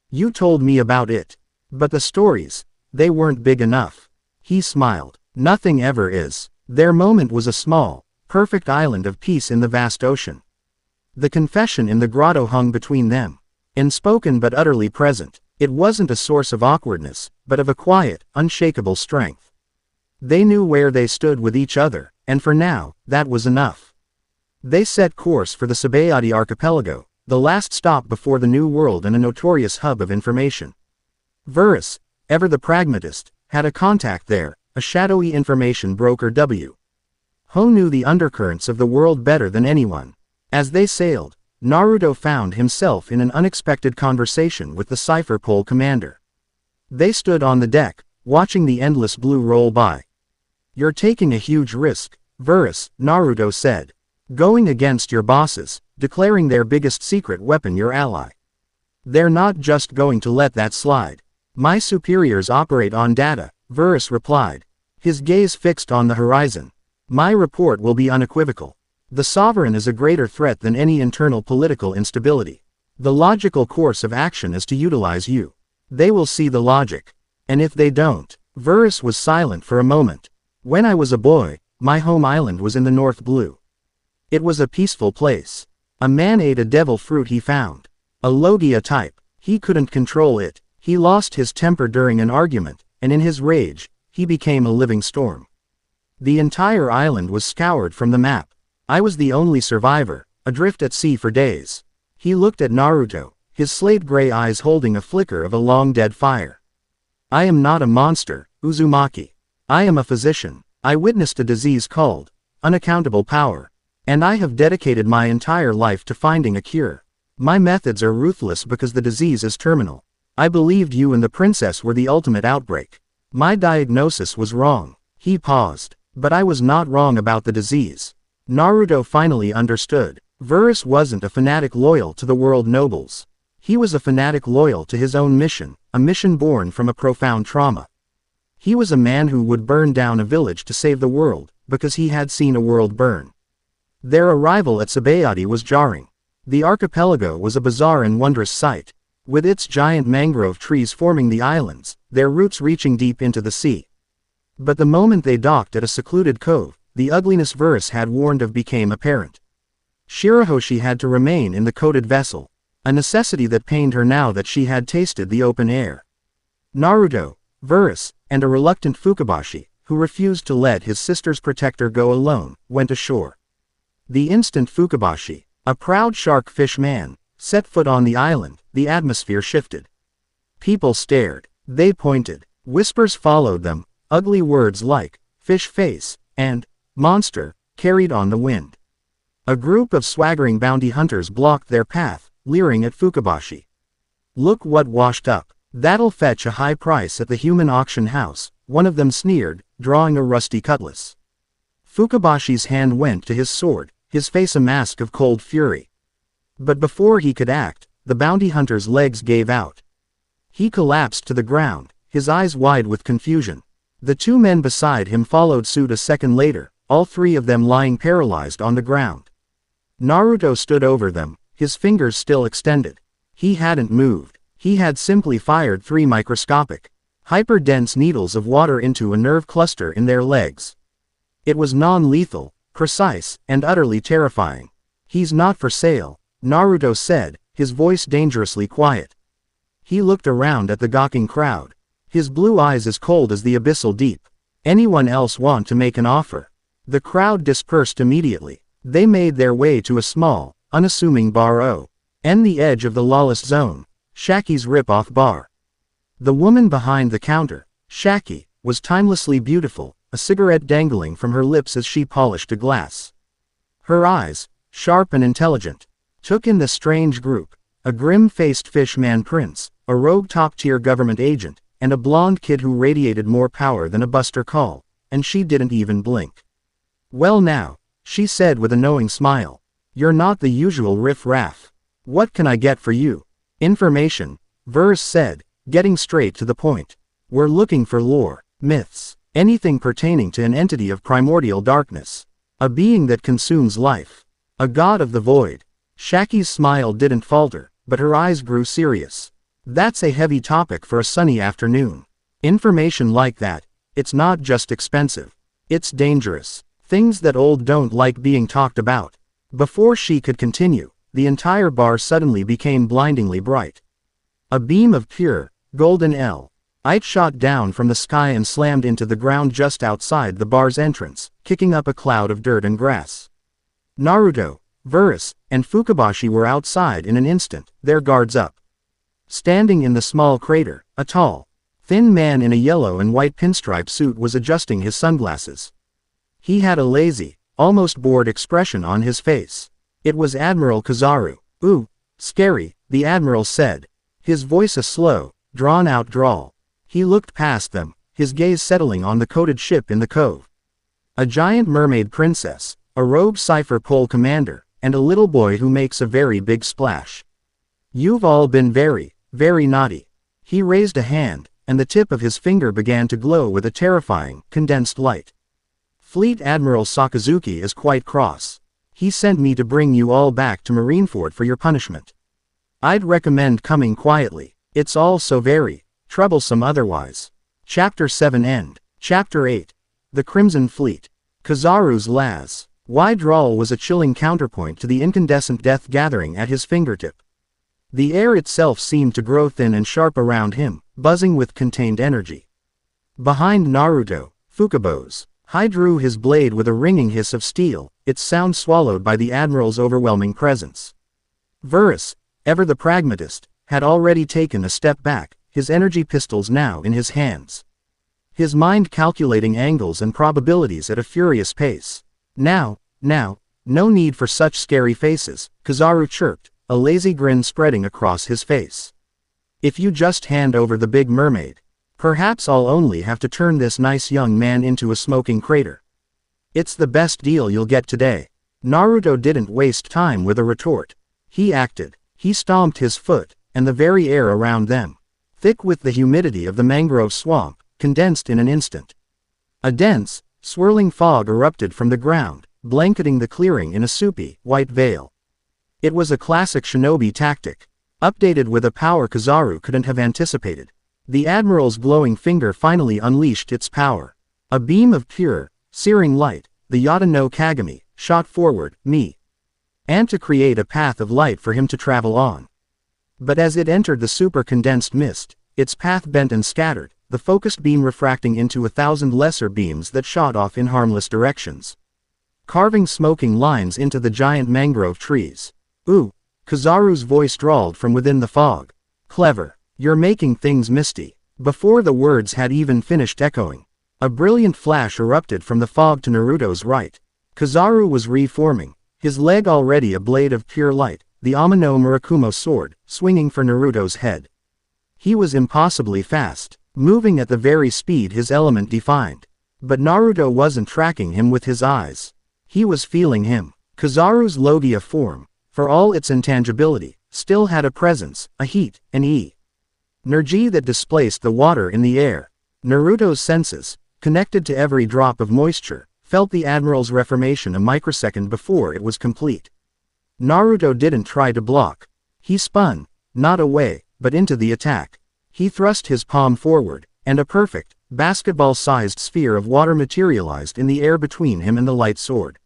A: "You told me about it. But the stories, they weren't big enough." He smiled. "Nothing ever is." Their moment was a small, perfect island of peace in the vast ocean. The confession in the grotto hung between them. Unspoken but utterly present, it wasn't a source of awkwardness, but of a quiet, unshakable strength. They knew where they stood with each other, and for now, that was enough. They set course for the Sabayati archipelago, the last stop before the New World and a notorious hub of information. Verus, ever the pragmatist, had a contact there, a shadowy information broker who knew the undercurrents of the world better than anyone. As they sailed, Naruto found himself in an unexpected conversation with the Cipher Pole commander. They stood on the deck, watching the endless blue roll by. "You're taking a huge risk, Verus," Naruto said. "Going against your bosses, declaring their biggest secret weapon your ally. They're not just going to let that slide." "My superiors operate on data," Verus replied, his gaze fixed on the horizon. "My report will be unequivocal. The sovereign is a greater threat than any internal political instability. The logical course of action is to utilize you. They will see the logic. And if they don't..." Verus was silent for a moment. "When I was a boy, my home island was in the North Blue. It was a peaceful place. A man ate a devil fruit he found. A Logia type. He couldn't control it. He lost his temper during an argument, and in his rage, he became a living storm. The entire island was scoured from the map. I was the only survivor, adrift at sea for days." He looked at Naruto, his slate-gray eyes holding a flicker of a long-dead fire. "I am not a monster, Uzumaki. I am a physician. I witnessed a disease called unaccountable power. And I have dedicated my entire life to finding a cure. My methods are ruthless because the disease is terminal. I believed you and the princess were the ultimate outbreak. My diagnosis was wrong." He paused. "But I was not wrong about the disease." Naruto finally understood. Verus wasn't a fanatic loyal to the world nobles. He was a fanatic loyal to his own mission, a mission born from a profound trauma. He was a man who would burn down a village to save the world, because he had seen a world burn. Their arrival at Sabayati was jarring. The archipelago was a bizarre and wondrous sight, with its giant mangrove trees forming the islands, their roots reaching deep into the sea. But the moment they docked at a secluded cove, the ugliness Verus had warned of became apparent. Shirahoshi had to remain in the coated vessel, a necessity that pained her now that she had tasted the open air. Naruto, Verus, and a reluctant Fukabashi, who refused to let his sister's protector go alone, went ashore. The instant Fukabashi, a proud shark-fish man, set foot on the island, the atmosphere shifted. People stared. They pointed. Whispers followed them, ugly words like fish face and monster carried on the wind. A group of swaggering bounty hunters blocked their path, leering at Fukabashi. "Look what washed up. That'll fetch a high price at the human auction house," one of them sneered, drawing a rusty cutlass. Fukabashi's hand went to his sword, his face a mask of cold fury. But before he could act, the bounty hunter's legs gave out. He collapsed to the ground, his eyes wide with confusion. The two men beside him followed suit a second later, all three of them lying paralyzed on the ground. Naruto stood over them, his fingers still extended. He hadn't moved. He had simply fired 3 microscopic, hyper-dense needles of water into a nerve cluster in their legs. It was non-lethal, precise, and utterly terrifying. "He's not for sale," Naruto said, his voice dangerously quiet. He looked around at the gawking crowd, his blue eyes as cold as the abyssal deep. "Anyone else want to make an offer?" The crowd dispersed immediately. They made their way to a small, unassuming bar on the edge of the lawless zone, Shaki's rip-off bar. The woman behind the counter, Shaki, was timelessly beautiful, a cigarette dangling from her lips as she polished a glass. Her eyes, sharp and intelligent, took in the strange group, a grim-faced fishman prince, a rogue top-tier government agent, and a blonde kid who radiated more power than a Buster Call, and she didn't even blink. "Well now," she said with a knowing smile. "You're not the usual riff-raff. What can I get for you?" "Information," Verse said, getting straight to the point. "We're looking for lore, myths, anything pertaining to an entity of primordial darkness. A being that consumes life. A god of the void." Shaki's smile didn't falter, but her eyes grew serious. "That's a heavy topic for a sunny afternoon. Information like that, it's not just expensive. It's dangerous. Things that old don't like being talked about." Before she could continue, the entire bar suddenly became blindingly bright. A beam of pure, golden light shot down from the sky and slammed into the ground just outside the bar's entrance, kicking up a cloud of dirt and grass. Naruto, Verus, and Fukabashi were outside in an instant, their guards up. Standing in the small crater, a tall, thin man in a yellow and white pinstripe suit was adjusting his sunglasses. He had a lazy, almost bored expression on his face. It was Admiral Kizaru. "Ooh, scary," the Admiral said, his voice a slow, drawn-out drawl. He looked past them, his gaze settling on the coated ship in the cove. A giant mermaid princess, a rogue cipher pole commander, and a little boy who makes a very big splash. "You've all been very, very naughty." He raised a hand, and the tip of his finger began to glow with a terrifying, condensed light. "Fleet Admiral Sakazuki is quite cross. He sent me to bring you all back to Marineford for your punishment. I'd recommend coming quietly. It's all so very troublesome otherwise." Chapter 7 End. Chapter 8. The Crimson Fleet. Kizaru's why drawl was a chilling counterpoint to the incandescent death gathering at his fingertip. The air itself seemed to grow thin and sharp around him, buzzing with contained energy. Behind Naruto, Fukabo's drew his blade with a ringing hiss of steel, its sound swallowed by the Admiral's overwhelming presence. Verus, ever the pragmatist, had already taken a step back, his energy pistols now in his hands. His mind calculating angles and probabilities at a furious pace. Now, no need for such scary faces," Kizaru chirped, a lazy grin spreading across his face. "If you just hand over the big mermaid, perhaps I'll only have to turn this nice young man into a smoking crater. It's the best deal you'll get today." Naruto didn't waste time with a retort. He acted. He stomped his foot, and the very air around them, thick with the humidity of the mangrove swamp, condensed in an instant. A dense, swirling fog erupted from the ground, blanketing the clearing in a soupy, white veil. It was a classic shinobi tactic, updated with a power Kizaru couldn't have anticipated. The Admiral's glowing finger finally unleashed its power. A beam of pure, searing light, the Yata no Kagami, shot forward, and to create a path of light for him to travel on. But as it entered the super-condensed mist, its path bent and scattered, the focused beam refracting into 1,000 lesser beams that shot off in harmless directions, carving smoking lines into the giant mangrove trees. "Ooh," Kizaru's voice drawled from within the fog. "Clever. You're making things misty." Before the words had even finished echoing, a brilliant flash erupted from the fog to Naruto's right. Kizaru was reforming, his leg already a blade of pure light, the Amano Murakumo sword, swinging for Naruto's head. He was impossibly fast, moving at the very speed his element defined. But Naruto wasn't tracking him with his eyes. He was feeling him. Kizaru's Logia form, for all its intangibility, still had a presence, a heat, an energy that displaced the water in the air. Naruto's senses, connected to every drop of moisture, felt the Admiral's reformation a microsecond before it was complete. Naruto didn't try to block. He spun, not away, but into the attack. He thrust his palm forward, and a perfect, basketball-sized sphere of water materialized in the air between him and the light sword.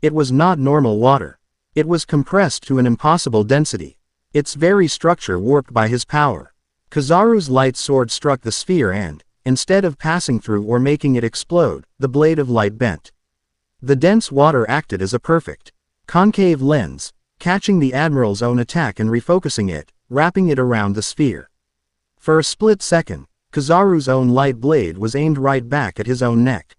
A: It was not normal water. It was compressed to an impossible density, its very structure warped by his power. Kizaru's light sword struck the sphere and, instead of passing through or making it explode, the blade of light bent. The dense water acted as a perfect, concave lens, catching the Admiral's own attack and refocusing it, wrapping it around the sphere. For a split second, Kizaru's own light blade was aimed right back at his own neck.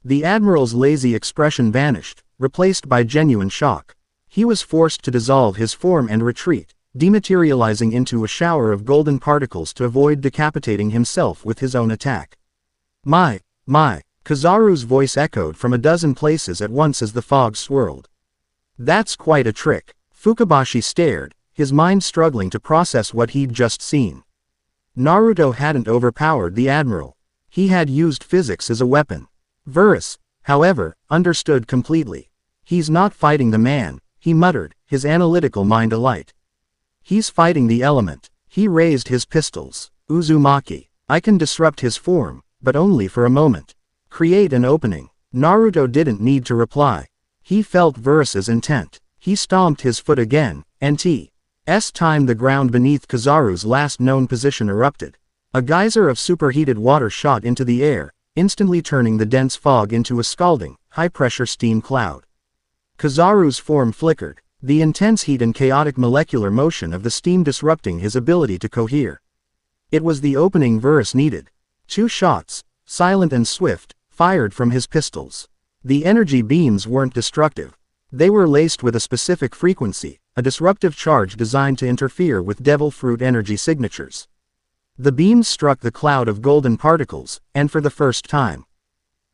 A: The admiral's lazy expression vanished, replaced by genuine shock. He was forced to dissolve his form and retreat, dematerializing into a shower of golden particles to avoid decapitating himself with his own attack. My, Kizaru's voice echoed from a dozen places at once as the fog swirled. That's quite a trick. Fukabashi stared, his mind struggling to process what he'd just seen. Naruto hadn't overpowered the admiral. He had used physics as a weapon. Verus, however, understood completely. He's not fighting the man, he muttered, his analytical mind alight. He's fighting the element. He raised his pistols. Uzumaki. I can disrupt his form, but only for a moment. Create an opening. Naruto didn't need to reply. He felt Verus's intent. He stomped his foot again, and time the ground beneath Kizaru's last known position erupted. A geyser of superheated water shot into the air, instantly turning the dense fog into a scalding, high-pressure steam cloud. Kizaru's form flickered, the intense heat and chaotic molecular motion of the steam disrupting his ability to cohere. It was the opening Verus needed. 2 shots, silent and swift, fired from his pistols. The energy beams weren't destructive. They were laced with a specific frequency, a disruptive charge designed to interfere with devil fruit energy signatures. The beams struck the cloud of golden particles, and for the first time,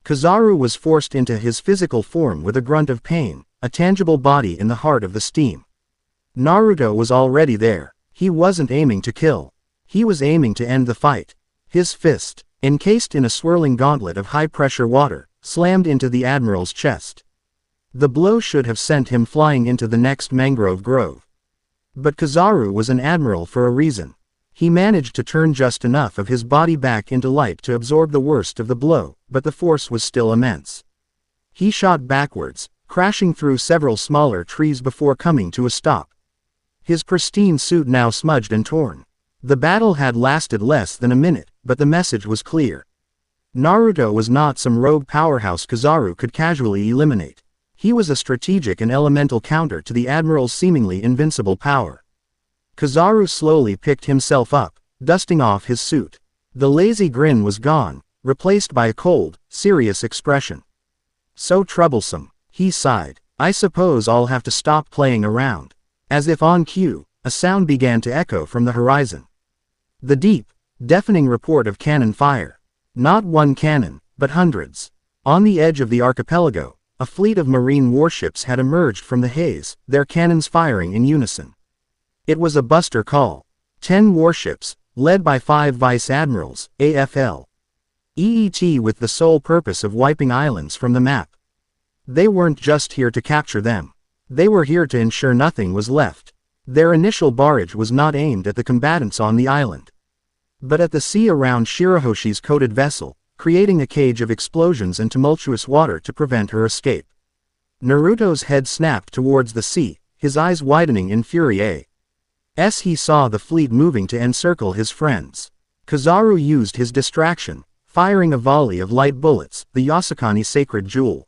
A: Kizaru was forced into his physical form with a grunt of pain, a tangible body in the heart of the steam. Naruto was already there. He wasn't aiming to kill. He was aiming to end the fight. His fist, encased in a swirling gauntlet of high-pressure water, slammed into the admiral's chest. The blow should have sent him flying into the next mangrove grove. But Kizaru was an admiral for a reason. He managed to turn just enough of his body back into light to absorb the worst of the blow, but the force was still immense. He shot backwards, crashing through several smaller trees before coming to a stop. His pristine suit now smudged and torn. The battle had lasted less than a minute, but the message was clear. Naruto was not some rogue powerhouse Kizaru could casually eliminate. He was a strategic and elemental counter to the admiral's seemingly invincible power. Kizaru slowly picked himself up, dusting off his suit. The lazy grin was gone, replaced by a cold, serious expression. So troublesome, he sighed. I suppose I'll have to stop playing around. As if on cue, a sound began to echo from the horizon. The deep, deafening report of cannon fire. Not one cannon, but hundreds. On the edge of the archipelago, a fleet of marine warships had emerged from the haze, their cannons firing in unison. It was a buster call. 10 warships, led by 5 vice admirals, AFL. EET with the sole purpose of wiping islands from the map. They weren't just here to capture them. They were here to ensure nothing was left. Their initial barrage was not aimed at the combatants on the island, but at the sea around Shirahoshi's coated vessel, creating a cage of explosions and tumultuous water to prevent her escape. Naruto's head snapped towards the sea, his eyes widening in fury. As he saw the fleet moving to encircle his friends, Kizaru used his distraction, firing a volley of light bullets, the Yasukani sacred jewel.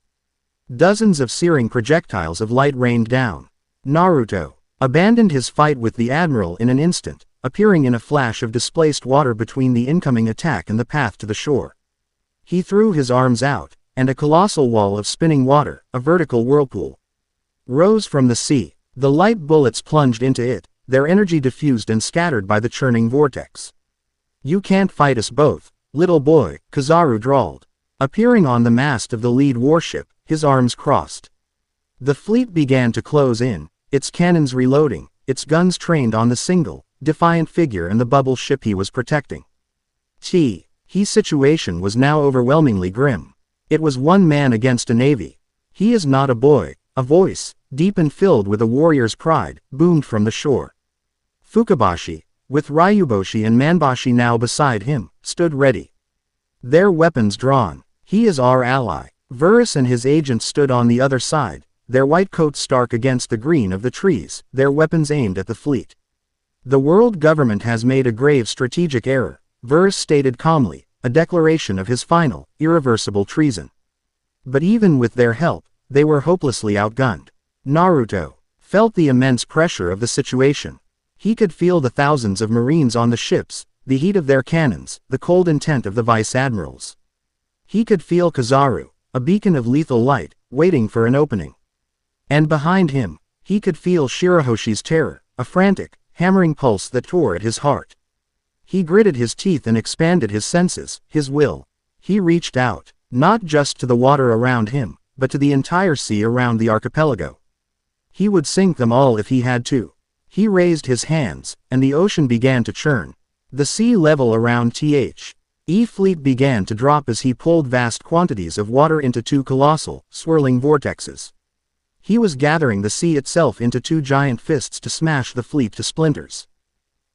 A: Dozens of searing projectiles of light rained down. Naruto abandoned his fight with the admiral in an instant, appearing in a flash of displaced water between the incoming attack and the path to the shore. He threw his arms out, and a colossal wall of spinning water, a vertical whirlpool, rose from the sea. The light bullets plunged into it, their energy diffused and scattered by the churning vortex. You can't fight us both, little boy, Kizaru drawled. Appearing on the mast of the lead warship, his arms crossed. The fleet began to close in, its cannons reloading, its guns trained on the single, defiant figure and the bubble ship he was protecting. His situation was now overwhelmingly grim. It was one man against a navy. He is not a boy. A voice, deep and filled with a warrior's pride, boomed from the shore. Fukabashi, with Ryuboshi and Manbashi now beside him, stood ready. Their weapons drawn. He is our ally. Verus and his agents stood on the other side, their white coats stark against the green of the trees, their weapons aimed at the fleet. The world government has made a grave strategic error, Verus stated calmly, a declaration of his final, irreversible treason. But even with their help, they were hopelessly outgunned. Naruto felt the immense pressure of the situation. He could feel the thousands of marines on the ships, the heat of their cannons, the cold intent of the vice admirals. He could feel Kizaru, a beacon of lethal light, waiting for an opening. And behind him, he could feel Shirahoshi's terror, a frantic, hammering pulse that tore at his heart. He gritted his teeth and expanded his senses, his will. He reached out, not just to the water around him, but to the entire sea around the archipelago. He would sink them all if he had to. He raised his hands, and the ocean began to churn. The sea level around the fleet began to drop as he pulled vast quantities of water into two colossal, swirling vortexes. He was gathering the sea itself into two giant fists to smash the fleet to splinters.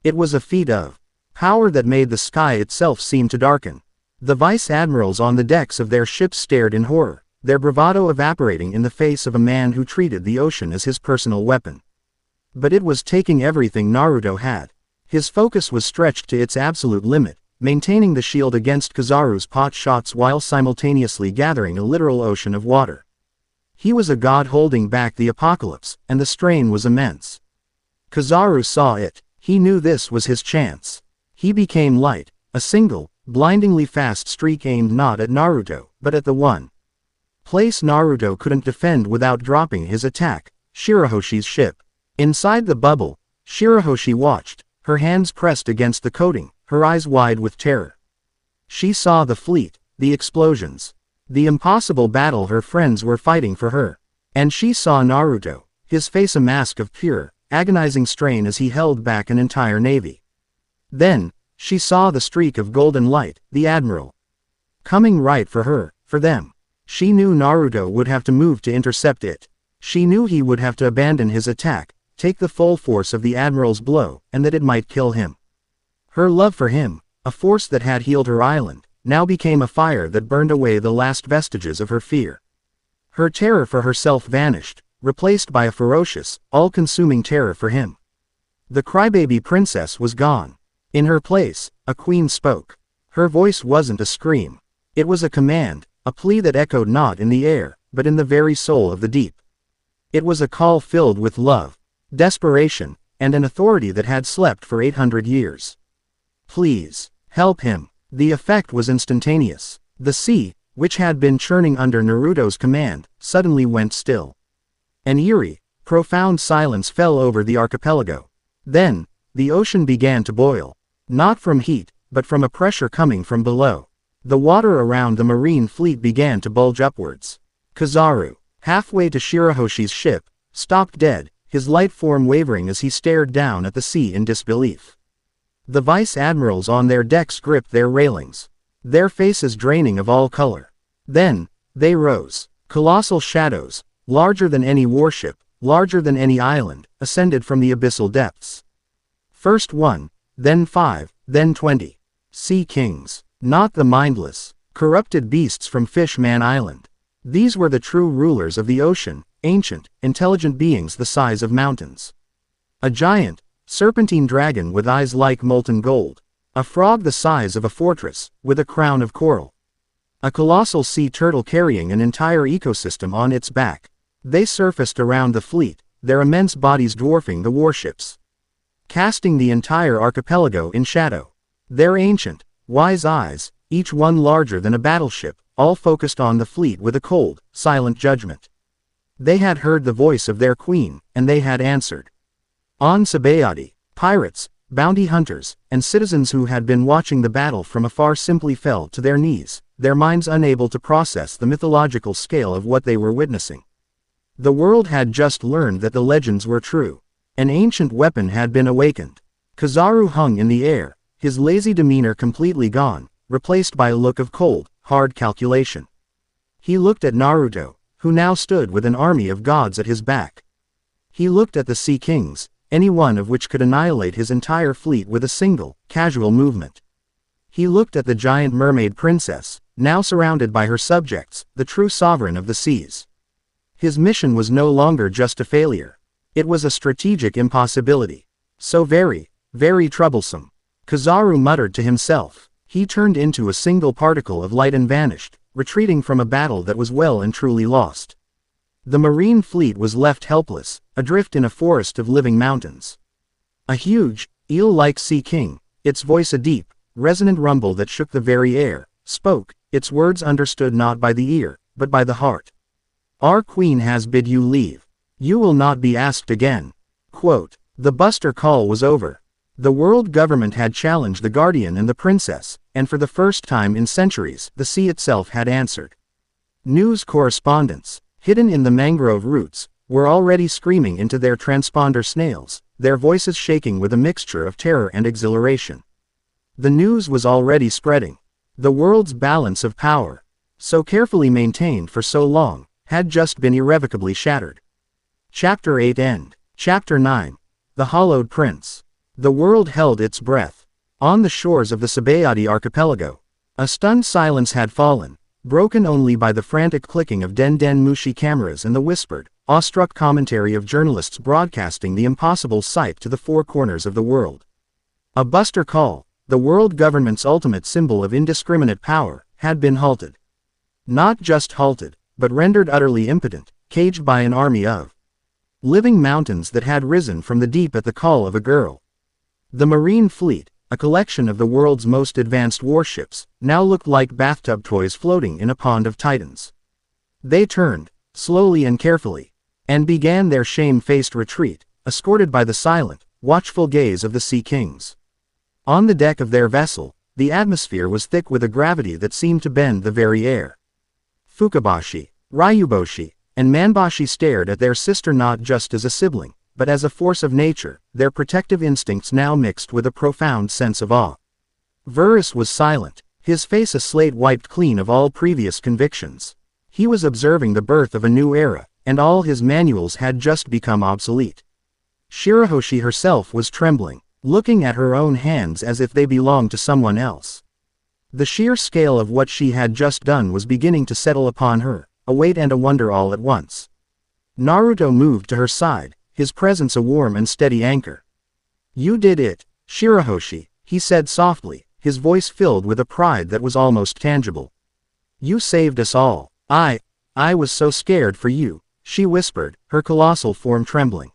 A: It was a feat of power that made the sky itself seem to darken. The vice-admirals on the decks of their ships stared in horror, their bravado evaporating in the face of a man who treated the ocean as his personal weapon. But it was taking everything Naruto had. His focus was stretched to its absolute limit, maintaining the shield against Kizaru's pot shots while simultaneously gathering a literal ocean of water. He was a god holding back the apocalypse, and the strain was immense. Kizaru saw it. He knew this was his chance. He became light, a single, blindingly fast streak aimed not at Naruto, but at the one place Naruto couldn't defend without dropping his attack, Shirahoshi's ship. Inside the bubble, Shirahoshi watched, her hands pressed against the coating, her eyes wide with terror. She saw the fleet, the explosions, the impossible battle her friends were fighting for her. And she saw Naruto, his face a mask of pure, agonizing strain as he held back an entire navy. Then, she saw the streak of golden light, the admiral, coming right for her, for them. She knew Naruto would have to move to intercept it. She knew he would have to abandon his attack, take the full force of the admiral's blow, and that it might kill him. Her love for him, a force that had healed her island, now became a fire that burned away the last vestiges of her fear. Her terror for herself vanished, replaced by a ferocious, all-consuming terror for him. The crybaby princess was gone. In her place, a queen spoke. Her voice wasn't a scream. It was a command, a plea that echoed not in the air, but in the very soul of the deep. It was a call filled with love, desperation, and an authority that had slept for 800 years. Please, help him. The effect was instantaneous. The sea, which had been churning under Naruto's command, suddenly went still. An eerie, profound silence fell over the archipelago. Then, the ocean began to boil. Not from heat, but from a pressure coming from below. The water around the marine fleet began to bulge upwards. Kizaru, halfway to Shirahoshi's ship, stopped dead, his light form wavering as he stared down at the sea in disbelief. The vice-admirals on their decks gripped their railings, their faces draining of all color. Then, they rose. Colossal shadows, larger than any warship, larger than any island, ascended from the abyssal depths. First 1, then 5, then 20. Sea kings. Not the mindless, corrupted beasts from Fish-Man Island. These were the true rulers of the ocean, ancient, intelligent beings the size of mountains. A giant, serpentine dragon with eyes like molten gold. A frog the size of a fortress, with a crown of coral. A colossal sea turtle carrying an entire ecosystem on its back. They surfaced around the fleet, their immense bodies dwarfing the warships, casting the entire archipelago in shadow. Their ancient, wise eyes, each one larger than a battleship, all focused on the fleet with a cold, silent judgment. They had heard the voice of their queen, and they had answered. On Sabayati, pirates, bounty hunters, and citizens who had been watching the battle from afar simply fell to their knees, their minds unable to process the mythological scale of what they were witnessing. The world had just learned that the legends were true. An ancient weapon had been awakened. Kizaru hung in the air, his lazy demeanor completely gone, replaced by a look of cold, hard calculation. He looked at Naruto, who now stood with an army of gods at his back. He looked at the Sea Kings, any one of which could annihilate his entire fleet with a single, casual movement. He looked at the giant mermaid princess, now surrounded by her subjects, the true sovereign of the seas. His mission was no longer just a failure. It was a strategic impossibility. So very, very troublesome. Kizaru muttered to himself. He turned into a single particle of light and vanished, retreating from a battle that was well and truly lost. The marine fleet was left helpless, adrift in a forest of living mountains. A huge, eel-like sea king, its voice a deep, resonant rumble that shook the very air, spoke, its words understood not by the ear, but by the heart. Our queen has bid you leave. You will not be asked again. Quote, the buster call was over. The world government had challenged the guardian and the princess, and for the first time in centuries, the sea itself had answered. News correspondents, hidden in the mangrove roots, were already screaming into their transponder snails, their voices shaking with a mixture of terror and exhilaration. The news was already spreading. The world's balance of power, so carefully maintained for so long, had just been irrevocably shattered. Chapter 8 End. Chapter 9. The Hollowed Prince. The world held its breath. On the shores of the Sabayati archipelago, a stunned silence had fallen, broken only by the frantic clicking of Den Mushi cameras and the whispered, awestruck commentary of journalists broadcasting the impossible sight to the four corners of the world. A buster call, the world government's ultimate symbol of indiscriminate power, had been halted. Not just halted, but rendered utterly impotent, caged by an army of living mountains that had risen from the deep at the call of a girl. The Marine Fleet, a collection of the world's most advanced warships, now looked like bathtub toys floating in a pond of titans. They turned, slowly and carefully, and began their shame-faced retreat, escorted by the silent, watchful gaze of the Sea Kings. On the deck of their vessel, the atmosphere was thick with a gravity that seemed to bend the very air. Fukabashi, Ryuboshi, and Manbashi stared at their sister not just as a sibling, but as a force of nature, their protective instincts now mixed with a profound sense of awe. Verus was silent, his face a slate wiped clean of all previous convictions. He was observing the birth of a new era, and all his manuals had just become obsolete. Shirahoshi herself was trembling, looking at her own hands as if they belonged to someone else. The sheer scale of what she had just done was beginning to settle upon her, a weight and a wonder all at once. Naruto moved to her side, his presence a warm and steady anchor. You did it, Shirahoshi, he said softly, his voice filled with a pride that was almost tangible. You saved us all. I was so scared for you, she whispered, her colossal form trembling.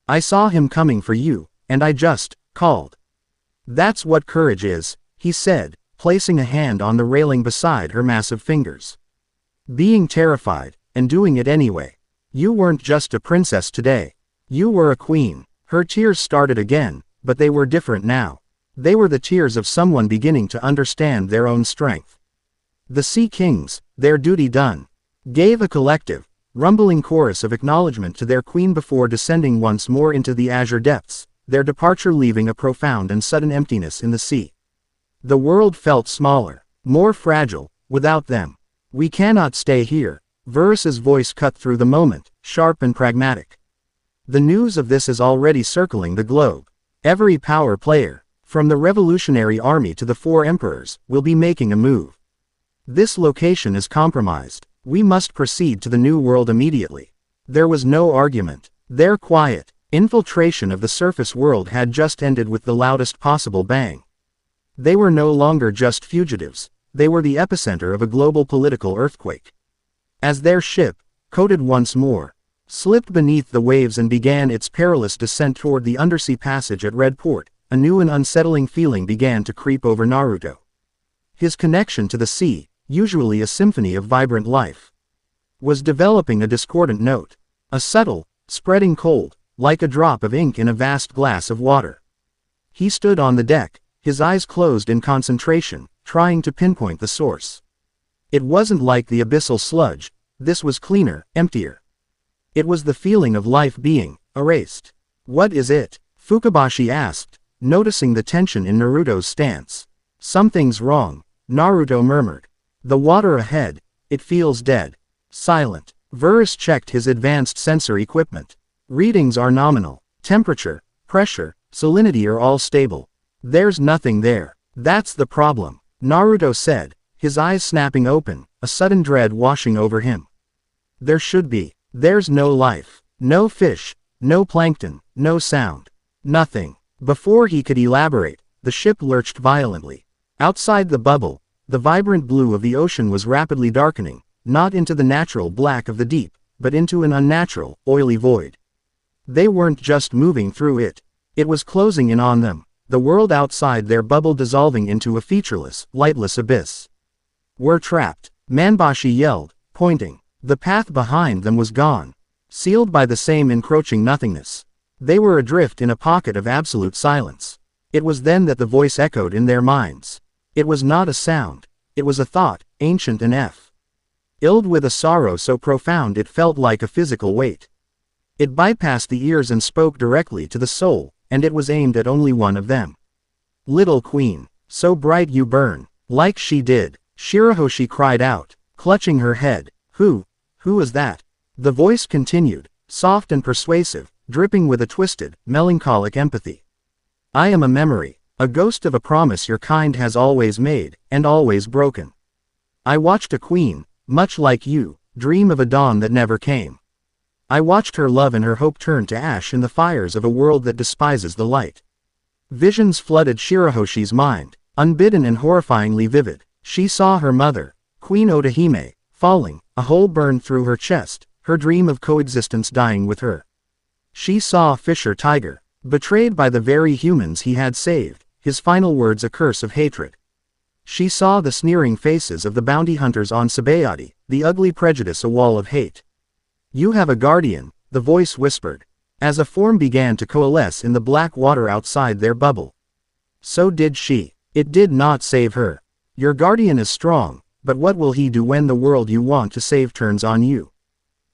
A: I saw him coming for you, and I just called. That's what courage is, he said, placing a hand on the railing beside her massive fingers. Being terrified, and doing it anyway. You weren't just a princess today. You were a queen. Her tears started again, but they were different now. They were the tears of someone beginning to understand their own strength. The Sea Kings, their duty done, gave a collective, rumbling chorus of acknowledgement to their queen before descending once more into the azure depths, their departure leaving a profound and sudden emptiness in the sea. The world felt smaller, more fragile, without them. We cannot stay here. Verus's voice cut through the moment, sharp and pragmatic. The news of this is already circling the globe. Every power player, from the Revolutionary Army to the Four Emperors, will be making a move. This location is compromised. We must proceed to the New World immediately. There was no argument. Their quiet infiltration of the surface world had just ended with the loudest possible bang. They were no longer just fugitives. They were the epicenter of a global political earthquake. As their ship, coated once more, slipped beneath the waves and began its perilous descent toward the undersea passage at Red Port, a new and unsettling feeling began to creep over Naruto. His connection to the sea, usually a symphony of vibrant life, was developing a discordant note, a subtle, spreading cold, like a drop of ink in a vast glass of water. He stood on the deck, his eyes closed in concentration, trying to pinpoint the source. It wasn't like the abyssal sludge, this was cleaner, emptier. It was the feeling of life being erased. What is it? Fukabashi asked, noticing the tension in Naruto's stance. Something's wrong, Naruto murmured. The water ahead, it feels dead. Silent. Verus checked his advanced sensor equipment. Readings are nominal. Temperature, pressure, salinity are all stable. There's nothing there. That's the problem, Naruto said, his eyes snapping open, a sudden dread washing over him. There should be. There's no life. No fish, no plankton, no sound. Nothing. Before he could elaborate, the ship lurched violently. Outside the bubble, the vibrant blue of the ocean was rapidly darkening, not into the natural black of the deep, but into an unnatural, oily void. They weren't just moving through it. It was closing in on them, the world outside their bubble dissolving into a featureless, lightless abyss. We're trapped, Manbashi yelled, pointing. The path behind them was gone, sealed by the same encroaching nothingness. They were adrift in a pocket of absolute silence. It was then that the voice echoed in their minds. It was not a sound. It was a thought, ancient and filled with a sorrow so profound it felt like a physical weight. It bypassed the ears and spoke directly to the soul, and it was aimed at only one of them. Little queen, so bright you burn, like she did, Shirahoshi cried out, clutching her head. Who is that? The voice continued, soft and persuasive, dripping with a twisted, melancholic empathy. I am a memory, a ghost of a promise your kind has always made, and always broken. I watched a queen, much like you, dream of a dawn that never came. I watched her love and her hope turn to ash in the fires of a world that despises the light. Visions flooded Shirahoshi's mind, unbidden and horrifyingly vivid. She saw her mother, Queen Otahime, falling, a hole burned through her chest, her dream of coexistence dying with her. She saw Fisher Tiger, betrayed by the very humans he had saved, his final words a curse of hatred. She saw the sneering faces of the bounty hunters on Sabayati, the ugly prejudice a wall of hate. You have a guardian, the voice whispered, as a form began to coalesce in the black water outside their bubble. So did she. It did not save her. Your guardian is strong, but what will he do when the world you want to save turns on you?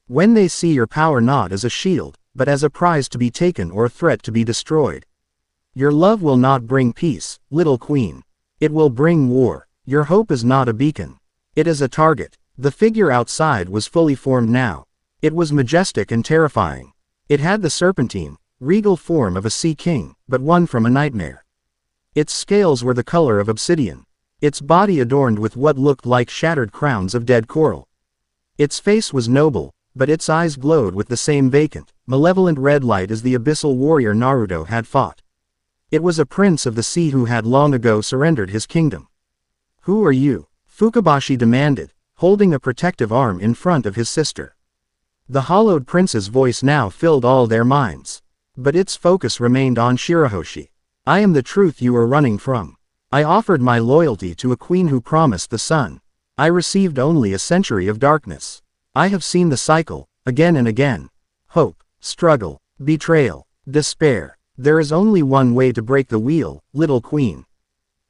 A: When they see your power not as a shield, but as a prize to be taken or a threat to be destroyed. Your love will not bring peace, little queen. It will bring war. Your hope is not a beacon. It is a target. The figure outside was fully formed now. It was majestic and terrifying. It had the serpentine, regal form of a sea king, but one from a nightmare. Its scales were the color of obsidian. Its body adorned with what looked like shattered crowns of dead coral. Its face was noble, but its eyes glowed with the same vacant, malevolent red light as the abyssal warrior Naruto had fought. It was a prince of the sea who had long ago surrendered his kingdom. Who are you? Fukabashi demanded, holding a protective arm in front of his sister. The hollowed prince's voice now filled all their minds. But its focus remained on Shirahoshi. I am the truth you are running from. I offered my loyalty to a queen who promised the sun. I received only a century of darkness. I have seen the cycle, again and again. Hope, struggle, betrayal, despair. There is only one way to break the wheel, little queen.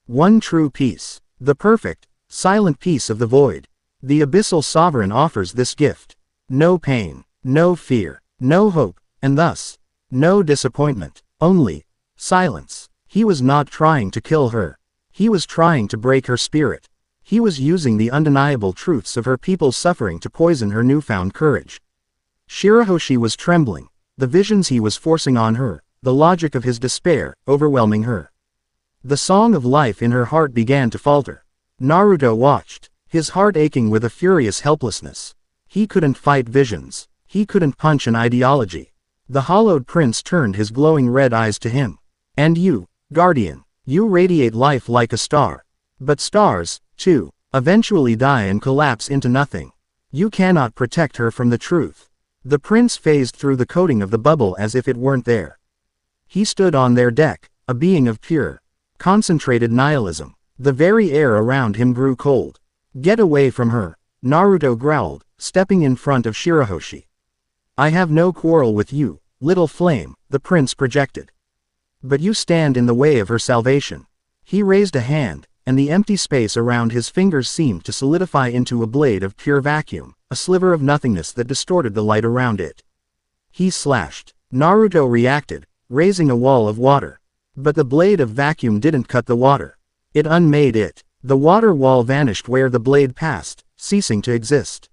A: One true peace. The perfect, silent peace of the void. The abyssal sovereign offers this gift. No pain, no fear, no hope, and thus, no disappointment, only silence. He was not trying to kill her. He was trying to break her spirit. He was using the undeniable truths of her people's suffering to poison her newfound courage. Shirahoshi was trembling, the visions he was forcing on her, the logic of his despair, overwhelming her. The song of life in her heart began to falter. Naruto watched, his heart aching with a furious helplessness. He couldn't fight visions. He couldn't punch an ideology. The hollowed prince turned his glowing red eyes to him. And you, guardian, you radiate life like a star. But stars, too, eventually die and collapse into nothing. You cannot protect her from the truth. The prince phased through the coating of the bubble as if it weren't there. He stood on their deck, a being of pure, concentrated nihilism. The very air around him grew cold. Get away from her, Naruto growled, stepping in front of Shirahoshi. I have no quarrel with you, little flame, the prince projected. But you stand in the way of her salvation. He raised a hand, and the empty space around his fingers seemed to solidify into a blade of pure vacuum, a sliver of nothingness that distorted the light around it. He slashed. Naruto reacted, raising a wall of water. But the blade of vacuum didn't cut the water. It unmade it. The water wall vanished where the blade passed, ceasing to exist.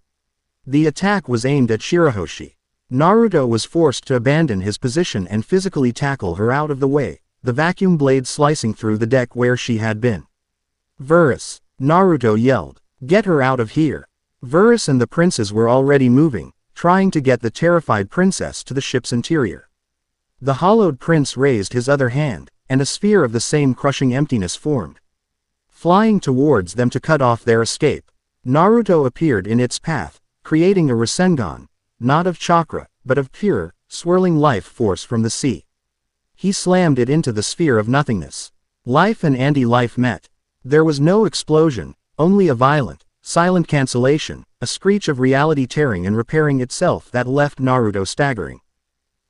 A: The attack was aimed at Shirahoshi. Naruto was forced to abandon his position and physically tackle her out of the way, the vacuum blade slicing through the deck where she had been. Verus, Naruto yelled. Get her out of here. Verus and the princes were already moving, trying to get the terrified princess to the ship's interior. The hollowed prince raised his other hand, and a sphere of the same crushing emptiness formed. Flying towards them to cut off their escape, Naruto appeared in its path, creating a Rasengan, not of chakra, but of pure, swirling life force from the sea. He slammed it into the sphere of nothingness. Life and anti-life met. There was no explosion, only a violent, silent cancellation, a screech of reality tearing and repairing itself that left Naruto staggering.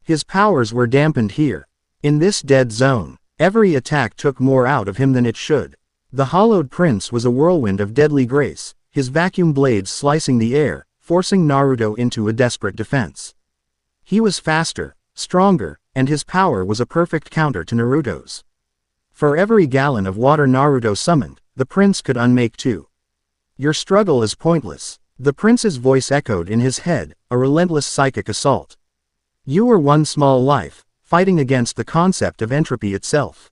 A: His powers were dampened here. In this dead zone, every attack took more out of him than it should. The hollowed prince was a whirlwind of deadly grace, his vacuum blades slicing the air, forcing Naruto into a desperate defense. He was faster, stronger, and his power was a perfect counter to Naruto's. For every gallon of water Naruto summoned, the prince could unmake two. Your struggle is pointless. The prince's voice echoed in his head, a relentless psychic assault. You were one small life, fighting against the concept of entropy itself.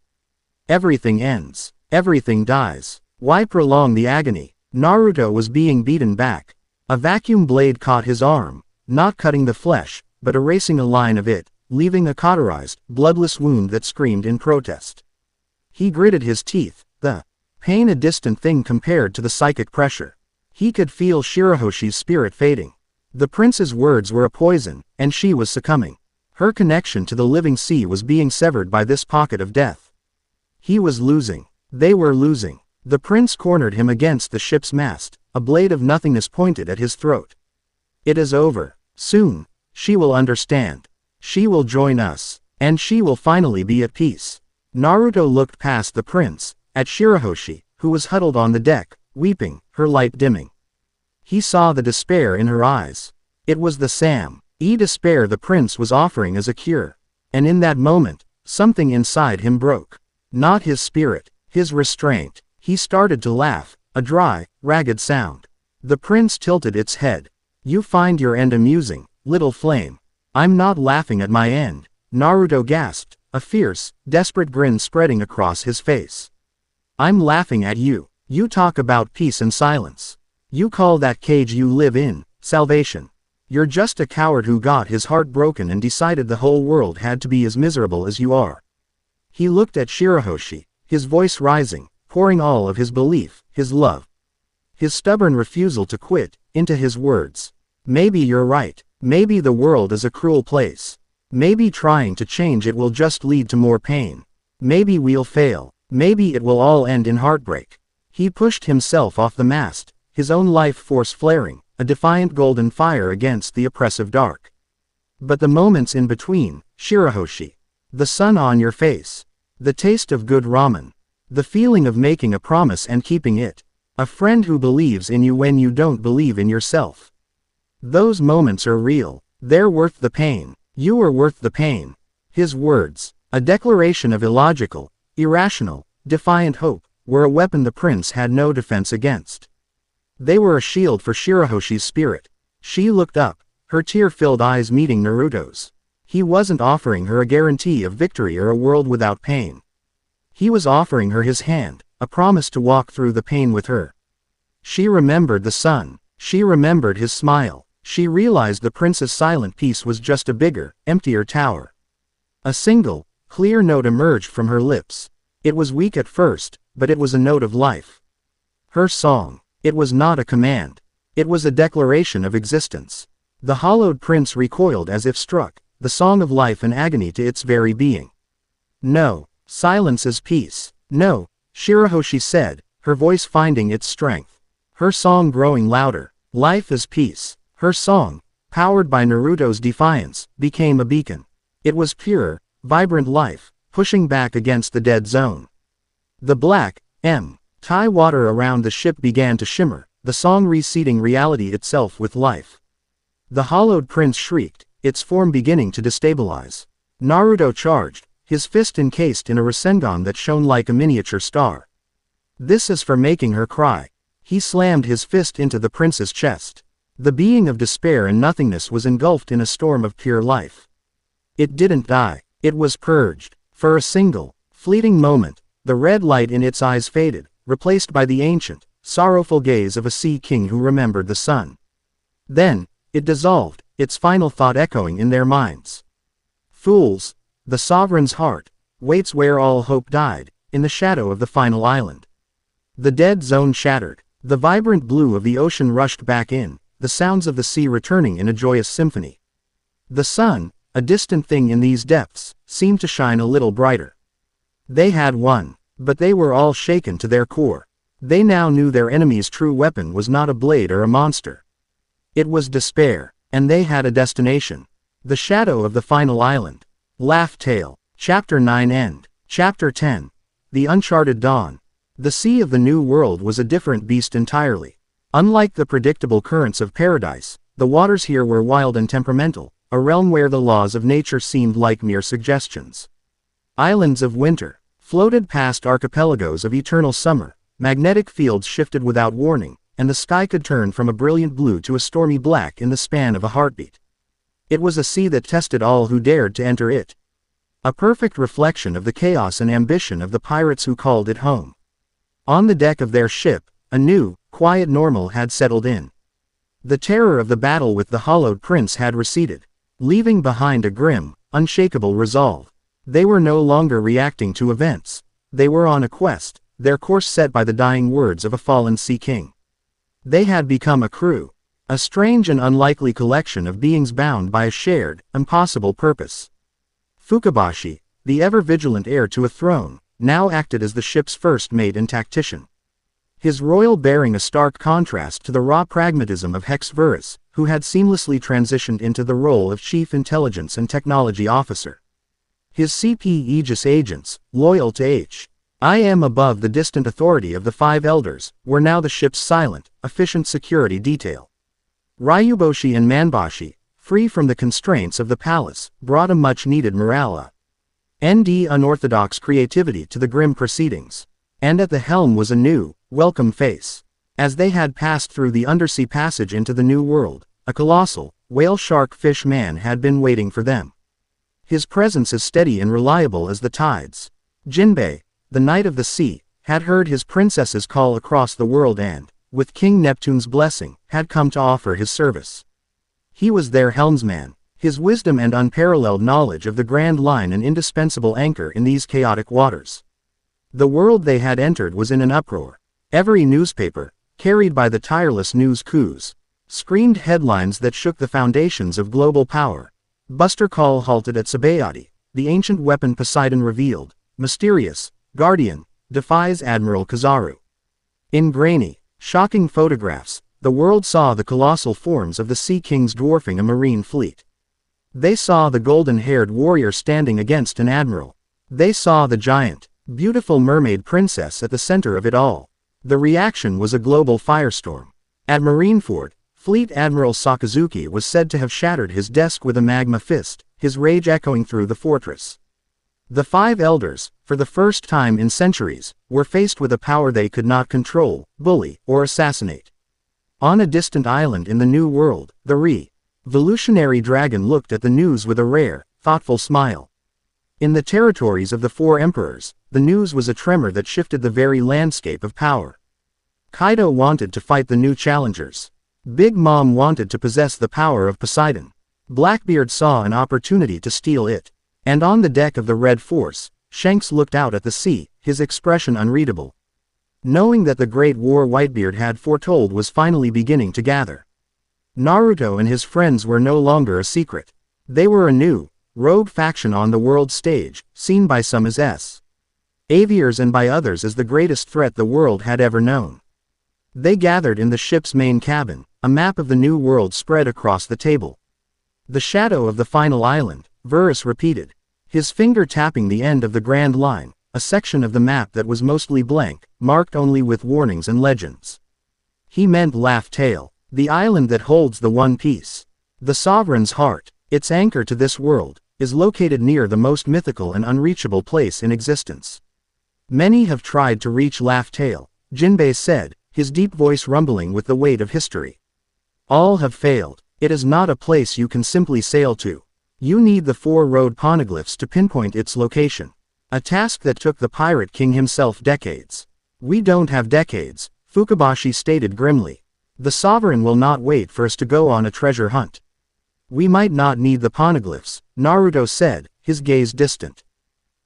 A: Everything ends. Everything dies. Why prolong the agony? Naruto was being beaten back. A vacuum blade caught his arm, not cutting the flesh, but erasing a line of it, leaving a cauterized, bloodless wound that screamed in protest. He gritted his teeth, the pain a distant thing compared to the psychic pressure. He could feel Shirahoshi's spirit fading. The prince's words were a poison, and she was succumbing. Her connection to the living sea was being severed by this pocket of death. He was losing. They were losing. The prince cornered him against the ship's mast, a blade of nothingness pointed at his throat. It is over. Soon, she will understand. She will join us, and she will finally be at peace. Naruto looked past the prince, at Shirahoshi, who was huddled on the deck, weeping, her light dimming. He saw the despair in her eyes. It was the despair the prince was offering as a cure. And in that moment, something inside him broke. Not his spirit, his restraint. He started to laugh, a dry, ragged sound. The prince tilted its head. You find your end amusing, little flame. I'm not laughing at my end. Naruto gasped, a fierce, desperate grin spreading across his face. I'm laughing at you. You talk about peace and silence. You call that cage you live in, salvation. You're just a coward who got his heart broken and decided the whole world had to be as miserable as you are. He looked at Shirahoshi, his voice rising, pouring all of his belief, his love, his stubborn refusal to quit, into his words. Maybe you're right. Maybe the world is a cruel place. Maybe trying to change it will just lead to more pain. Maybe we'll fail. Maybe it will all end in heartbreak. He pushed himself off the mast, his own life force flaring, a defiant golden fire against the oppressive dark. But the moments in between, Shirahoshi. The sun on your face. The taste of good ramen. The feeling of making a promise and keeping it. A friend who believes in you when you don't believe in yourself. Those moments are real. They're worth the pain. You are worth the pain. His words, a declaration of illogical, irrational, defiant hope, were a weapon the prince had no defense against. They were a shield for Shirahoshi's spirit. She looked up, her tear-filled eyes meeting Naruto's. He wasn't offering her a guarantee of victory or a world without pain. He was offering her his hand, a promise to walk through the pain with her. She remembered the sun. She remembered his smile. She realized the prince's silent peace was just a bigger, emptier tower. A single, clear note emerged from her lips. It was weak at first, but it was a note of life. Her song. It was not a command. It was a declaration of existence. The hollowed prince recoiled as if struck, the song of life and agony to its very being. No, silence is peace. No, Shirahoshi said, her voice finding its strength. Her song growing louder. Life is peace. Her song, powered by Naruto's defiance, became a beacon. It was pure, vibrant life, pushing back against the dead zone. The black, tie water around the ship began to shimmer, the song reseeding reality itself with life. The hollowed prince shrieked, its form beginning to destabilize. Naruto charged, his fist encased in a Rasengan that shone like a miniature star. This is for making her cry. He slammed his fist into the prince's chest. The being of despair and nothingness was engulfed in a storm of pure life. It didn't die. It was purged. For a single, fleeting moment, the red light in its eyes faded, replaced by the ancient, sorrowful gaze of a sea king who remembered the sun. Then, it dissolved, its final thought echoing in their minds. Fools! The sovereign's heart waits where all hope died, in the shadow of the final island. The dead zone shattered. The vibrant blue of the ocean rushed back in, the sounds of the sea returning in a joyous symphony. The sun, a distant thing in these depths, seemed to shine a little brighter. They had won, but they were all shaken to their core. They now knew their enemy's true weapon was not a blade or a monster. It was despair, and they had a destination. The shadow of the final island. Laugh Tale. Chapter 9 End. Chapter 10. The Uncharted Dawn. The sea of the New World was a different beast entirely. Unlike the predictable currents of paradise, the waters here were wild and temperamental, a realm where the laws of nature seemed like mere suggestions. Islands of winter floated past archipelagos of eternal summer, magnetic fields shifted without warning, and the sky could turn from a brilliant blue to a stormy black in the span of a heartbeat. It was a sea that tested all who dared to enter it. A perfect reflection of the chaos and ambition of the pirates who called it home. On the deck of their ship, a new, quiet normal had settled in. The terror of the battle with the hollowed prince had receded, leaving behind a grim, unshakable resolve. They were no longer reacting to events. They were on a quest, their course set by the dying words of a fallen sea king. They had become a crew, a strange and unlikely collection of beings bound by a shared, impossible purpose. Fukabashi, the ever-vigilant heir to a throne, now acted as the ship's first mate and tactician. His royal bearing a stark contrast to the raw pragmatism of Hex Verus, who had seamlessly transitioned into the role of Chief Intelligence and Technology Officer. His CP Aegis agents, loyal to I am above the distant authority of the Five Elders, were now the ship's silent, efficient security detail. Ryuboshi and Manbashi, free from the constraints of the palace, brought a much-needed morale and unorthodox creativity to the grim proceedings. And at the helm was a new, welcome face. As they had passed through the undersea passage into the New World, a colossal, whale-shark-fish man had been waiting for them. His presence as steady and reliable as the tides. Jinbei, the Knight of the Sea, had heard his princess's call across the world and, with King Neptune's blessing, had come to offer his service. He was their helmsman, his wisdom and unparalleled knowledge of the Grand Line an indispensable anchor in these chaotic waters. The world they had entered was in an uproar. Every newspaper, carried by the tireless news crews, screamed headlines that shook the foundations of global power. Buster Call halted at Sabayati, the ancient weapon Poseidon revealed, mysterious, guardian, defies Admiral Kizaru. In grainy, shocking photographs, the world saw the colossal forms of the Sea Kings dwarfing a marine fleet. They saw the golden-haired warrior standing against an admiral. They saw the giant, beautiful mermaid princess at the center of it all. The reaction was a global firestorm. At Marineford, Fleet Admiral Sakazuki was said to have shattered his desk with a magma fist, his rage echoing through the fortress. The Five Elders, for the first time in centuries, were faced with a power they could not control, bully, or assassinate. On a distant island in the New World, the Revolutionary Dragon looked at the news with a rare, thoughtful smile. In the territories of the Four Emperors, the news was a tremor that shifted the very landscape of power. Kaido wanted to fight the new challengers. Big Mom wanted to possess the power of Poseidon. Blackbeard saw an opportunity to steal it. And on the deck of the Red Force, Shanks looked out at the sea, his expression unreadable. Knowing that the Great War Whitebeard had foretold was finally beginning to gather. Naruto and his friends were no longer a secret. They were a new, rogue faction on the world stage, seen by some as aviators and by others as the greatest threat the world had ever known. They gathered in the ship's main cabin, a map of the New World spread across the table. The shadow of the final island, Verus repeated, his finger tapping the end of the Grand Line, a section of the map that was mostly blank, marked only with warnings and legends. He meant Laugh Tale, the island that holds the One Piece. The Sovereign's heart, its anchor to this world, is located near the most mythical and unreachable place in existence. Many have tried to reach Laugh Tale, Jinbei said, his deep voice rumbling with the weight of history. All have failed. It is not a place you can simply sail to. You need the four-road poneglyphs to pinpoint its location. A task that took the Pirate King himself decades. We don't have decades, Fukabashi stated grimly. The Sovereign will not wait for us to go on a treasure hunt. We might not need the poneglyphs, Naruto said, his gaze distant.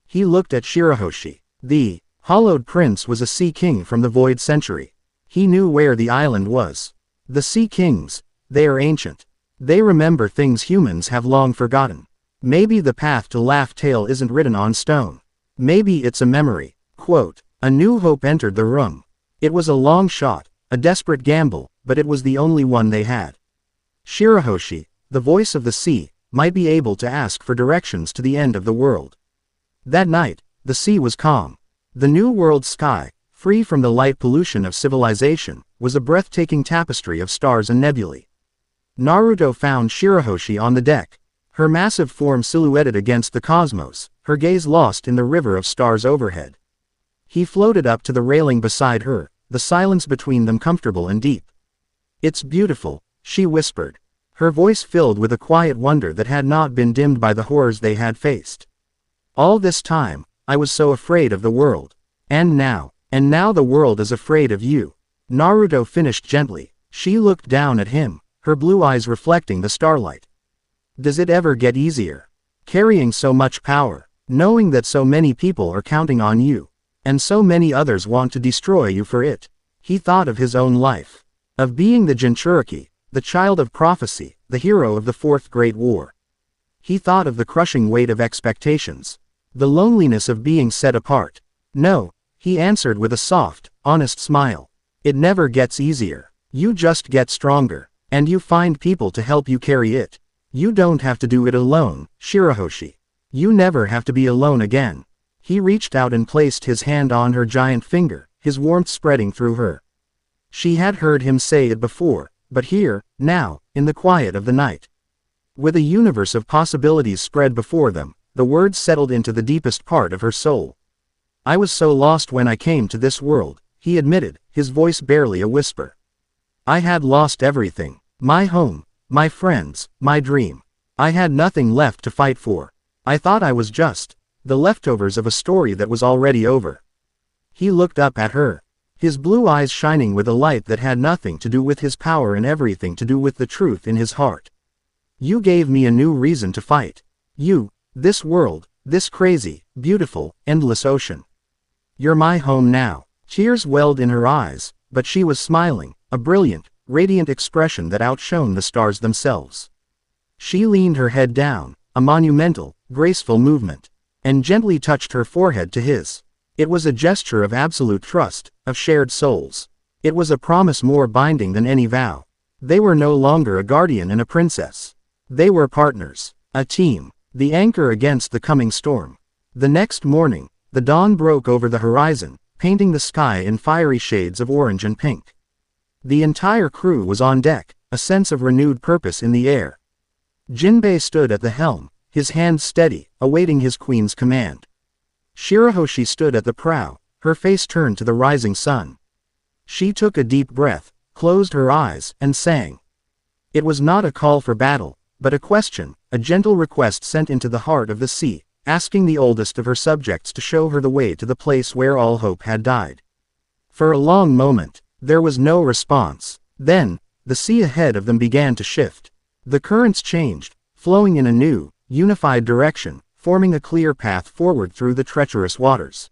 A: He looked at Shirahoshi. The hollowed prince was a Sea King from the Void Century. He knew where the island was. The Sea Kings, they are ancient. They remember things humans have long forgotten. Maybe the path to Laugh Tale isn't written on stone. Maybe it's a memory. Quote, a new hope entered the room. It was a long shot, a desperate gamble, but it was the only one they had. Shirahoshi, the voice of the sea, might be able to ask for directions to the end of the world. That night, the sea was calm. The new world's sky, free from the light pollution of civilization, was a breathtaking tapestry of stars and nebulae. Naruto found Shirahoshi on the deck, her massive form silhouetted against the cosmos, her gaze lost in the river of stars overhead. He floated up to the railing beside her, the silence between them comfortable and deep. "It's beautiful," she whispered, her voice filled with a quiet wonder that had not been dimmed by the horrors they had faced. "All this time, I was so afraid of the world. And now the world is afraid of you." Naruto finished gently. She looked down at him, her blue eyes reflecting the starlight. "Does it ever get easier? Carrying so much power, knowing that so many people are counting on you, and so many others want to destroy you for it." He thought of his own life, of being the Jinchuriki, the child of prophecy, the hero of the Fourth Great War. He thought of the crushing weight of expectations, the loneliness of being set apart. "No," he answered with a soft, honest smile. "It never gets easier. You just get stronger, and you find people to help you carry it. You don't have to do it alone, Shirahoshi. You never have to be alone again." He reached out and placed his hand on her giant finger, his warmth spreading through her. She had heard him say it before, but here, now, in the quiet of the night, with a universe of possibilities spread before them, the words settled into the deepest part of her soul. "I was so lost when I came to this world," he admitted, his voice barely a whisper. "I had lost everything. My home, my friends, my dream. I had nothing left to fight for. I thought I was just the leftovers of a story that was already over." He looked up at her, his blue eyes shining with a light that had nothing to do with his power and everything to do with the truth in his heart. "You gave me a new reason to fight. You, this world, this crazy, beautiful, endless ocean. You're my home now." Tears welled in her eyes, but she was smiling, a brilliant, radiant expression that outshone the stars themselves. She leaned her head down, a monumental, graceful movement, and gently touched her forehead to his. It was a gesture of absolute trust, of shared souls. It was a promise more binding than any vow. They were no longer a guardian and a princess. They were partners, a team, the anchor against the coming storm. The next morning, the dawn broke over the horizon, painting the sky in fiery shades of orange and pink. The entire crew was on deck, a sense of renewed purpose in the air. Jinbei stood at the helm, his hands steady, awaiting his queen's command. Shirahoshi stood at the prow, her face turned to the rising sun. She took a deep breath, closed her eyes, and sang. It was not a call for battle, but a question, a gentle request sent into the heart of the sea, asking the oldest of her subjects to show her the way to the place where all hope had died. For a long moment, there was no response. Then, the sea ahead of them began to shift. The currents changed, flowing in a new, unified direction, forming a clear path forward through the treacherous waters.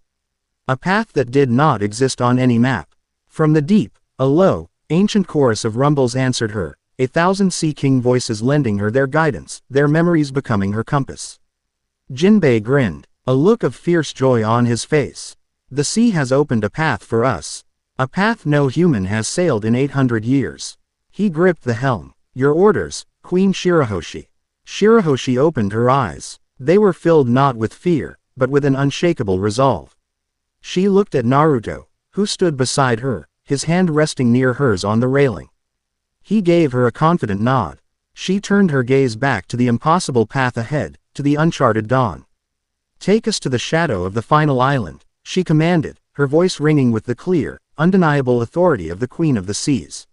A: A path that did not exist on any map. From the deep, a low, ancient chorus of rumbles answered her, 1,000 Sea King voices lending her their guidance, their memories becoming her compass. Jinbei grinned, a look of fierce joy on his face. "The sea has opened a path for us. A path no human has sailed in 800 years. He gripped the helm. "Your orders, Queen Shirahoshi." Shirahoshi opened her eyes. They were filled not with fear, but with an unshakable resolve. She looked at Naruto, who stood beside her, his hand resting near hers on the railing. He gave her a confident nod. She turned her gaze back to the impossible path ahead, to the uncharted dawn. "Take us to the shadow of the final island," she commanded, her voice ringing with the clear, undeniable authority of the Queen of the Seas.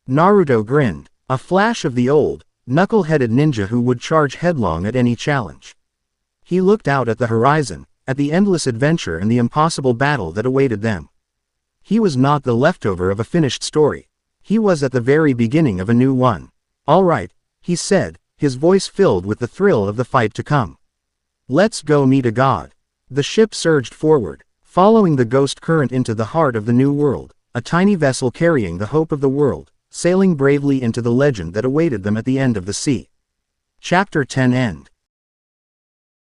A: Naruto grinned, a flash of the old, knuckle-headed ninja who would charge headlong at any challenge. He looked out at the horizon, at the endless adventure and the impossible battle that awaited them. He was not the leftover of a finished story. He was at the very beginning of a new one. "All right," he said, his voice filled with the thrill of the fight to come. "Let's go meet a god." The ship surged forward, following the ghost current into the heart of the new world, a tiny vessel carrying the hope of the world, sailing bravely into the legend that awaited them at the end of the sea. Chapter 10 End.